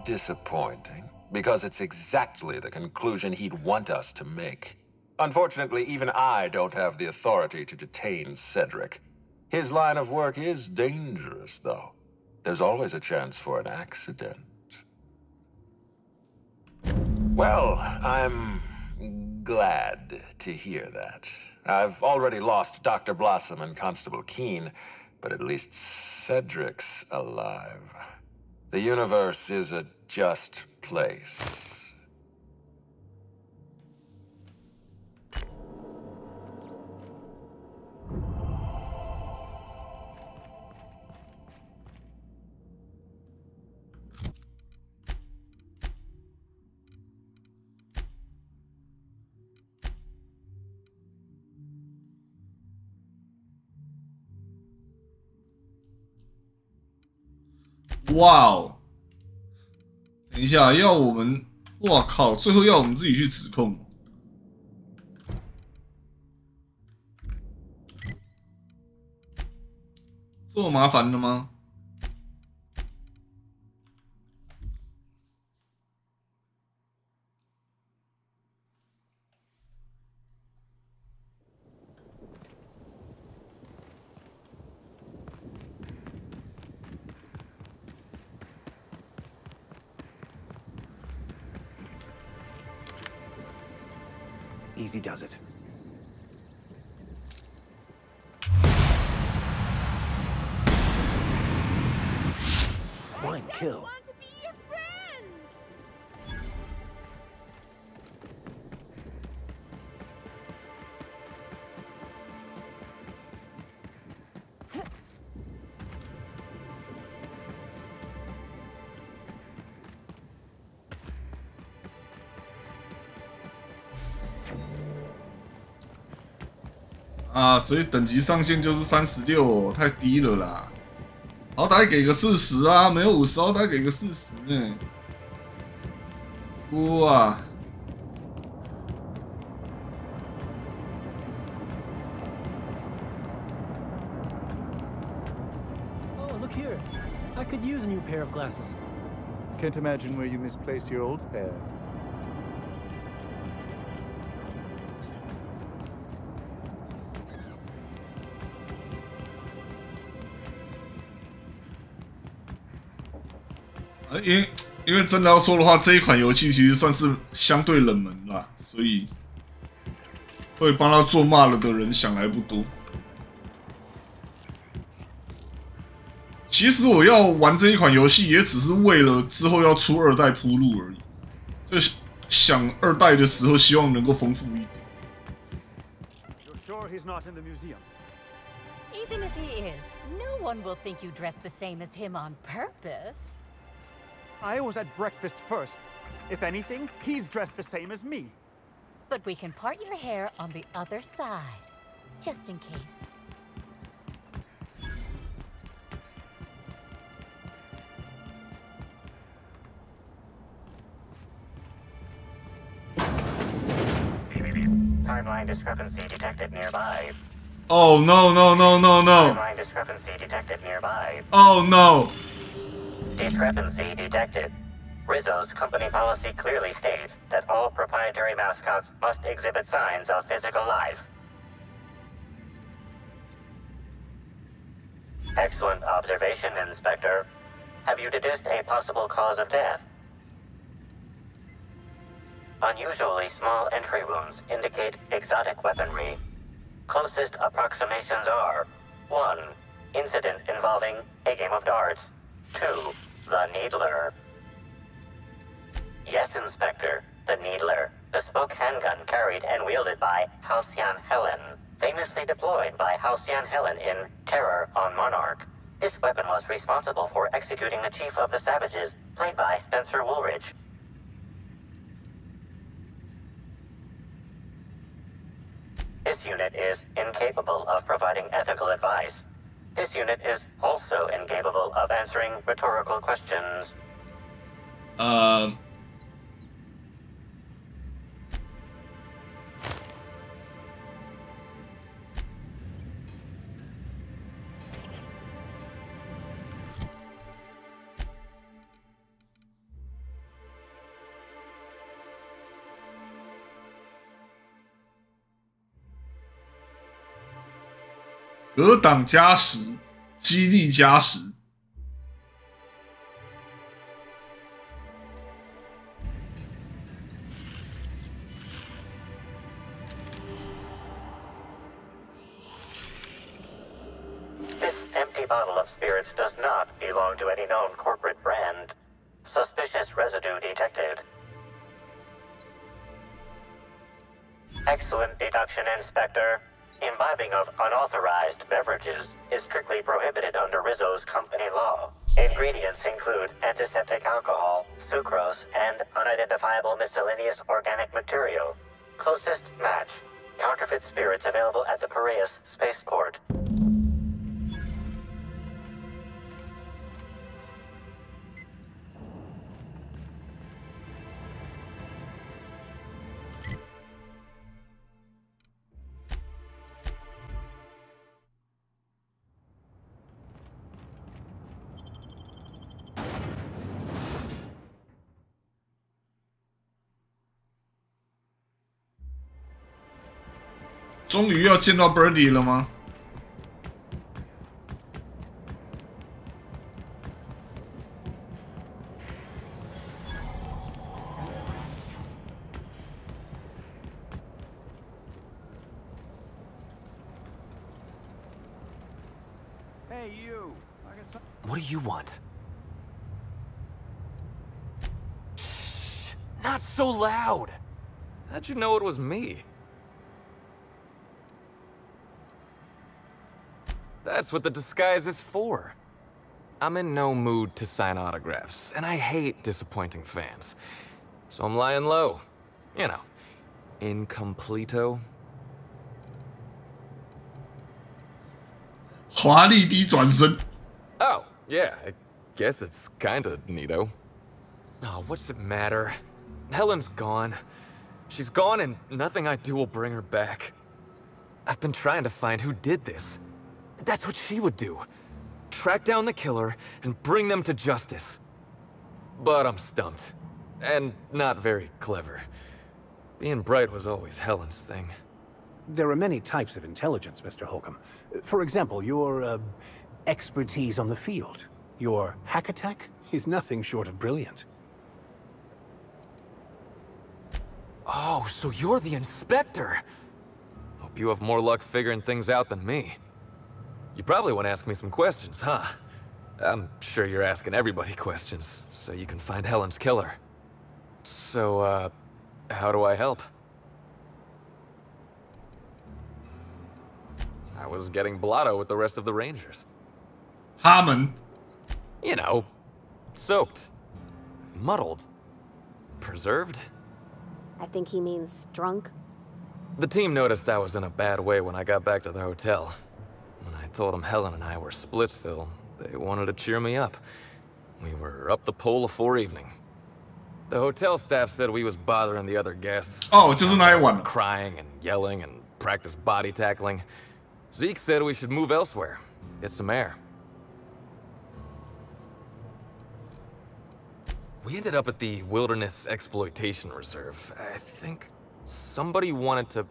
Q: disappointing, because it's exactly the conclusion he'd want us to make. Unfortunately, even I don't have the authority to detain Cedric. His line of work is dangerous, though. There's always a chance for an accident. Well, I'm glad to hear that. I've already lost Dr. Blossom and Constable Keene, but at least Cedric's alive. The universe is a just place.
A: Wow. 哇哦！等一下，要我们，哇靠！最后要我们自己去指控，这么麻烦的吗？Easy
I: does it. Fine kill.
A: 啊，所以等级上限就是36哦，太低了啦！好歹给个40啊，没有50，好歹给个40呢。哇！
C: Oh, look here. I could use a new pair of glasses.
L: Can't imagine where you misplaced your old pair.
A: Ah, 因为真的要说的话，这一款游戏其实算是相对冷门啦，所以会帮他做骂了的人想来不多。其实我要玩这一款游戏，也只是为了之后要出2代铺路而已。就想2代的时候，希望能够丰富一点。
H: You're sure he's not in the museum?
T: Even if he is, no one will think you dressed the same as him on purpose.
H: I was at breakfast first. If anything, he's dressed the same as me.
T: But we can part your hair on the other side, just in case.
G: Timeline discrepancy detected nearby.
A: Oh no no no no no!
G: Timeline discrepancy detected nearby.
A: Oh no!
G: Discrepancy detected. Rizzo's company policy clearly states that all proprietary mascots must exhibit signs of physical life. Excellent observation, Inspector. Have you deduced a possible cause of death? Unusually small entry wounds indicate exotic weaponry. Closest approximations are 1. Incident involving a game of darts. 2. The Needler. Yes, Inspector. The Needler. Bespoke handgun carried and wielded by Halcyon Helen. Famously deployed by Halcyon Helen in Terror on Monarch. This weapon was responsible for executing the Chief of the Savages, played by Spencer Woolridge. This unit is incapable of providing ethical advice. This unit is also incapable of answering rhetorical questions.
A: 格挡加10，激励加10。
G: This empty bottle of spirits does not belong to any known corporate brand. Suspicious residue detected. Excellent deduction, Inspector. Imbibing of unauthorized beverages is strictly prohibited under Rizzo's company law. Ingredients include antiseptic alcohol, sucrose, and unidentifiable miscellaneous organic material. Closest match. Counterfeit spirits available at the Piraeus spaceport.
A: 终于要见到 Birdie 了吗？
H: Hey, you.
V: What do you want? Shh, not so loud. How'd you know it was me? That's what the disguise is for. I'm in no mood to sign autographs, and I hate disappointing fans. So I'm lying low. You know, incompleto.
A: 华丽的转身。
V: Oh, yeah, I guess it's kinda neato. Oh, what's it matter? Helen's gone. She's gone and nothing I do will bring her back. I've been trying to find who did this. That's what she would do. Track down the killer and bring them to justice. But I'm stumped. And not very clever. Being bright was always Helen's thing.
I: There are many types of intelligence, Mr. Holcomb. For example, your, expertise on the field. Your hack attack is nothing short of brilliant.
V: Oh, so you're the inspector! Hope you have more luck figuring things out than me. You probably want to ask me some questions, huh? I'm sure you're asking everybody questions, so you can find Helen's killer. So, How do I help? I was getting blotto with the rest of the Rangers.
A: 他们
V: You know, soaked, muddled, preserved.
J: I think he means drunk.
V: The team noticed I was in a bad way when I got back to the hotel. When I told them Helen and I were Splitsville, they wanted to cheer me up. We were up the pole before evening. The hotel staff said we was bothering the other guests.
A: Oh, 就是那一晚
V: Crying and yelling and practice body tackling. Zeke said we should move elsewhere, get some air. We ended up at the Wilderness Exploitation Reserve. I think somebody wanted to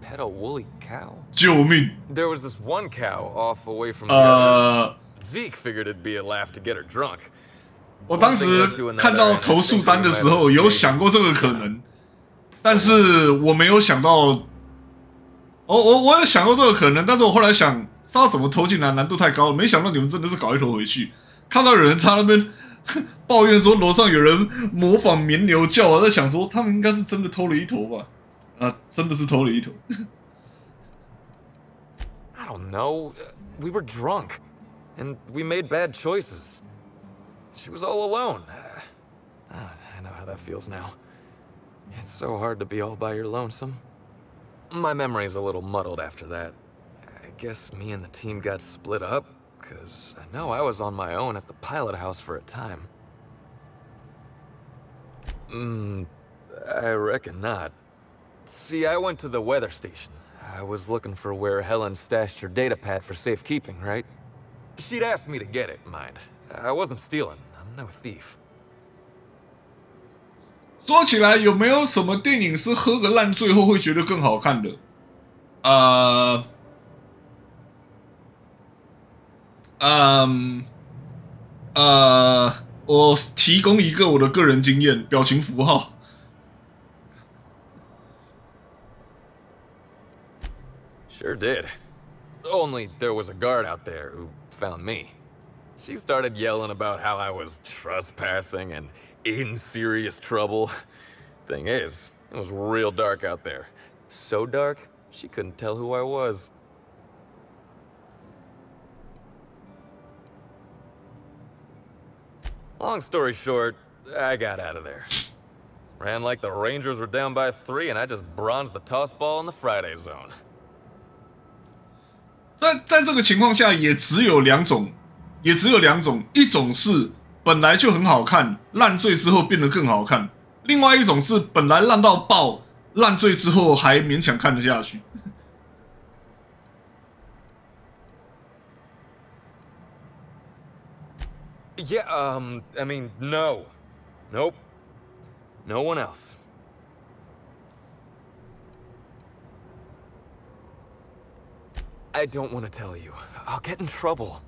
V: pet a woolly cow.
A: 救命
V: There was this one cow off away from the others. Zeke figured it'd be a laugh to get her drunk.
A: 我当时看到投诉单的时候，有想过这个可能，但是我没有想到，我有想过这个可能，但是我后来想，知道怎么投进来难度太高了，没想到你们真的是搞一头回去。看到有人在那边抱怨说楼上有人模仿绵牛叫，我在想说他们应该是真的偷了一头吧？真的是偷了一头。
V: I don't know. We were drunk, and we made bad choices. She was all alone. I know how that feels now. It's so hard to be all by your lonesome. My memory's a little muddled after that. I guess me and the team got split up, because I know I was on my own at the pilot house for a time. I reckon not. See, I went to the weather station. I was looking for where Helen stashed her datapad for safekeeping, right? She'd asked me to get it, mind. I wasn't stealing. I'm no thief.
A: 说起来，有没有什么电影是喝个烂醉后会觉得更好看的？我提供一个我的个人经验，表情符号。
V: Sure did. Only there was a guard out there who found me. She started yelling about how I was trespassing and in serious trouble. Thing is, it was real dark out there. So dark, she couldn't tell who I was. Long story short, I got out of there. Ran like the Rangers were down by 3, and I just bronzed the toss ball in the Friday zone.
A: 在这个情况下，也只有两种，一种是本来就很好看，烂醉之后变得更好看；另外一种是本来烂到爆，烂醉之后还勉强看得下去。
V: Yeah, I mean, no. Nope. No one else. I don't want to tell you. I'll get in trouble.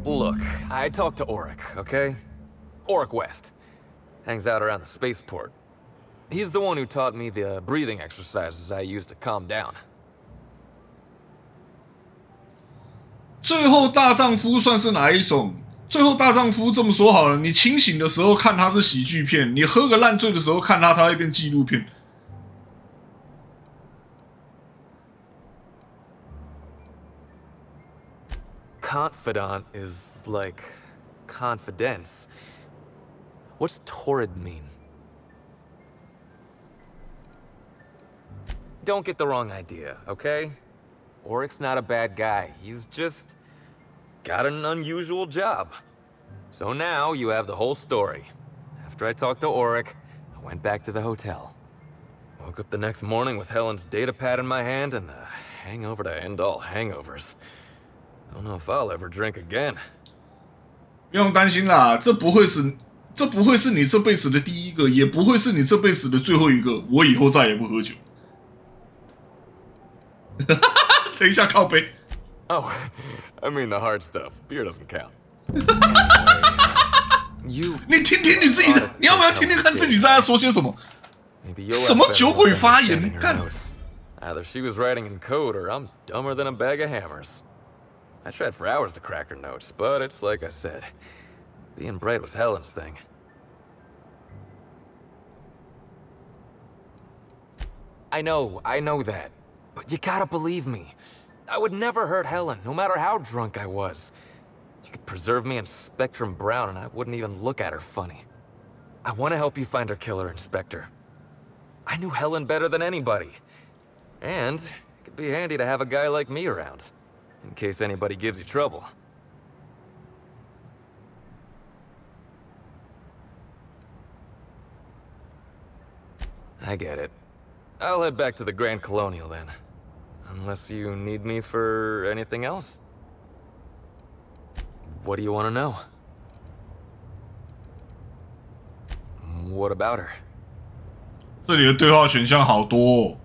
V: Look, I talked to Auric, okay? Auric West. Hangs out around the spaceport. He's the one who taught me the breathing exercises I use to calm down.
A: 最后大丈夫算是哪一种？最后大丈夫这么说好了，你清醒的时候看它是喜剧片，你喝个烂醉的时候看它会变纪录片。
V: Confidant is like confidence. What's torrid mean? Don't get the wrong idea, okay? Auric's not a bad guy. He's just got an unusual job. So now you have the whole story. After I talked to Auric, I went back to the hotel. Woke up the next morning with Helen's datapad in my hand and the hangover to end all hangovers. Don't know if I'll ever drink again.
A: 不用担心啦，这不会是你这辈子的第一个，也不会是你这辈子的最后一个。我以后再也不喝酒。等一下，靠背。
V: Oh, I mean the hard stuff. Beer doesn't count.
A: 你听听你自己的，你要不要听听看自己在说些什么？什么酒鬼发言？看。
V: Either she was writing in code or I'm dumber than a bag of hammers. I tried for hours to crack her notes, but it's like I said. Being bright was Helen's thing. I know that. But you gotta believe me. I would never hurt Helen, no matter how drunk I was. You could preserve me in Spectrum Brown and I wouldn't even look at her funny. I want to help you find her killer, Inspector. I knew Helen better than anybody. And it could be handy to have a guy like me around, in case anybody gives you trouble. I get it. I'll head back to the Grand Colonial then. Unless you need me for anything else. What do you want to know? What about her?
A: 这里的对话选项好多哦。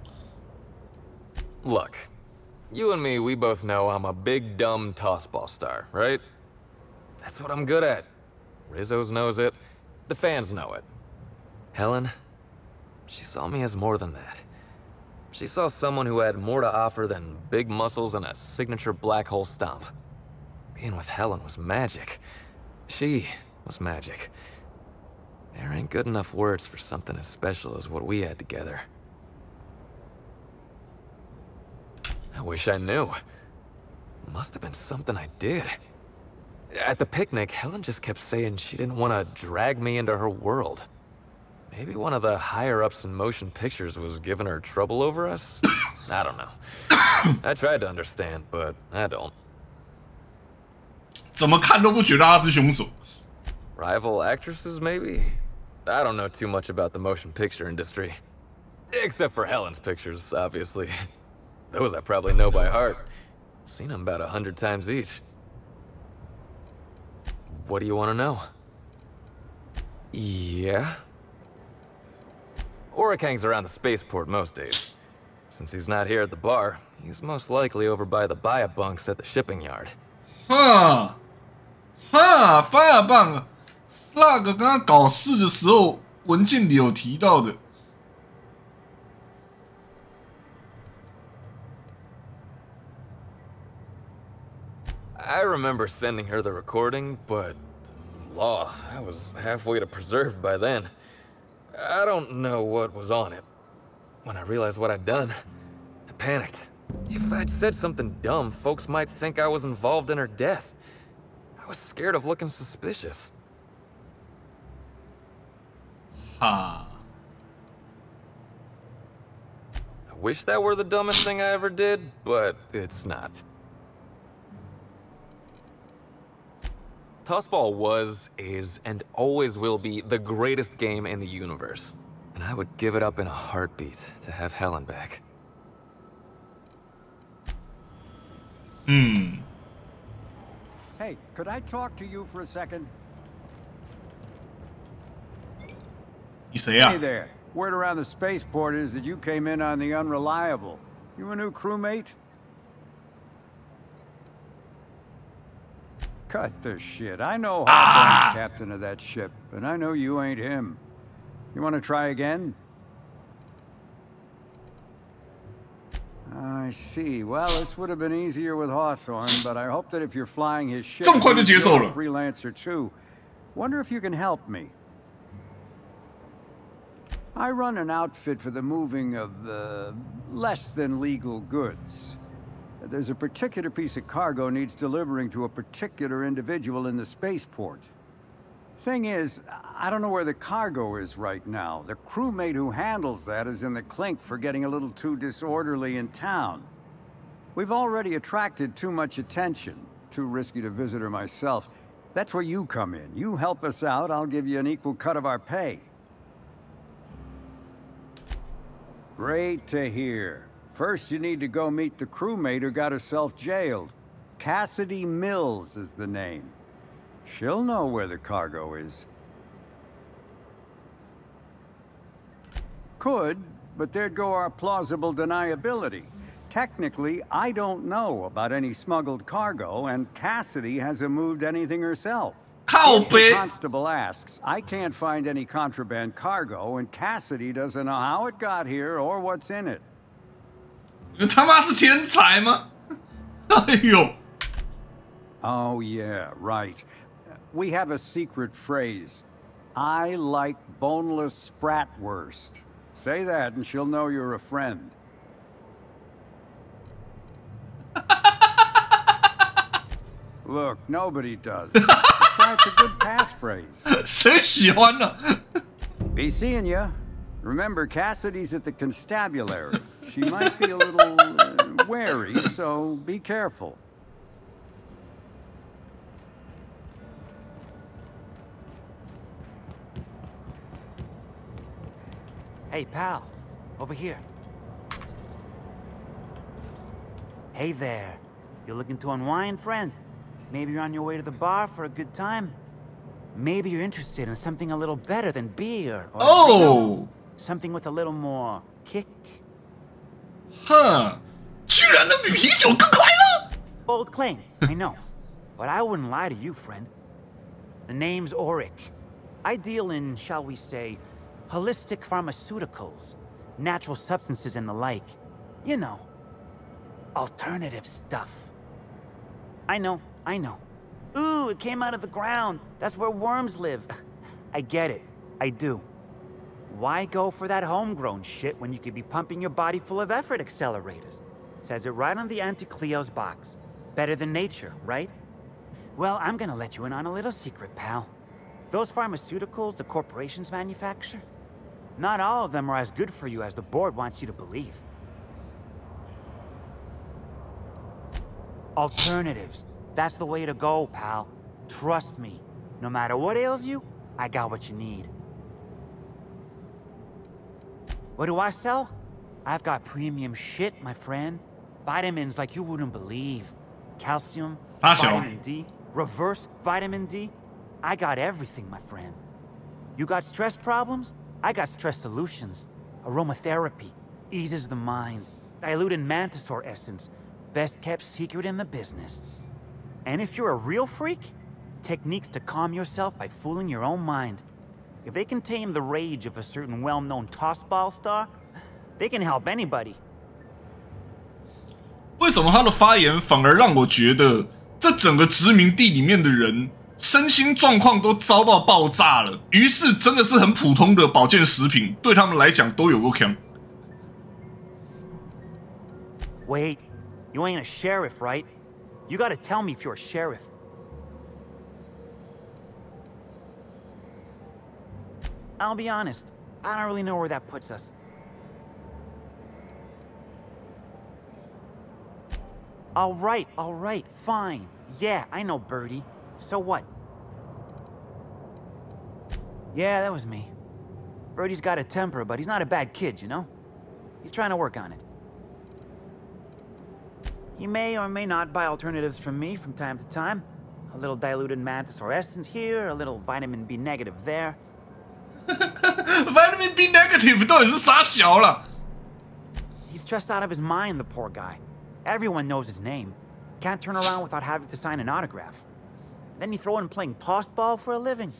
V: Look, you and me, we both know I'm a big dumb tossball star, right? That's what I'm good at. Rizzo's knows it. The fans know it. Helen, she saw me as more than that. She saw someone who had more to offer than big muscles and a signature black hole stomp. Being with Helen was magic. She was magic. There ain't good enough words for something as special as what we had together. I wish I knew. Must have been something I did. At the picnic, Helen just kept saying she didn't want to drag me into her world. Maybe one of the higher-ups in motion pictures was giving her trouble over us? I don't know. I tried to understand, but I don't.
A: 怎么看都不觉得他是凶手。
V: Rival actresses, maybe? I don't know too much about the motion picture industry. Except for Helen's pictures, obviously. Those I probably know by heart. Seen them about 100 times each. What do you want to know? Yeah? Oric hangs around the spaceport most days. Since he's not here at the bar, he's most likely over by the buy bunks at the shipping yard.
A: 巴亚棒啊，那个刚刚搞事的时候，文件里有提到的。
V: I remember sending her the recording, but law, I was halfway to preserved by then. I don't know what was on it. When I realized what I'd done, I panicked. If I'd said something dumb, folks might think I was involved in her death. I was scared of looking suspicious.
A: I
V: wish that were the dumbest thing I ever did, but it's not. Tossball was, is, and always will be the greatest game in the universe. And I would give it up in a heartbeat to have Helen back.
M: Hey, could I talk to you for a second? Hey there. Word around the spaceport is that you came in on the Unreliable. You a new crewmate? Cut the shit. I know Hawthorne's captain of that ship, and I know you ain't him. You want to try again? I see. Well, this would have been easier with Hawthorne, but I hope that if you're flying his ship, you're a freelancer too. Wonder if you can help me. I run an outfit for the moving of less than legal goods. There's a particular piece of cargo needs delivering to a particular individual in the spaceport. Thing is, I don't know where the cargo is right now. The crewmate who handles that is in the clink for getting a little too disorderly in town. We've already attracted too much attention. Too risky to visit her myself. That's where you come in. You help us out, I'll give you an equal cut of our pay. Great to hear. First, you need to go meet the crewmate who got herself jailed. Cassidy Mills is the name. She'll know where the cargo is. Could, but there'd go our plausible deniability. Technically, I don't know about any smuggled cargo, and Cassidy hasn't moved anything herself. If the constable asks, I can't find any contraband cargo, and Cassidy doesn't know how it got here or what's in it.
A: 你他妈是天才吗？哎呦！
M: Oh yeah, right. we have a secret phrase. I like boneless spratwurst. Say that and she'll know you're a friend. Look, nobody does. That's why it's a good passphrase.
A: 谁喜欢呢？
M: Be seeing ya. Remember, Cassidy's at the constabulary. She might be a little wary, so be careful.
B: Hey, pal. Over here. Hey there. You looking to unwind, friend? Maybe you're on your way to the bar for a good time? Maybe you're interested in something a little better than beer. Or
A: Oh!
B: Something with a little more kick.
A: 哼，居然能比啤酒更快乐！
B: Bold claim, I know. But I wouldn't lie to you, friend. The name's Auric. I deal in, shall we say, holistic pharmaceuticals, natural substances and the like. You know, alternative stuff. I know. Ooh, it came out of the ground. That's where worms live. I get it. I do. Why go for that homegrown shit when you could be pumping your body full of effort accelerators? Says it right on the Anti-Cleo's box. Better than nature, right? Well, I'm gonna let you in on a little secret, pal. Those pharmaceuticals the corporations manufacture, not all of them are as good for you as the board wants you to believe. Alternatives. That's the way to go, pal. Trust me. No matter what ails you, I got what you need. What do I sell? I've got premium shit, my friend. Vitamins like you wouldn't believe. Calcium, vitamin D, reverse vitamin D. I got everything, my friend. You got stress problems? I got stress solutions. Aromatherapy eases the mind. Diluted mantisaur essence. Best kept secret in the business. And if you're a real freak, techniques to calm yourself by fooling your own mind. If they can tame the rage of a certain well-known tossball star, they can help anybody.
A: 为什么他的发言反而让我觉得这整个殖民地里面的人身心状况都遭到爆炸了？于是真的是很普通的保健食品，对他们来讲都有够强。
B: Wait, you ain't a sheriff, right? You gotta tell me if you're a sheriff. I'll be honest, I don't really know where that puts us. All right, fine. Yeah, I know Birdie. So what? Yeah, that was me. Birdie's got a temper, but he's not a bad kid, you know? He's trying to work on it. He may or may not buy alternatives from me from time to time. A little diluted mantisaur essence here, a little vitamin B negative there.
A: Vitamin B negative 到底是啥小了？
B: He's stressed out of his mind, the poor guy. Everyone knows his name. Can't turn around without having to sign an autograph. Then you throw in playing tossball for a living.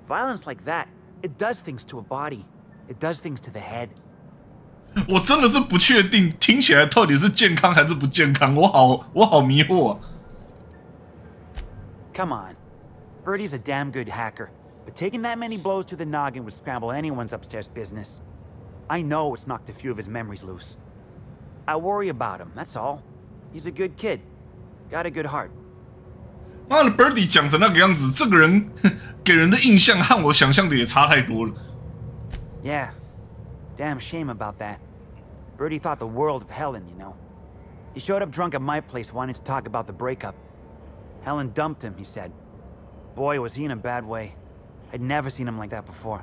B: Violence like that, it does things to a body. It does things to the head.
A: 我真的是不确定，听起来到底是健康还是不健康，我好迷惑啊。
B: Come on. Birdie's a damn good hacker, but taking that many blows to the noggin would scramble anyone's upstairs business. I know it's knocked a few of his memories loose. I worry about him, that's all. He's a good kid. Got a good heart.
A: 妈的 ，Birdie 讲成那个样子，这个人给人的印象和我想象的也差太多了。
B: Yeah. Damn shame about that. Birdie thought the world of Helen, you know. He showed up drunk at my place wanting to talk about the breakup. Helen dumped him, he said. Boy, was he in a bad way. I'd never seen him like that before.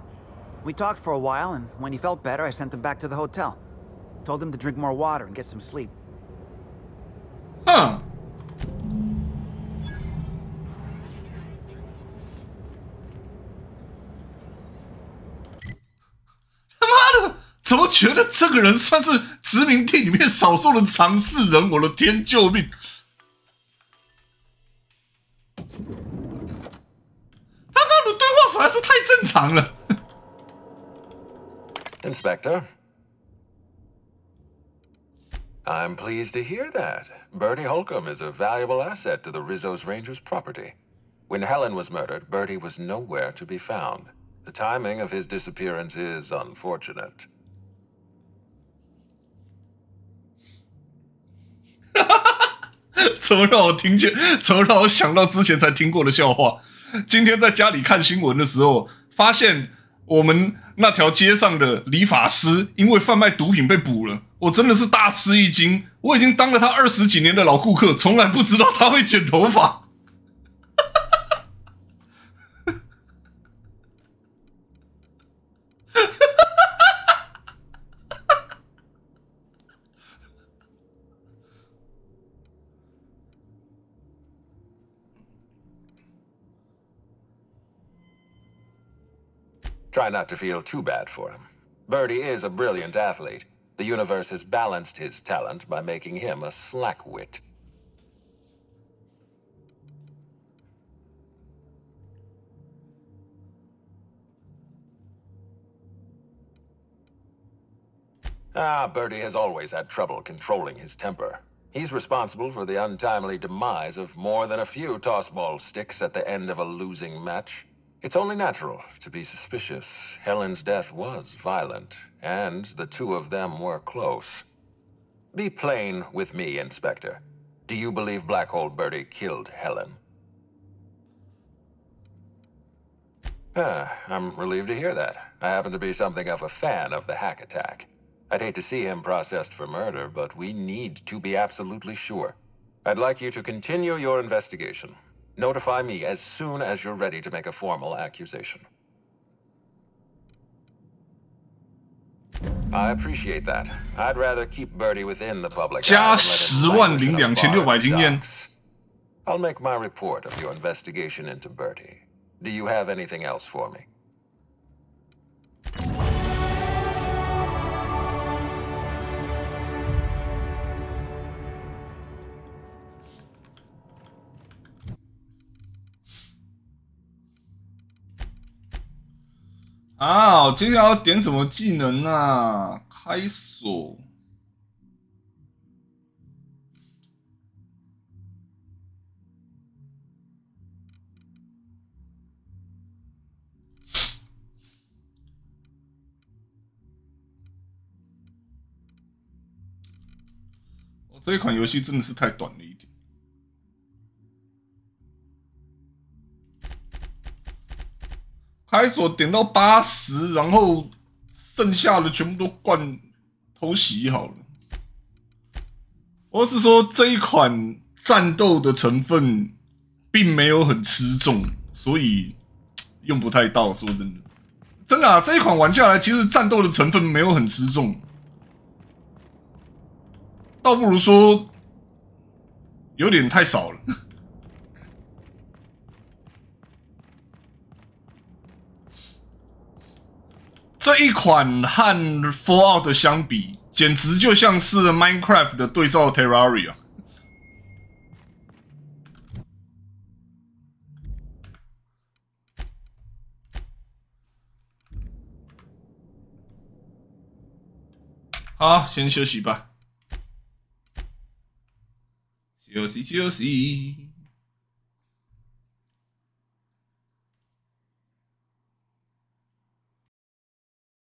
B: We talked for a while, and when he felt better, I sent him back to the hotel. Told him to drink more water and get some sleep.
A: Huh. 他妈的，怎么觉得这个人算是殖民地里面少数的常识人？我的天，救命！他刚刚的对话实在是太正常了。
Q: Inspector. I'm pleased to hear that. Bertie Holcomb is a valuable asset to the Rizzo's Rangers property. When Helen was murdered, Bertie was nowhere to be found. The timing of his disappearance is unfortunate.
A: 怎么让我听见？怎么让我想到之前才听过的笑话？今天在家里看新闻的时候，发现我们那条街上的理发师因为贩卖毒品被捕了，我真的是大吃一惊。我已经当了他20几年的老顾客，从来不知道他会剪头发。
Q: Try not to feel too bad for him. Bertie is a brilliant athlete. The universe has balanced his talent by making him a slackwit. Bertie has always had trouble controlling his temper. He's responsible for the untimely demise of more than a few tossball sticks at the end of a losing match. It's only natural to be suspicious. Helen's death was violent, and the two of them were close. Be plain with me, Inspector. Do you believe Black Hole Bertie killed Helen? I'm relieved to hear that. I happen to be something of a fan of the hack attack. I'd hate to see him processed for murder, but we need to be absolutely sure. I'd like you to continue your investigation. Notify me as soon as you're ready to make a formal accusation. I appreciate that. I'd rather keep Bertie within the public.
A: 加102600经验。
Q: I'll make my report of your investigation into Bertie. Do you have anything else for me?
A: 啊，接下来要点什么技能啊？开锁。这一款游戏真的是太短了一点。开锁点到80，然后剩下的全部都偷袭好了。或是说这一款战斗的成分并没有很吃重，所以用不太到。说真的，真的啊，这一款玩下来，其实战斗的成分没有很吃重，倒不如说有点太少了。这一款和 Fallout 相比，简直就像是 Minecraft 的对照 Terraria。好，先休息吧，休息。